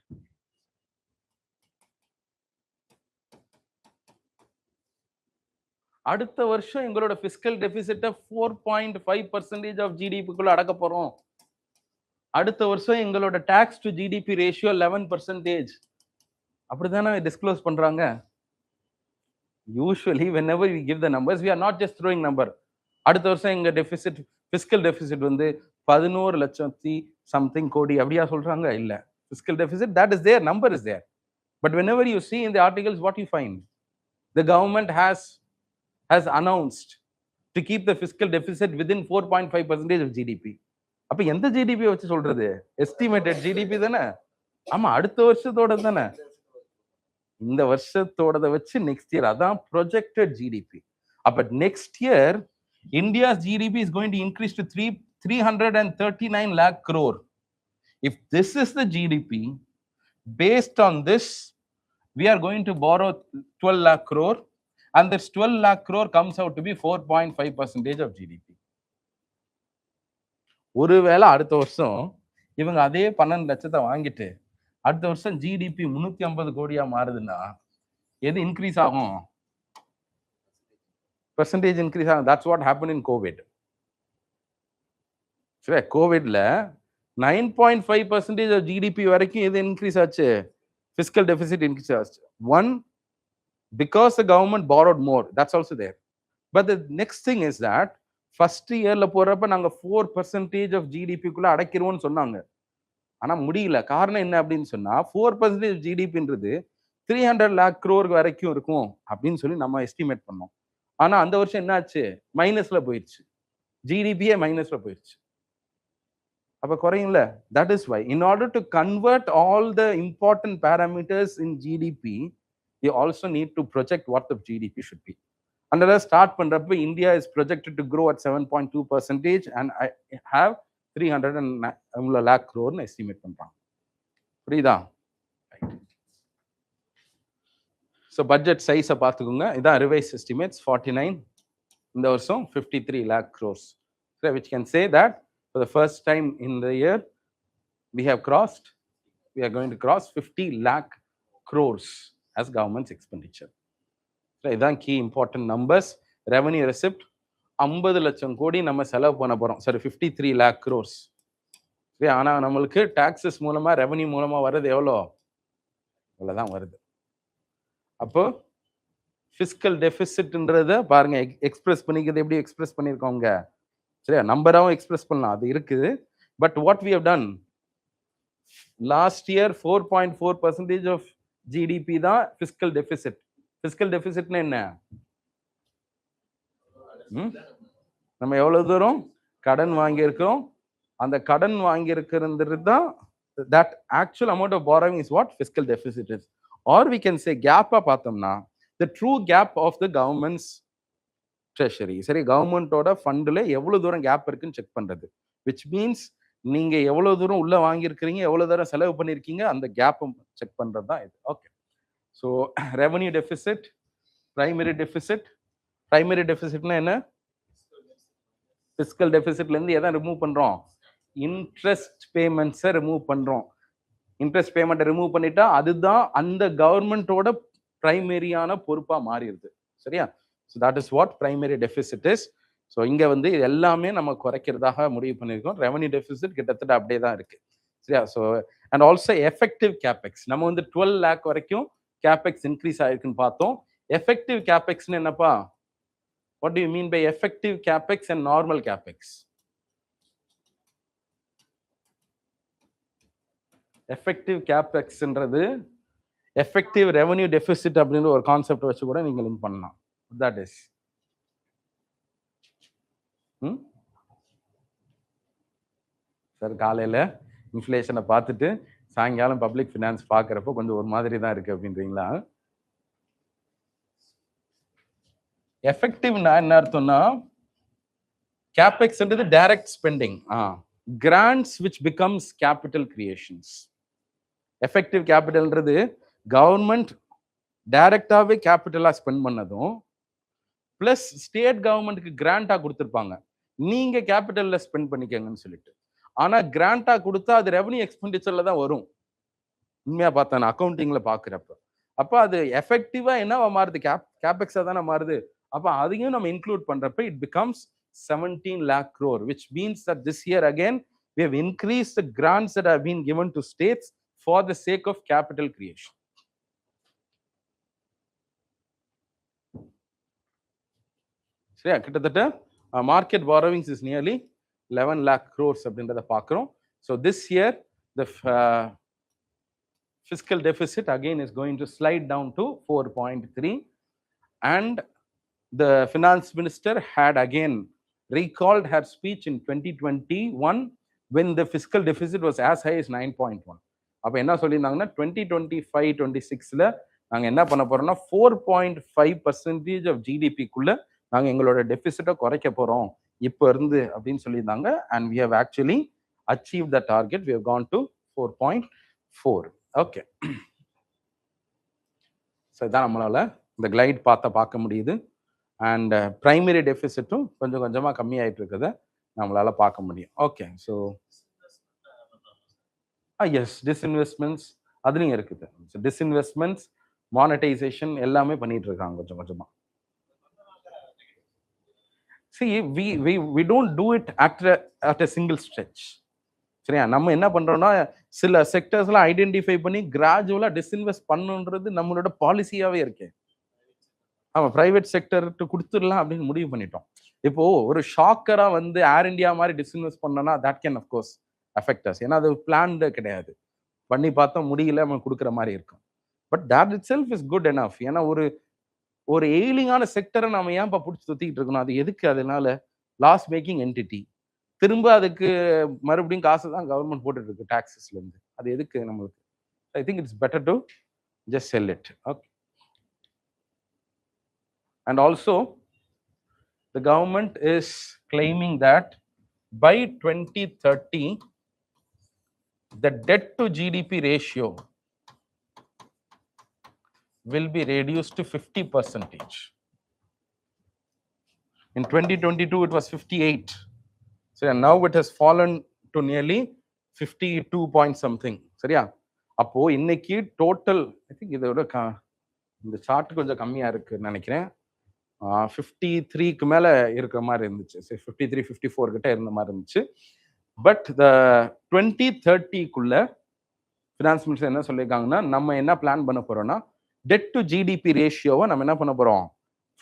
அடுத்த வருஷம் எங்களோட fiscal deficit 4.5% of GDP குள்ள அடக்க போறோம். அடுத்த வருஷம் எங்களோட tax to GDP ratio 11%. அப்படிதானே டிஸ்க்ளோஸ் பண்றாங்க. Usually whenever we give the numbers, we are not just throwing number. அடுத்த வருஷம் எங்க டெபிசிட், fiscal deficit வந்து 11 லட்சத்தி something கோடி அப்படியா சொல்றாங்க? இல்ல. Fiscal deficit, that is there, number is there. But whenever you see in the articles, what you find? The government has announced to keep the fiscal deficit within 4.5% of GDP. அப்ப எந்த GDP வச்சு சொல்றது? Estimated GDP தானே. ஆமா, அடுத்த வருஷத்தோட தானே. இந்த வருஷத்தோட வச்சு நெக்ஸ்ட் இயர், அதான் ப்ரொஜெக்டட் ஜிடிபி. அப்ப next year India's GDP is going to increase to 339 lakh crore. If this is the GDP, based on this, we are going to borrow 12 lakh crore, and this 12 lakh crore comes out to be 4.5% of GDP. ஒருவேளை அடுத்த வருஷம் இவங்க அதே 12 லட்சத்தை வாங்கிட்டு அடுத்த வருஷம் GDP 350 கோடியா மாறுதுன்னா எது இன்க்ரீஸ் ஆகும்? பெர்சன்டேஜ் இன்க்ரீஸ் ஆகும். That's what happen in Covid. சரி, கோவிட்ல 9.5% ஆஃப் ஜிடிபி வரைக்கும் எது இன்க்ரீஸ் ஆச்சு? ஃபிஸ்கல் டெபிசிட் இன்க்ரீஸ் ஆச்சு. One, because the government borrowed more. That's also there. But the next thing is that first இயர்ல போறப்ப நாங்க 4% ஆஃப் ஜிடிபிக்குள்ள அடைக்கிறோம்னு சொன்னாங்க. ஆனா முடியல. காரணம் என்ன அப்படின்னு சொன்னா 4% ஜிடிபின்றது 300 lakh crore வரைக்கும் இருக்கும் அப்படின்னு சொல்லி நம்ம எஸ்டிமேட் பண்ணோம். ஆனா அந்த வருஷம் என்ன ஆச்சு? மைனஸ்ல போயிடுச்சு. ஜிடிபியே மைனஸ்ல போயிடுச்சு. அப்ப குறையும்ல. That is why in order to convert all the important parameters in GDP you also need to project what the GDP should be. And let us start பண்றப்ப India is projected to grow at 7.2% and I have 300 lakh crore estimate பண்றாங்க. புரியுதா? So budget size பார்த்துக்கோங்க. இதான் revised estimates 49, இந்த வருஷம் 53 lakh crores. So which can say that for the first time in the year we are going to cross 50 lakh crores as government's expenditure. So இதான் key important numbers. Revenue receipt 50 லட்சம் கோடி நம்ம செலவு பண்ண போறோம். சரி, 53 lakh crores. சரி, ஆனா நம்மளுக்கு டாக்ஸஸ் மூலமா ரெவன்யூ மூலமா வர்றது எவ்வளோ? இவ்வளவுதான் வருது. அப்போ ஃபிஸ்கல் டெபிசிட்ன்றத பாருங்க, எக்ஸ்பிரஸ் பண்ணிக்கிறது எப்படி எக்ஸ்பிரஸ் பண்ணியிருக்கோங்க. சரியா, நம்பராகவும் எக்ஸ்பிரஸ் பண்ணலாம், அது இருக்குது. But what we have done last year 4.4% of GDP தான் ஃபிஸ்கல் டெபிசிட். ஃபிஸ்கல் டெபிசிட்னா என்ன? நம்ம எவ்வளவு தூரம் கடன் வாங்கியிருக்கோம், அந்த கடன் வாங்கியிருக்கிறது தான் that actual amount of borrowing is what fiscal deficit is. Or we can say gap பார்த்தோம்னா the true gap of the government's treasury. சரி, கவர்மெண்டோட ஃபண்ட்ல எவ்வளவு தூரம் கேப் இருக்குன்னு செக் பண்றது. which means நீங்க எவ்வளவு தூரம் உள்ள வாங்கியிருக்கிறீங்க, எவ்வளவு தூரம் செலவு பண்ணிருக்கீங்க, அந்த கேப் செக் பண்றது தான் இது. Okay, so revenue deficit, primary deficit. Primary டெபிசிட்னா என்ன? ஃபிஸ்கல் டெபிசிட்ல இருந்து எதை ரிமூவ் பண்றோம்? இன்ட்ரெஸ்ட் பேமெண்ட்ஸை ரிமூவ் பண்றோம். இன்ட்ரெஸ்ட் பேமெண்ட்டை ரிமூவ் பண்ணிட்டா அதுதான் அந்த கவர்மெண்டோட பிரைமரியான பொறுப்பா மாறிடுது. சரியா? So that is what primary deficit is. So இங்க வந்து இது எல்லாமே நம்ம குறைக்கிறதாக முடிவு பண்ணியிருக்கோம். ரெவன்யூ டெபிசிட் கிட்டத்தட்ட அப்படியே தான் இருக்கு. சரியா? So and also effective capex நம்ம வந்து 12 lakh வரைக்கும் கேபெக்ஸ் இன்க்ரீஸ் ஆயிருக்குன்னு பார்த்தோம். எஃபெக்டிவ் கேபெக்ஸ்னு என்னப்பா? What do you mean by effective capex and normal capex? Effective கேபெக்ஸ்ன்றது எஃபெக்டிவ் ரெவன்யூ டெபிசிட் அப்படின்ற ஒரு கான்செப்ட் வச்சு கூட நீங்க லிங்க் பண்ணலாம். தட் இஸ் சார், காலையில இன்ஃப்ளேஷனை பார்த்துட்டு சாயங்காலம் பப்ளிக் ஃபினான்ஸ் பார்க்குறப்போ கொஞ்சம் ஒரு மாதிரி தான் இருக்கு அப்படின்றீங்களா? எஃபெக்டிவ்னா என்ன அர்த்தம்னா, கேபெக்ஸ்ன்றது direct spending, grants which becomes capital creations. Effective கேபிட்டல்ன்றது கவர்மெண்ட் டைரக்டாவே கேபிட்டலா ஸ்பெண்ட் பண்ணதும் பிளஸ் ஸ்டேட் கவர்மெண்ட்டுக்கு கிராண்டா கொடுத்துருப்பாங்க, நீங்க கேபிட்டல்ல ஸ்பெண்ட் பண்ணிக்கங்கன்னு சொல்லிட்டு. ஆனா கிராண்டா கொடுத்தா அது ரெவன்யூ எக்ஸ்பெண்டிச்சர்ல தான் வரும். உண்மையா பார்த்தேன் அக்கௌண்டிங்ல பாக்குறப்ப. அப்ப அது எஃபெக்டிவா என்னவா மாறுது? கேபெக்ஸா தானே மாறுது. அப்ப அதையும் நம்ம இன்க்ளூட் பண்றப்ப it becomes 17 lakh crore, which means that this year again we have increased the grants that have been given to states for the sake of capital creation. சரியா? கிட்டத்தட்ட market borrowings is nearly 11 lakh crores அப்படின்றத பார்க்கிறோம். So this year the fiscal deficit again is going to slide down to 4.3, and the finance minister had again recalled her speech in 2021 when the fiscal deficit was as high as 9.1. அப்ப என்ன சொல்லியிருந்தாங்கன்னா 2025-26ல நாங்க என்ன பண்ண போறோம்னா 4.5% of ஜிடிபிக்குள்ள நாங்க எங்களோட டெபிசிட்டை குறைக்க போறோம் இப்ப இருந்து அப்படின்னு சொல்லியிருந்தாங்க. and we have actually achieved the target. We have gone to 4.4. Okay, so இதான் நம்மளால இந்த கிளைட் பார்க்க முடியுது. அண்ட் பிரைமரி டெபிசிட்டும் கொஞ்சம் கொஞ்சமா கம்மியாயிட்டு இருக்கிறத நம்மளால பார்க்க முடியும். ஓகே, ஸோ எஸ், டிஸ்இன்வெஸ்ட்மெண்ட்ஸ் அதுலயும் இருக்குது. டிஸ்இன்வெஸ்ட்மெண்ட்ஸ் மானிட்டைசேஷன் எல்லாமே பண்ணிட்டு இருக்காங்க கொஞ்சம் கொஞ்சமா. See, we don't do it at a single stretch. சரியா? நம்ம என்ன பண்றோம்னா சில செக்டர்ஸ்லாம் ஐடென்டிஃபை பண்ணி கிராஜுவலா டிஸ்இன்வெஸ்ட் பண்ணுன்றது நம்மளோட பாலிசியாவே இருக்கு. ஆமா, பிரைவேட் செக்டருக்கு கொடுத்துடலாம் அப்படின்னு முடிவு பண்ணிட்டோம். இப்போ ஒரு ஷாக்கரா வந்து ஏர் இந்தியா மாதிரி டிஸ்இன்வெஸ்ட் பண்ணனா that can of course affect us. ஏன்னா அது பிளான்டு கிடையாது. பண்ணி பார்த்தா முடியல நம்ம கொடுக்குற மாதிரி இருக்கும். But that it self is good enough. ஏன்னா ஒரு எய்லிங்கான செக்டரை நம்ம ஏன் பிடிச்சி சுத்திக்கிட்டு இருக்கணும்? அது எதுக்கு? அதனால லாஸ் மேக்கிங் என்டிட்டி திரும்ப அதுக்கு மறுபடியும் காசு தான் கவர்மெண்ட் போட்டுட்டு இருக்கு டாக்ஸஸ்ல இருந்து. அது எதுக்கு நம்மளுக்கு? I think it's better to just sell it. Okay. And also, the government is claiming that by 2030, the debt to GDP ratio will be reduced to 50%. In 2022, it was 58. So now it has fallen to nearly 52 point something. சரியா? அப்போ இன்னைக்கு total I think இதோட இந்த chart கொஞ்சம் கம்மியா இருக்குன்னு நினைக்கிறேன். 53க்கு மேல இருக்கிற மாதிரி இருந்துச்சு. 53, 54 கிட்ட இருந்த மாதிரி இருந்துச்சு. பட் த 2030க்குள்ள ஃபினான்ஸ் மினிஸ்டர் என்ன சொல்லியிருக்காங்கன்னா, நம்ம என்ன பிளான் பண்ண போறோம்னா டெட் டு ஜிடிபி ரேஷியோவை நம்ம என்ன பண்ண போறோம்,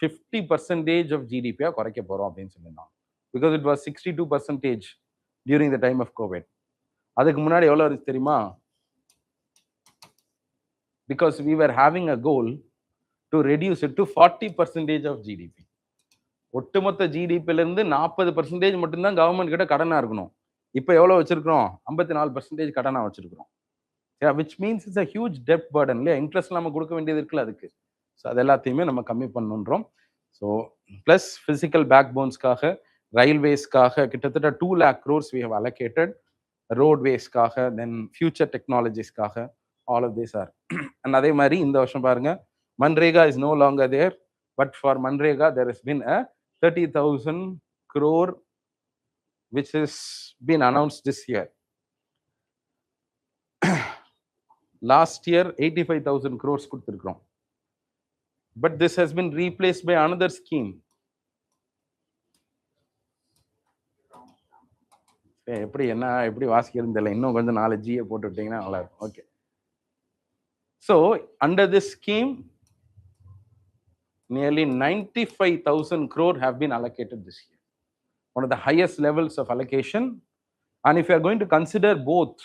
50% ஆஃப் ஜிடிபியா குறைக்க போறோம் அப்படின்னு சொல்லியிருந்தாங்க. Because it was 62% during the time of Covid. அதுக்கு முன்னாடி எவ்வளவு இருக்கு தெரியுமா? Because we were having a goal to reduce it to 40% of GDP. ஒட்டுமொத்த ஜிடிபில இருந்து 40% மட்டும்தான் கவர்மெண்ட் கிட்ட கடனா இருக்கணும். இப்ப எவ்வளவு வச்சிருக்கிறோம்? 54% கடனா வச்சிருக்கிறோம். which means it's a huge debt burden. இல்லையா? இன்ட்ரெஸ்ட் நம்ம கொடுக்க வேண்டியது இருக்குல்ல அதுக்கு. ஸோ அது எல்லாத்தையுமே நம்ம கம்மி பண்ணுன்றோம். ஸோ பிளஸ் பிசிக்கல் பேக் போன்ஸ்க்காக, ரயில்வேஸ்க்காக கிட்டத்தட்ட 2 lakh crores we have allocated, ரோட்வேஸ்க்காக, தென் ஃபியூச்சர் டெக்னாலஜிஸ்க்காக, all of this are. And அதே மாதிரி இந்த வருஷம் பாருங்க, MNREGA is no longer there, but for MNREGA there has been a 30,000 crore which has been announced this year. Last year 85,000 crores கொடுத்திருக்கிறோம். But this has been replaced by another scheme. எப்படி வாசிக்கிறது தெரியல. இன்னும் கொஞ்சம் 4 G போட்டு விட்டீங்கன்னா நல்லா இருக்கும். Okay. So under this scheme, nearly 95,000 crore have been allocated this year. One of the highest levels of allocation. And if you are going to consider both,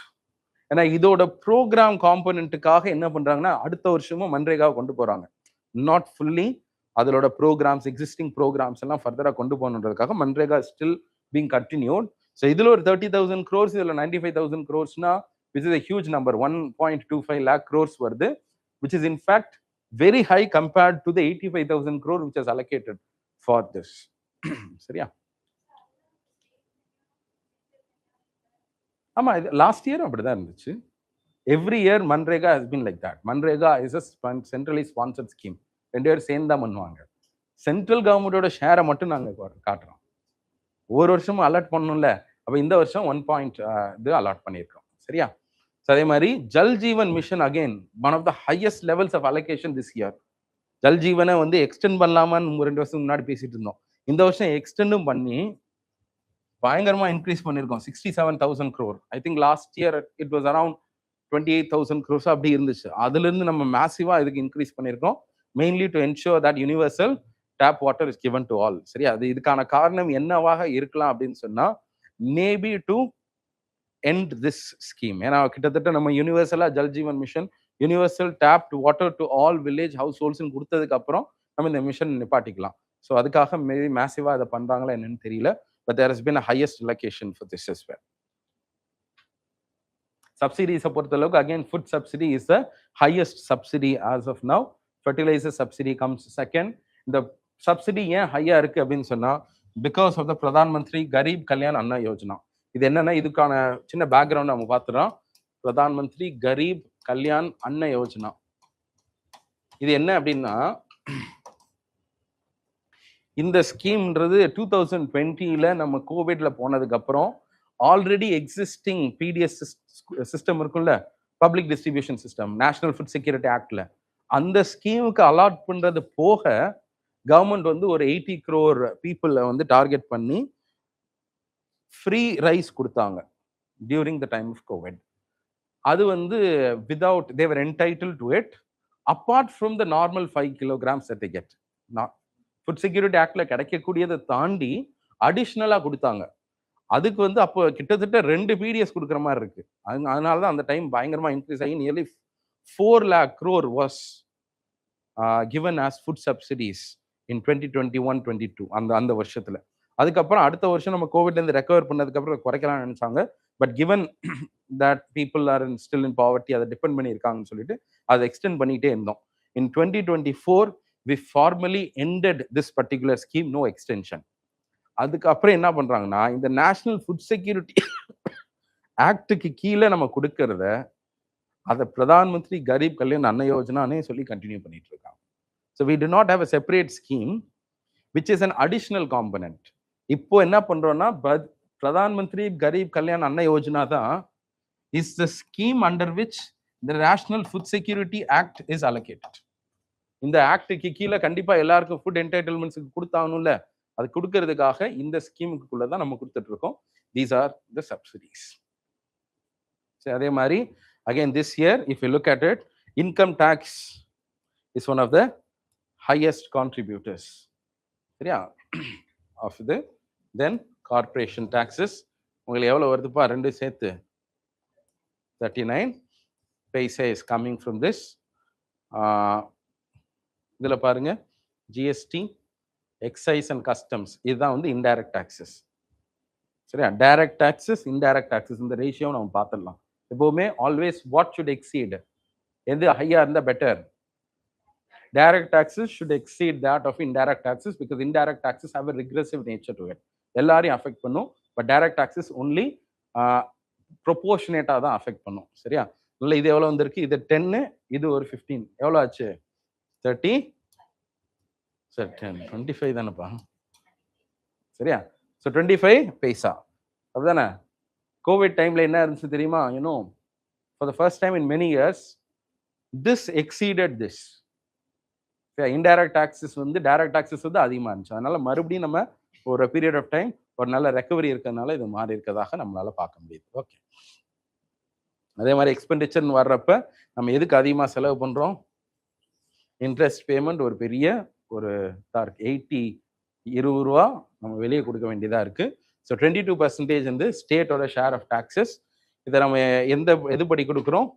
ஏன்னா இதோட ப்ரோக்ராம் காம்பனண்ட்டுக்காக என்ன பண்றாங்கன்னா அடுத்த வருஷமும் மன்ரேகாவை கொண்டு போறாங்க. நாட் ஃபுல்லி, அதோட ப்ரோக்ராம்ஸ், எக்ஸிஸ்டிங் ப்ரோக்ராம்ஸ் எல்லாம் ஃபர்தரா கொண்டு போகணுன்றதுக்காக MNREGA still being continued. So இதுல ஒரு 30,000 crores, இதுல 95,000 crores-னா which is a huge number, 1.25 lakh crores வருது, which is in fact very high compared to the 85,000 crore which is allocated for this. சரியா? ஆமா, இது லாஸ்ட் இயர் அப்படிதான் இருந்துச்சு. Every year MNREGA has been like that. MNREGA is a centrally sponsored scheme. 2 பேர் சேர்ந்து தான் பண்ணுவாங்க. சென்ட்ரல் கவர்மெண்டோட ஷேரை மட்டும் நாங்க காட்டுறோம். ஒவ்வொரு வருஷமும் அலாட் பண்ணணும்ல. அப்ப இந்த வருஷம் 1 இது அலாட் பண்ணியிருக்கோம். சரியா? அதே மாதிரி Jal Jeevan mission again one of the highest levels of allocation this year. Jal ஜீவனை வந்து எக்ஸ்டெண்ட் பண்ணலாமான்னு 2 வருஷம் முன்னாடி பேசிட்டு இருந்தோம். இந்த வருஷம் எக்ஸ்டெண்டும் பண்ணி பயங்கரமா இன்க்ரீஸ் பண்ணிருக்கோம். 67,000 crore. I think last year it was around 28,000 crores அப்படி இருந்துச்சு. அதுல இருந்து நம்ம மேசிவா இதுக்கு இன்க்ரீஸ் பண்ணிருக்கோம். Mainly to ensure that universal tap water is given to all. சரியா? அது இதுக்கான காரணம் என்னவாக இருக்கலாம் அப்படின்னு சொன்னா, maybe to end this scheme. ஏன்னா கிட்டத்தட்ட நம்ம யூனிவர்சலா Jal Jeevan mission, universal tap water to all village households கொடுத்ததுக்கு அப்புறம் நம்ம இந்த மிஷன் நிப்பாட்டிக்கலாம். ஸோ அதுக்காக மேபி மேசிவா அதை பண்றாங்களா என்னன்னு தெரியல. But there has been a highest allocation for this as well. Subsidies பொறுத்தளவுக்கு again food subsidy is the highest subsidy as of now. Fertilizer subsidy comes second. இந்த subsidy ஏன் ஹையா இருக்கு அப்படின்னு சொன்னா, because of the Pradhan Mantri kharif Kalyan அன்ன யோஜனா. இது என்னன்னா, இதுக்கான சின்ன பேக்ரவுண்ட் நம்ம பார்த்துறோம். பிரதான் மந்திரி கரீப் கல்யாண் அன்ன யோஜனா இது என்ன அப்படின்னா, இந்த ஸ்கீம்ன்றது 2020ல நம்ம கோவிட்ல போனதுக்கு அப்புறம் ஆல்ரெடி எக்ஸிஸ்டிங் பிடிஎஸ் சிஸ்டம் இருக்கும்ல, public distribution system, national food security ஆக்ட்ல, அந்த ஸ்கீமுக்கு அலாட் பண்றது போக கவர்மெண்ட் வந்து ஒரு 80 crore பீப்புளை வந்து டார்கெட் பண்ணி ஃப்ரீ ரைஸ் கொடுத்தாங்க during the time of Covid. அது வந்து without their entitle to it apart from the normal 5 kilograms that they get. Food security ஆக்ட்ல கிடைக்கக்கூடியதை தாண்டி அடிஷ்னலா கொடுத்தாங்க. அதுக்கு வந்து அப்போ கிட்டத்தட்ட 2 PDS கொடுக்குற மாதிரி இருக்கு. அதனால தான் அந்த டைம் பயங்கரமா இன்க்ரீஸ் ஆகி nearly 4 lakh crore was given as food subsidies in 2021-22 அந்த வருஷத்துல. அதுக்கப்புறம் அடுத்த வருஷம் நம்ம கோவிட்லேருந்து ரெக்கவர் பண்ணதுக்கப்புறம் குறைக்கலாம்னு நினைச்சாங்க. But given that people are still in poverty, அதை டிபெண்ட் பண்ணியிருக்காங்கன்னு சொல்லிட்டு அதை எக்ஸ்டெண்ட் பண்ணிட்டே இருந்தோம். இன் 2024 we formally ended this particular scheme, no extension. அதுக்கப்புறம் என்ன பண்றாங்கன்னா, இந்த நேஷனல் ஃபுட் செக்யூரிட்டி ஆக்டுக்கு கீழே நம்ம கொடுக்கறத அதை பிரதான் மந்திரி கரீப் கல்யாண் அன்ன யோஜனானே சொல்லி கண்டினியூ பண்ணிட்டு இருக்காங்க. So we do not have a separate scheme which is an additional component. இப்போ என்ன பண்றோம்னா, பிரதான் மந்திரி கரீப் கல்யாண் அன்ன யோஜனா தான் is the scheme under which the national food security act is allocated. இந்த ஆக்டுக்கு கீழே கண்டிப்பா எல்லாருக்கும் ஃபுட் என்டைட்டில்மெண்ட்ஸுக்கு கொடுத்தாங்கன்னு, அது கொடுக்கறதுக்காக இந்த ஸ்கீமுக்குள்ளதான் நம்ம கொடுத்துட்டு இருக்கோம். These are the subsidies. சரி, அதே மாதிரி again this year if you look at it, income tax is one of the highest contributors, சரியா, of the then corporation taxes. உங்களுக்கு எவ்வளவு வருதுப்பா? ரெண்டு சேர்த்து 39 paisa is coming from this. இதுல பாருங்க, ஜிஎஸ்டி, எக்ஸைஸ் அண்ட் கஸ்டம்ஸ், இதுதான் வந்து இன்டைரக்ட் டாக்ஸஸ். சரியா, டைரக்ட் டாக்ஸஸ், இன்டைரக்ட் டாக்ஸஸ், இந்த ரேஷியோ நம்ம பார்த்துடலாம். எப்பவுமே ஆல்வேஸ் வாட் ஷுட் எக்ஸீட், எது ஹையா இருந்தா better? Direct taxes should exceed that of indirect taxes, because indirect taxes have a regressive nature to it. எல்லாரையும் அஃபெக்ட் பண்ணும். பட் டைரக்ட் டாக்ஸஸ் ஒன்லி ப்ரொபோர்ஷனேட்டா தான் அஃபெக்ட் பண்ணும். சரியா, இல்லை இது எவ்வளவு வந்திருக்கு? இது 10, இது ஒரு 15, எவ்வளவு ஆச்சு? 30, சரி 10, 25 தானேப்பா. சரியா, ஸோ 25 பைசா. அப்படிதானே? கோவிட் டைம்ல என்ன இருந்துச்சு தெரியுமா? For the first time in many years this exceeded this. Indirect taxes வந்து டைரக்ட் டாக்ஸஸ் வந்து அதிகமாக இருந்துச்சு. அதனால மறுபடியும் நம்ம ஒரு பீரியட் ஆஃப் டைம் ஒரு நல்ல ரெக்கவரி இருக்கிறதுனால இது மாறி இருக்கிறதாக நம்மளால பார்க்க முடியுது. ஓகே, அதே மாதிரி எக்ஸ்பெண்டிச்சர்னு வர்றப்ப நம்ம எதுக்கு அதிகமாக செலவு பண்றோம்? இன்ட்ரெஸ்ட் பேமெண்ட் ஒரு பெரிய ஒரு 80, 20 ரூபா நம்ம வெளியே கொடுக்க வேண்டியதா இருக்கு. ஸோ 22% வந்து ஸ்டேட்டோட ஷேர் ஆஃப் டாக்ஸஸ். இதை நம்ம எதுபடி கொடுக்குறோம்?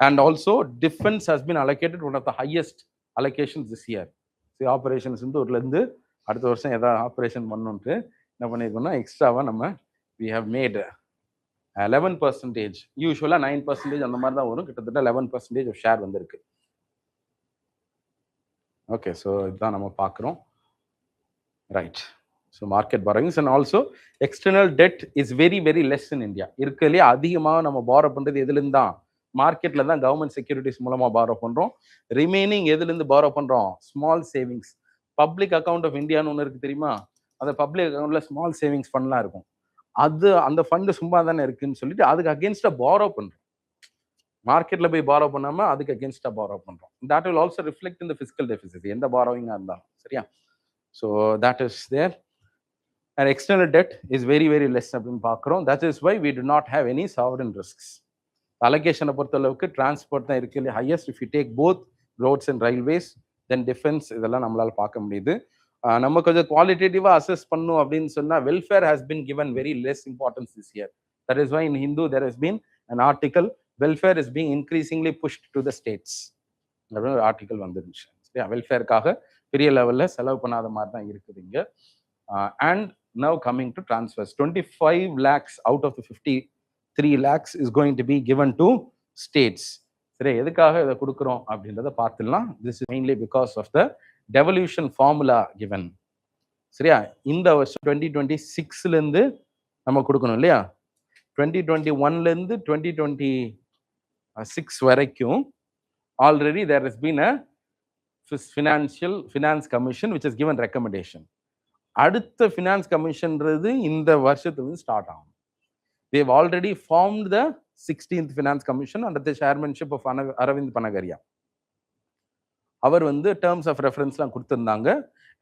And also defence has been allocated one of the highest allocations this year. So operations வந்து ஒருலேருந்து அடுத்த வருஷம் ஏதாவது ஆப்ரேஷன் பண்ணணுன்ட்டு என்ன பண்ணியிருக்கோம்னா, எக்ஸ்ட்ராவாக நம்ம வி ஹவ் மேட் 11%. யூஸ்வலாக 9% அந்த மாதிரி தான் வரும். கிட்டத்தட்ட 11% ஆஃப் ஷேர் வந்திருக்கு. ஓகே, ஸோ இதுதான் நம்ம பார்க்குறோம். Right, so market borrowings and also external debt is very very less in India. இருக்கிறதுலே அதிகமாக நம்ம பாரோ பண்ணுறது எதுலேருந்து தான்? மார்க்கெட்ல தான் கவர்மெண்ட் செக்யூரிட்டிஸ் மூலமாக பாரோ பண்ணுறோம். ரிமைனிங் எதுலேருந்து பாரோ பண்ணுறோம்? Small savings. Public account of இந்தியான்னு ஒன்று இருக்குது தெரியுமா? அந்த பப்ளிக் அக்கௌண்ட்ல ஸ்மால் சேவிங்ஸ் ஃபண்ட்லாம் இருக்கும். அது அந்த ஃபண்டு சும்மா தானே இருக்குன்னு சொல்லிட்டு அதுக்கு அகேன்ஸ்டா பாரோ பண்றோம். மார்க்கெட்ல போய் பாரோ பண்ணாம அதுக்கு அகேன்ஸ்டா பாரோ பண்றோம். That will also reflect in the fiscal deficit, எந்த பாரோவிங்கா இருந்தாலும். சரியா, so that is there. And external debt is very very less அப்படின்னு பார்க்குறோம். That is why we do not have any sovereign risks. அலோகேஷனை பொறுத்தளவுக்கு டிரான்ஸ்போர்ட் தான் இருக்கு highest. If you take both roads and railways, then defence, இதெல்லாம் நம்மளால பார்க்க முடியுது. நம்ம கொஞ்சம் குவாலிட்டேட்டிவா அசஸ் பண்ணும் அப்படின்னு சொன்னா, welfare has been given very less importance this year. That is why in Hindu there has been an article, welfare is being increasingly pushed to the states அப்படின்னு ஒரு ஆர்டிக்கல் வந்துருந்துச்சு. சரியா, வெல்ஃபேருக்காக பெரிய லெவல்ல செலவு பண்ணாத மாதிரி தான் இருக்குது இங்க. And now coming to transfers, 25 lakhs out of the 53 lakhs is going to be given to states. சரி, எதுக்காக இதை கொடுக்குறோம் அப்படின்றத பார்த்துடலாம். This is mainly because of the devolution formula given. சரியா, இந்த வருஷம் 2026ல இருந்து நம்ம கொடுக்கணும் இல்லையா? 2021ல இருந்து 2026 வரைக்கும் already there has been a finance commission which has given recommendation. அடுத்த ஃபினான்ஸ் கமிஷன்றது இந்த வருஷத்துல இருந்து ஸ்டார்ட் ஆகும். They have already formed the 16th Finance Commission under the chairmanship of Aravind Panagaria. அவர் வந்து டேர்ம்ஸ் ஆஃப் ரெஃபரன்ஸ்லாம் கொடுத்துருந்தாங்க.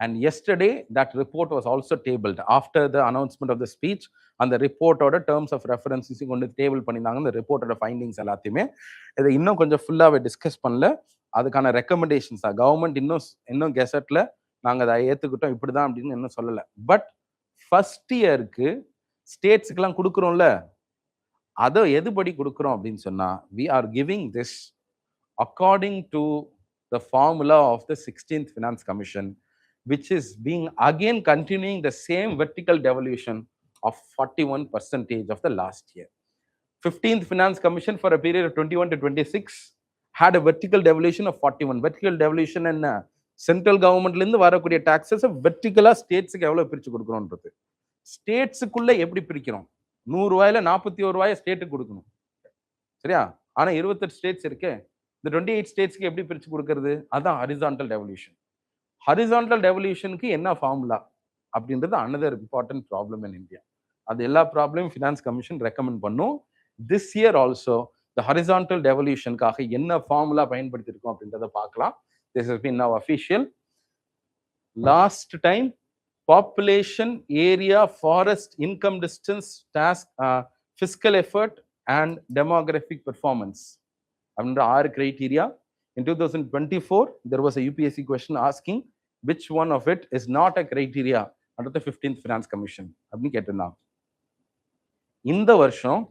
And yesterday that report was also tabled after the announcement of the speech. அந்த ரிப்போர்ட்டோட டேர்ம்ஸ் ஆஃப் ரெஃபரன்ஸையும் கொண்டு table பண்ணியிருந்தாங்க. இந்த ரிப்போர்ட்டோட findings எல்லாத்தையுமே இதை இன்னும் கொஞ்சம் ஃபுல்லாகவே டிஸ்கஸ் பண்ணல. அதுக்கான ரெக்கமெண்டேஷன்ஸ் தான் கவர்மெண்ட் இன்னும் கெசட்டில் நாங்கள் அதை ஏற்றுக்கிட்டோம் இப்படி தான் அப்படின்னு இன்னும் சொல்லலை. பட் ஃபர்ஸ்ட் இயருக்கு ஸ்டேட்ஸுக்கெல்லாம் கொடுக்குறோம்ல, அதை எதுபடி கொடுக்குறோம் அப்படின்னு சொன்னால் we are giving this according to the formula of the 16th Finance Commission, which is being again continuing the same vertical devolution of 41% of the last year. 15th Finance Commission for a period of 21 to 26 had a vertical devolution of 41. Vertical devolution and central government ல இருந்து வரக்கூடிய taxes vertical ஸ்டேட்ஸ்க்கு எவ்வளவு பிரிச்சு கொடுக்கறோம்ன்றது. ஸ்டேட்ஸ்க்குள்ள எப்படி பிரிக்கிறோம்? 100 ரூபாயில 41 ரூபாய் ஸ்டேட்டுக்கு கொடுக்கணும். சரியா? ஆனா 28 ஸ்டேட்ஸ் இருக்கு. இந்த 28 ஸ்டேட்ஸ்க்கு எப்படி பிரிச்சு கொடுக்கறது? அதான் ஹரிசான்டல் டெவல்யூஷன். ஹரிசான்டல் டெவல்யூஷனுக்கு என்ன ஃபார்முலா அப்படின்றது another important problem in India. அது எல்லா ப்ராப்ளமும் ஃபினான்ஸ் கமிஷன் ரெக்கமெண்ட் பண்ணும். This year also the horizontal டெவல்யூஷனுக்காக என்ன ஃபார்முலா பயன்படுத்தியிருக்கோம் அப்படின்றத பார்க்கலாம். This has been now official. Last time population, area, forest, income distance, டாஸ்க், fiscal effort and demographic performance under 6 criteria. In 2024, there was a UPSC question asking which one of it is not a criteria under the 15th Finance Commission. அப்படி கேட்டிருந்தாங்க. இந்த வருஷம்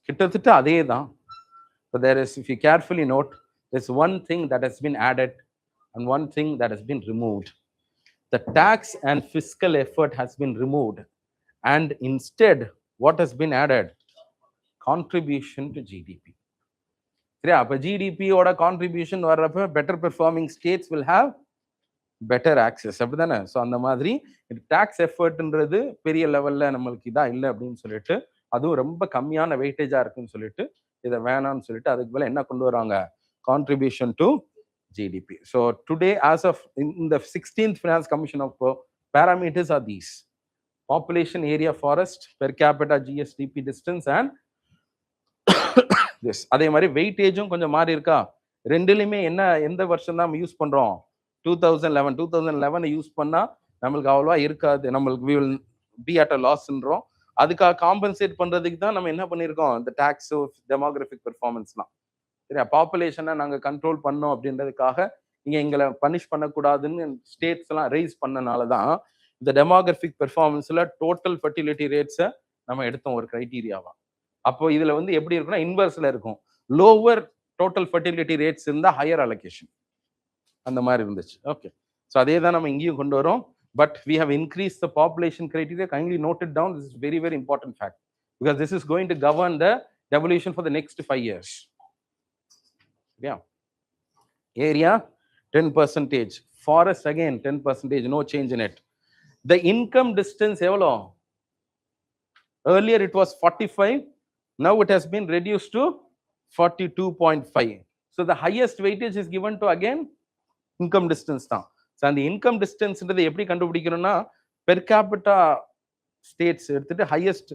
கிட்டத்தட்ட அதே தான். So there is, if you carefully note, there's one thing that has been added and one thing that has been removed. The tax and fiscal effort has been removed, and instead, what has been added? Contribution to GDP. சரியா? அப்ப ஜிடிபியோட contribution வர்றப்ப better performing states will have better access. அப்படிதானே? So அந்த மாதிரி tax எஃபர்ட்ன்றது பெரிய லெவல்ல நம்மளுக்கு இதா இல்லை அப்படின்னு சொல்லிட்டு, அதுவும் ரொம்ப கம்மியான வெயிட்டேஜா இருக்குன்னு சொல்லிட்டு இதை வேணாம்னு சொல்லிட்டு அதுக்கு மேல என்ன கொண்டு வராங்க? Contribution to GDP. So today as of இந்த 16th Finance Commission of parameters are these: population, area, forest, per capita, GSDP, distance and அதே மாதிரி வெயிட்டேஜும் கொஞ்சம் மாறி இருக்கா. ரெண்டுலையுமே என்ன, எந்த வருஷம் தான் யூஸ் பண்றோம்? 2011 யூஸ் பண்ணா நம்மளுக்கு அவ்வளவா இருக்காது, நம்மளுக்கு we will be at a lossன்றோம். அதுக்காக காம்பன்சேட் பண்றதுக்கு தான் நம்ம என்ன பண்ணியிருக்கோம்? இந்த டாக்ஸ், டெமோகிராஃபிக் பெர்ஃபார்மன்ஸ்லாம். சரியா? பாப்புலேஷனை நாங்கள் கண்ட்ரோல் பண்ணோம் அப்படின்றதுக்காக இங்க எங்களை பனிஷ் பண்ணக்கூடாதுன்னு ஸ்டேட்ஸ் எல்லாம் ரைஸ் பண்ணனால தான் இந்த டெமோகிராஃபிக் பெர்ஃபார்மன்ஸ்ல டோட்டல் ஃபர்டிலிட்டி ரேட்ஸை நம்ம எடுத்தோம் ஒரு கிரைட்டீரியாவா. அப்போ இதுல வந்து எப்படி இருக்குன்னா இன்வெர்ஸ்ல இருக்கும். லோவர் டோட்டல் ஃபர்டிலிட்டி ரேட்ஸ் இருந்தா ஹையர் அலோகேஷன், அந்த மாதிரி இருந்துச்சு. ஓகே, ஸோ அதே தான் நம்ம இங்கேயும் கொண்டு வரோம். But we have increase the population criteria. Kindly note it down. This is very very important fact because this is going to govern the devolution for the next 5 years. Yeah. Area 10%. Forest again 10%. No change in it. The income distance எவ்வளோ? Earlier it was 45. Now it has been reduced to 42.5. So the highest weightage is given to again income distance தான். So அந்த income distanceன்றது எப்படி கண்டுபிடிக்கணும்னா per capita states எடுத்துட்டு highest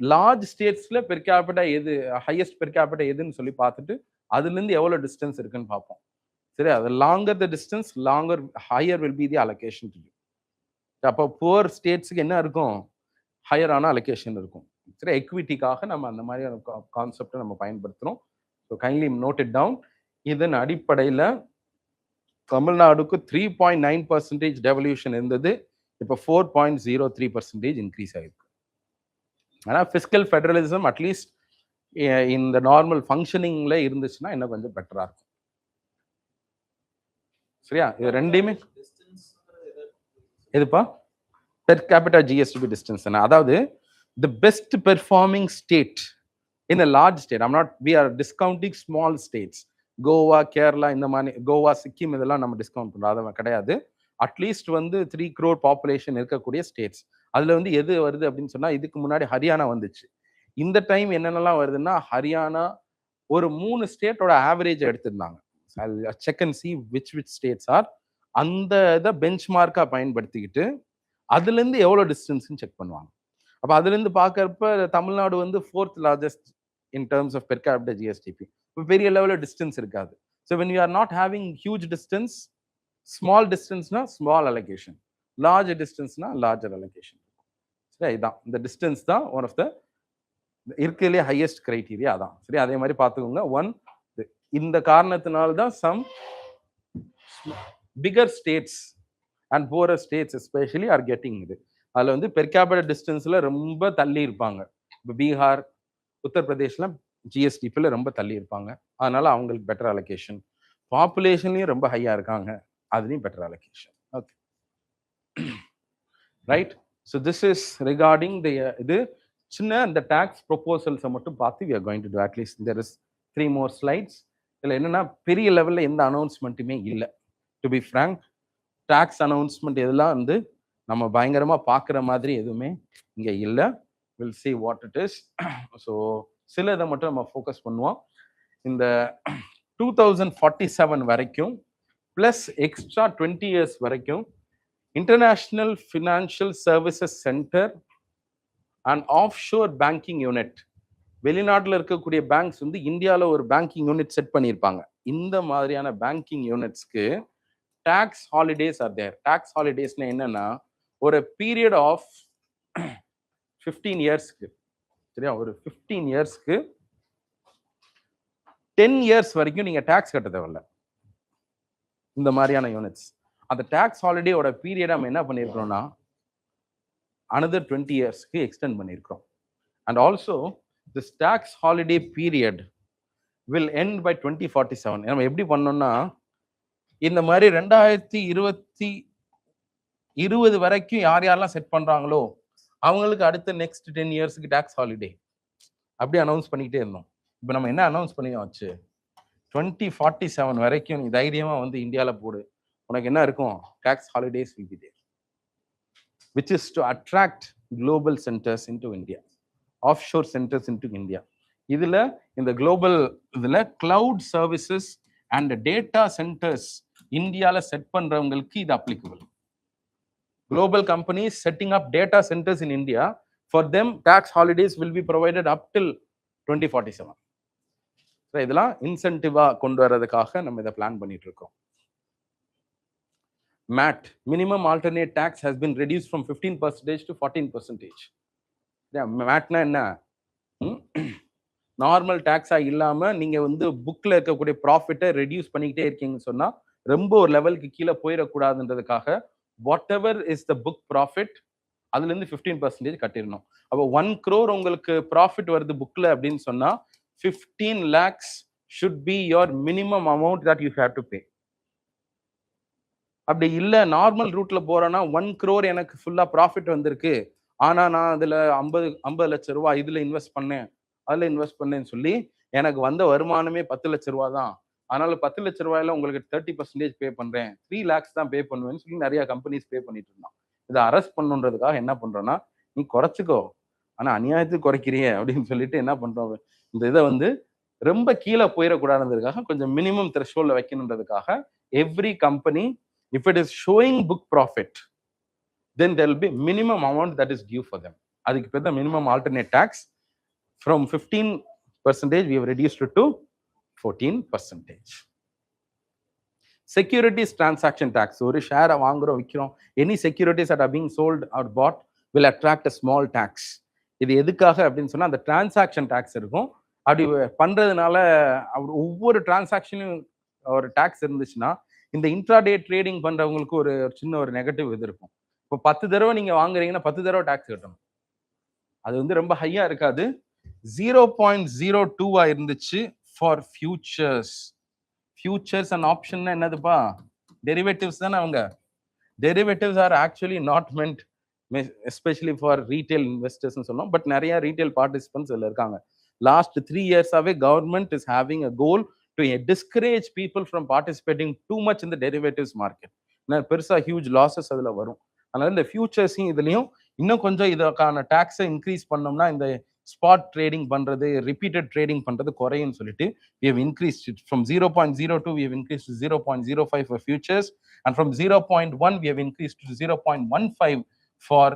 large statesல per capita எது highest per capita எதுன்னு சொல்லி பார்த்துட்டு அதுல இருந்து எவ்வளவு டிஸ்டன்ஸ் இருக்குன்னு பார்ப்போம். சரி, அது longer the distance, longer higher will be the allocation to you. அப்போ poor ஸ்டேட்ஸ்க்கு என்ன இருக்கும்? ஹையரான அலோகேஷன் இருக்கும். சரி, எக்விட்டிக்காக நம்ம அந்த மாதிரியான கான்செப்டை நம்ம பயன்படுத்துகிறோம். So kindly note it down. இதன் அடிப்படையில் தமிழ்நாடுக்கு 3.9% டெவல்யூஷன் இருந்தது. இப்போ 4.03% இன்க்ரீஸ் ஆகிருக்கு. ஆனால் ஃபிஸ்கல் ஃபெடரலிசம் அட்லீஸ்ட் இந்த நார்மல் ஃபங்க்ஷனிங்ல இருந்துச்சுன்னா இன்னும் கொஞ்சம் பெட்டராக இருக்கும். சரியா? இது ரெண்டையுமே எதுப்பா? per capita GSDP distance. அதாவது the best performing state in a large state. We are discounting small states. Goa, Kerala, இந்த மாதிரி கோவா, சிக்கிம் இதெல்லாம் நம்ம டிஸ்கவுண்ட் பண்றோம், அதை கிடையாது. அட்லீஸ்ட் வந்து 3 crore பாப்புலேஷன் இருக்கக்கூடிய ஸ்டேட்ஸ். அதுல வந்து எது வருது அப்படின்னு சொன்னா இதுக்கு முன்னாடி ஹரியானா வந்துச்சு. இந்த டைம் என்னென்னலாம் வருதுன்னா ஹரியானா ஒரு 3 ஸ்டேட்டோட ஆவரேஜ் எடுத்திருந்தாங்க. Check and see which states are. அந்த இதை பெஞ்ச் மார்க்கா பயன்படுத்திக்கிட்டு அதுல இருந்து எவ்வளவு டிஸ்டன்ஸ் செக் பண்ணுவாங்க. அப்ப அதுல இருந்து பாக்குறப்ப தமிழ்நாடு வந்து 4th largest in terms of per capita GSDP. Very level distance irukadu. So when you are not having huge distance, small distance na small allocation, large distance na larger allocation. Right, the distance da one of the இருக்கலே highest criteria அதான். சரி, அதே மாதிரி பார்த்துக்கோங்க. One, இந்த காரணத்தினால தான் some bigger states and poorer states especially are getting இது. அதில் வந்து பெர் கேபிட்டல் டிஸ்டன்ஸில் ரொம்ப தள்ளி இருப்பாங்க. இப்போ பீகார், உத்தரப்பிரதேஷ்லாம் ஜிஎஸ்டிபியில் ரொம்ப தள்ளி இருப்பாங்க. அதனால அவங்களுக்கு பெட்டர் அலோகேஷன். பாப்புலேஷன்லையும் ரொம்ப ஹையாக இருக்காங்க, அதுலேயும் better allocation. Okay, right. So this is regarding the இது சின்ன இந்த டேக்ஸ் ப்ரொபோசல்ஸை மட்டும் பார்த்து we are going to do at least there is 3 more slides. இதில் என்னென்னா பெரிய லெவலில் எந்த அனௌன்ஸ்மெண்ட்டுமே இல்லை. To be frank, tax announcement இதெல்லாம் வந்து நம்ம பயங்கரமாக பார்க்குற மாதிரி எதுவுமே இங்கே இல்லை. We'll see what it is. So சில இதை மட்டும் நம்ம ஃபோக்கஸ் பண்ணுவோம். இந்த 2047 வரைக்கும் ப்ளஸ் எக்ஸ்ட்ரா 20 years வரைக்கும் international financial services centre and offshore banking unit, வெளிநாட்டில் இருக்கக்கூடிய பேங்க்ஸ் வந்து இந்தியாவில் ஒரு பேங்கிங் யூனிட் செட் பண்ணியிருப்பாங்க. இந்த மாதிரியான பேங்கிங் யூனிட்ஸ்க்கு tax holidays are there. Tax ஹாலிடேஸ்னா என்னன்னா, ஒரு பீரியட் ஆஃப் 15 yearsக்கு, சரியா, ஒரு 15 yearsக்கு 10 years வரைக்கும் நீங்க டாக்ஸ் கட்ட தேவையில்ல. இந்த மாதிரியான யூனிட்ஸ் அந்த டாக்ஸ் ஹாலிடேயோட பீரியட் நம்ம என்ன பண்ணியிருக்கிறோம்னா அனதர் 20 yearsக்கு எக்ஸ்டெண்ட் பண்ணியிருக்கிறோம். And also this tax holiday period will end by 2047. நம்ம எப்படி பண்ணோம்னா, இந்த மாதிரி 2020 வரைக்கும் யார் யாரெல்லாம் செட் பண்றாங்களோ அவங்களுக்கு அடுத்த நெக்ஸ்ட் 10 yearsக்கு டாக்ஸ் ஹாலிடே அப்படி அனௌன்ஸ் பண்ணிக்கிட்டே இருந்தோம். இப்போ நம்ம என்ன அனௌன்ஸ் பண்ணியாச்சு, 2047 வரைக்கும் நீ தைரியமா வந்து இந்தியாவில் போடு, உனக்கு என்ன இருக்கும், tax holidays will be there, which is to attract global centers into India, offshore centers into India. இதுல இந்த குளோபல் இதுல cloud services and data centres இந்தியால செட் பண்றவங்களுக்கு இது applicable. Global companies setting up data centres in India, for them tax holidays will be provided up till 2047. இதெல்லாம் இன்சென்டிவா கொண்டு வர்றதுக்காக நம்ம இதை பிளான் பண்ணிட்டு இருக்கோம். MAT, minimum alternate tax, has been reduced from 15% to 14%. மேட்னா என்ன, நார்மல் டாக்ஸா இல்லாம நீங்க வந்து புக்ல இருக்கக்கூடிய ப்ராஃபிட்டை ரெடியூஸ் பண்ணிக்கிட்டே இருக்கீங்கன்னு சொன்னா ரொம்ப ஒரு லெவலுக்கு கீழே போயிடக்கூடாதுன்றதுக்காக whatever is the book profit அதுல இருந்து 15% கட்டிடணும். அப்போ 1 crore உங்களுக்கு ப்ராஃபிட் வருது புக்ல அப்படின்னு சொன்னா 15 lakhs should be your minimum amount that you have to pay. அப்படி இல்லை, நார்மல் ரூட்ல போறேன்னா 1 crore எனக்கு ஃபுல்லா ப்ராஃபிட் வந்திருக்கு, ஆனா நான் அதுல 50 லட்சம் ரூபாய் இதுல இன்வெஸ்ட் பண்ணேன் அதுல இன்வெஸ்ட் பண்ணேன்னு சொல்லி எனக்கு வந்த வருமானமே 10 லட்சம் ரூபாய் தான், அதனால 10 லட்சம் ரூபாயில உங்களுக்கு 30% பே பண்றேன், 3 lakhs தான் பே பண்ணுவேன்னு சொல்லி நிறைய கம்பெனிஸ் பே பண்ணிட்டு இருந்தான். இதை அரெஸ்ட் பண்ணுன்றதுக்காக என்ன பண்றோம்னா, நீ குறைச்சிக்கோ, ஆனா அநியாயத்துக்கு குறைக்கிறிய அப்படின்னு சொல்லிட்டு என்ன பண்றோம், இந்த இதை வந்து ரொம்ப கீழே போயிடக்கூடாதுன்றதுக்காக கொஞ்சம் மினிமம் த்ரெஷ்ஹோல்ட்ல வைக்கணுன்றதுக்காக every company, if it is showing book profit, then there will be minimum amount that is due for them. அதுக்கு பேர் தான் minimum alternate tax. From 15% we have reduced it to 14%. Securities transaction tax, ஒரு ஷேரை வாங்குறோம் விற்கிறோம், any securities that are being sold or bought will attract a small tax. இது எதுக்காக அப்படின்னு சொன்னா அந்த டிரான்சாக்ஷன் டாக்ஸ் இருக்கும். அப்படி பண்றதுனால ஒவ்வொரு டிரான்சாக்ஷனும் ஒரு டாக்ஸ் இருந்துச்சுன்னா இந்த இன்ட்ராடே ட்ரேடிங் பண்றவங்களுக்கு ஒரு சின்ன ஒரு நெகட்டிவ் இது இருக்கும். இப்போ 10 தடவை நீங்க வாங்குறீங்கன்னா 10 தடவை டாக்ஸ் கட்டணும். அது வந்து ரொம்ப ஹையா இருக்காது, 0.02 இருந்துச்சு for futures. Futures and option என்னதுப்பா, டெரிவேட்டிவ்ஸ் தானே. அவங்க derivatives are actually not meant especially for retail இன்வெஸ்டர்ஸ்னு சொன்னோம், பட் நிறைய ரீட்டைல் பார்ட்டிசிபென்ட்ஸ் இதில் இருக்காங்க. லாஸ்ட் 3 yearsவே government is having a goal to discourage people from participating too much in the derivatives market. பெருசா ஹியூஜ் லாசஸ் அதுல வரும். அதனால இந்த ஃபியூச்சர்ஸையும் இதுலயும் இன்னும் கொஞ்சம் இதற்கான டாக்ஸை இன்க்ரீஸ் பண்ணோம்னா இந்த ஸ்பாட் ட்ரேடிங் பண்றது, ரிப்பீட்டட் ட்ரேடிங் பண்றது குறையும் சொல்லிட்டு we have increased it from 0.02 we have increased to 0.05 for futures, and from 0.1 we have increased to 0.15 for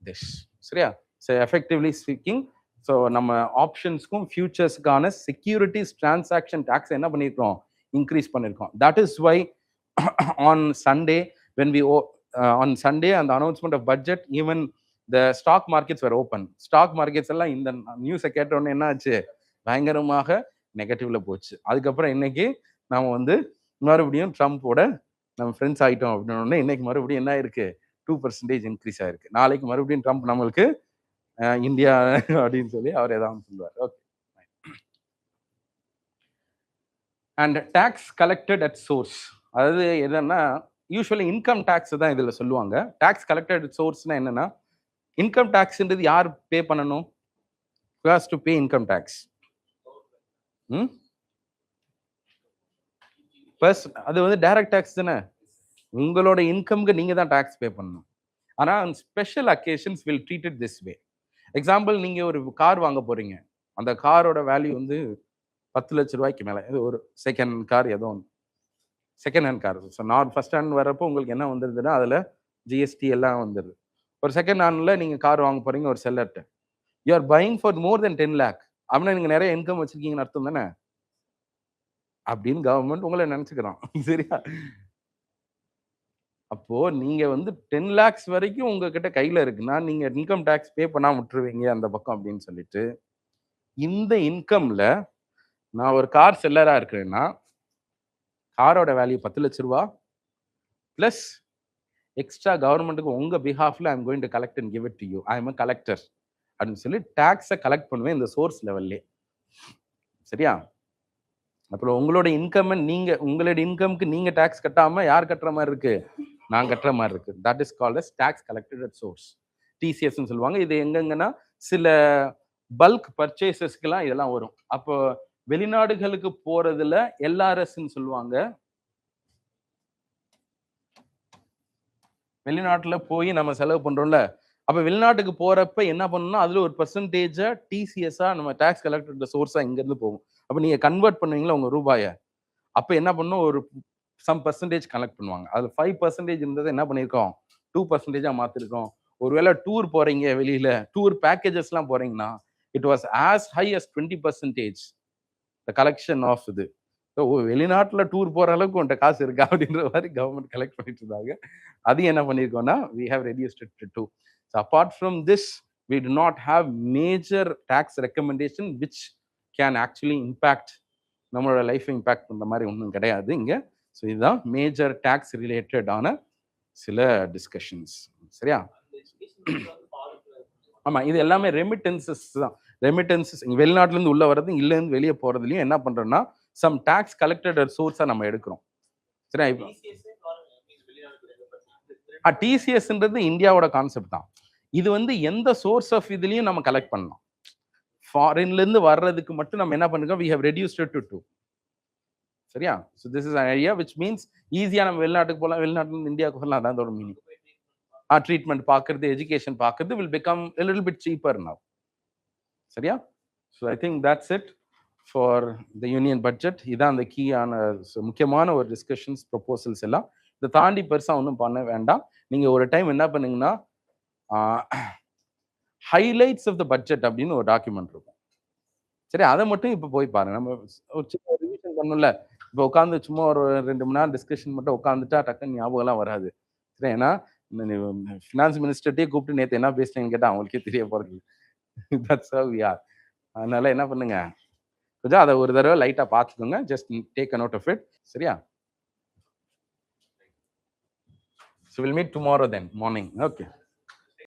this. சரியா? So effectively speaking, ஸோ நம்ம ஆப்ஷன்ஸ்க்கும் ஃபியூச்சர்ஸ்க்கான செக்யூரிட்டிஸ் டிரான்சாக்ஷன் டேக்ஸ் என்ன பண்ணியிருக்கோம், இன்க்ரீஸ் பண்ணியிருக்கோம். That is why on Sunday when we on Sunday and the announcement of budget, even the stock markets were open. Stock markets எல்லாம் இந்த நியூஸை கேட்டோன்னே என்ன ஆச்சு, பயங்கரமாக நெகட்டிவ்ல போச்சு. அதுக்கப்புறம் இன்னைக்கு நாம வந்து மறுபடியும் ட்ரம்ப்போட நம்ம ஃப்ரெண்ட்ஸ் ஆகிட்டோம் அப்படின்னு இன்னைக்கு மறுபடியும் என்ன இருக்கு, 2% இன்க்ரீஸ் ஆயிருக்கு. நாளைக்கு மறுபடியும் ட்ரம்ப் நம்மளுக்கு இந்தியா அப்படின்னு சொல்லி அவர் ஏதாவது சொல்லுவார். Okay. And tax collected at source, அதாவது என்னன்னா யூஸ்வலி இன்கம் டேக்ஸ் தான் இதில் சொல்லுவாங்க. டேக்ஸ் கலெக்டட் அட் சோர்ஸ்னா என்னன்னா, இன்கம் டேக்ஸ்ன்றது யார் பே பண்ணணும், who has to pay income tax? அது வந்து டைரக்ட் டேக்ஸ் தானே, உங்களோட இன்கம்க்கு நீங்க தான் டேக்ஸ் பே பண்ணணும். ஆனால் special occasions will treat it this way. Example, நீங்க ஒரு கார் வாங்க போறீங்க, அந்த காரோட வேல்யூ வந்து 10 லட்ச ரூபாய்க்கு மேலே, இது ஒரு செகண்ட் கார், ஏதோ ஒன்று செகண்ட் ஹேண்ட் கார். ஸோ நான் ஃபர்ஸ்ட் ஹேண்ட் வரப்போ உங்களுக்கு என்ன வந்துருதுன்னா அதில் ஜிஎஸ்டி எல்லாம் வந்துடுது. ஒரு செகண்ட் ஹேண்டில் நீங்கள் கார் வாங்க போறீங்க ஒரு செல்லர்கிட்ட, you are buying for more then 10 lakh. அப்படின்னா நீங்கள் நிறைய இன்கம் வச்சிருக்கீங்கன்னு அர்த்தம் தானே அப்படின்னு கவர்மெண்ட் உங்களை நினச்சிக்கிறோம். சரியா? அப்போ நீங்க வந்து 10 lakhs வரைக்கும் உங்ககிட்ட கையில இருக்குன்னா நீங்க இன்கம் டேக்ஸ் பே பண்ணாம விட்டுருவீங்க அந்த பக்கம் அப்படின்னு சொல்லிட்டு, இந்த இன்கம்ல நான் ஒரு கார் செல்லரா இருக்கிறேன்னா காரோட வேல்யூ 10 லட்ச ரூபா பிளஸ் எக்ஸ்ட்ரா கவர்மெண்ட்டுக்கு உங்க பிஹாஃப்ல I am going to collect and give it to you, I am a collector அப்படின்னு சொல்லி டாக்ஸை கலெக்ட் பண்ணுவேன் இந்த சோர்ஸ் லெவல்லே. சரியா? அப்புறம் உங்களோட இன்கம், நீங்க உங்களோட இன்கம்க்கு நீங்க டாக்ஸ் கட்டாம யார் கட்டுற மாதிரி இருக்கு, நான் கட்டுற மாதிரி இருக்கு. That is called as tax collected at source, டிசிஎஸ்ன்னு சொல்லுவாங்க. இது எங்கெங்கன்னா சில பல்க் பர்ச்சேசஸ்க்குலாம் இதெல்லாம் வரும். அப்போ வெளிநாடுகளுக்கு போறதுல எல்ஆர்எஸ்ன்னு சொல்லுவாங்க. வெளிநாட்டுல போய் நம்ம செலவு பண்றோம்ல, அப்ப வெளிநாட்டுக்கு போறப்ப என்ன பண்ணணும்னா அதுல ஒரு பெர்சன்டேஜா டிசிஎஸ்ஸா நம்ம டாக்ஸ் கலெக்டட் சோர்ஸா இங்க இருந்து போகும். அப்ப நீங்க கன்வெர்ட் பண்ணுவீங்களா உங்க ரூபாய, அப்ப என்ன பண்ணணும், ஒரு சம் பர்சன்டேஜ் கலெக்ட் பண்ணுவாங்க. அதுல 5% இருந்ததை என்ன பண்ணிருக்கோம், 2% மாத்திருக்கோம். ஒருவேளை டூர் போறீங்க, வெளியில டூர் பேக்கேஜஸ் எல்லாம் போறீங்கன்னா it was as high as 20% collection of இது. வெளிநாட்டுல டூர் போற அளவுக்கு உன்ட்ட காசு இருக்கா அப்படின்ற மாதிரி கவர்மெண்ட் கலெக்ட் பண்ணிட்டு இருந்தாங்க. அது என்ன பண்ணிருக்கோம்னா we have reduced it to 2. So apart from this we do not have major tax recommendation which can actually impact நம்மளோட லைஃப் இம்பாக்ட் பண்ற மாதிரி ஒன்றும் கிடையாது இங்க. ஸோ இதுதான் மேஜர் டேக்ஸ் ரிலேட்டடான சில டிஸ்கஷன்ஸ். சரியா? ஆமா, இது எல்லாமே ரெமிட்டன்சஸ் தான். ரெமிட்டன்சஸ் வெளிநாட்டுல இருந்து உள்ள வர்றது, இல்ல இருந்து வெளியே போறதுலயும் என்ன பண்றோம்னா சம் டாக்ஸ் கலெக்டட் சோர்ஸா நம்ம எடுக்கிறோம். சரியா? இப்போ டிசிஎஸ்ன்றது இந்தியாவோட கான்செப்ட் தான். இது வந்து எந்த சோர்ஸ் ஆஃப் இதுலயும் நம்ம கலெக்ட் பண்ணலாம். ஃபாரின்ல இருந்து வர்றதுக்கு மட்டும் நம்ம என்ன பண்ணிருக்கோம், we have reduced it to 2. சரியா? so this is an idea which means ஈஸியா நம்ம வெளிநாட்டுக்கு போகலாம், வெளிநாட்டுல இருந்து இந்தியாவுக்கு வரலாம். அதான் அதோட மீனிங். ட்ரீட்மெண்ட் பார்க்கறது, எஜுகேஷன் பார்க்கறது will become a little bit cheaper now. சரியா? so I think that's it for the union budget. இதான் அந்த கீயான முக்கியமான ஒரு டிஸ்கஷன்ஸ் ப்ரொபோசல்ஸ் எல்லாம். இதை தாண்டி பெருசா ஒன்றும் பண்ண வேண்டாம். நீங்க ஒரு டைம் என்ன பண்ணுங்கன்னா ஹைலைட்ஸ் ஆஃப் த பட்ஜெட் அப்படின்னு ஒரு டாக்குமெண்ட் இருக்கும். சரி, அதை மட்டும் இப்போ போய் பாருங்க. நம்ம ஒரு சின்ன ரிவிஷன் பண்ணல, இப்போ உட்காந்து சும்மா ஒரு 2 மணி நேரம் டிஸ்கஷன் மட்டும் உட்காந்துட்டா டக்குன்னு ஞாபகம்லாம் வராது. சரி, ஏன்னா ஃபினான்ஸ் மினிஸ்டர்ட்டே கூப்பிட்டு நேற்று என்ன பேசுறேன்னு கேட்டால் அவங்களுக்கே தெரிய போறது. That's how we are. அதனால என்ன பண்ணுங்க, கொஞ்சம் அதை ஒரு தடவை லைட்டா பார்த்துக்கோங்க. Just take a note of it. சரியா? So we'll meet tomorrow then morning. Okay.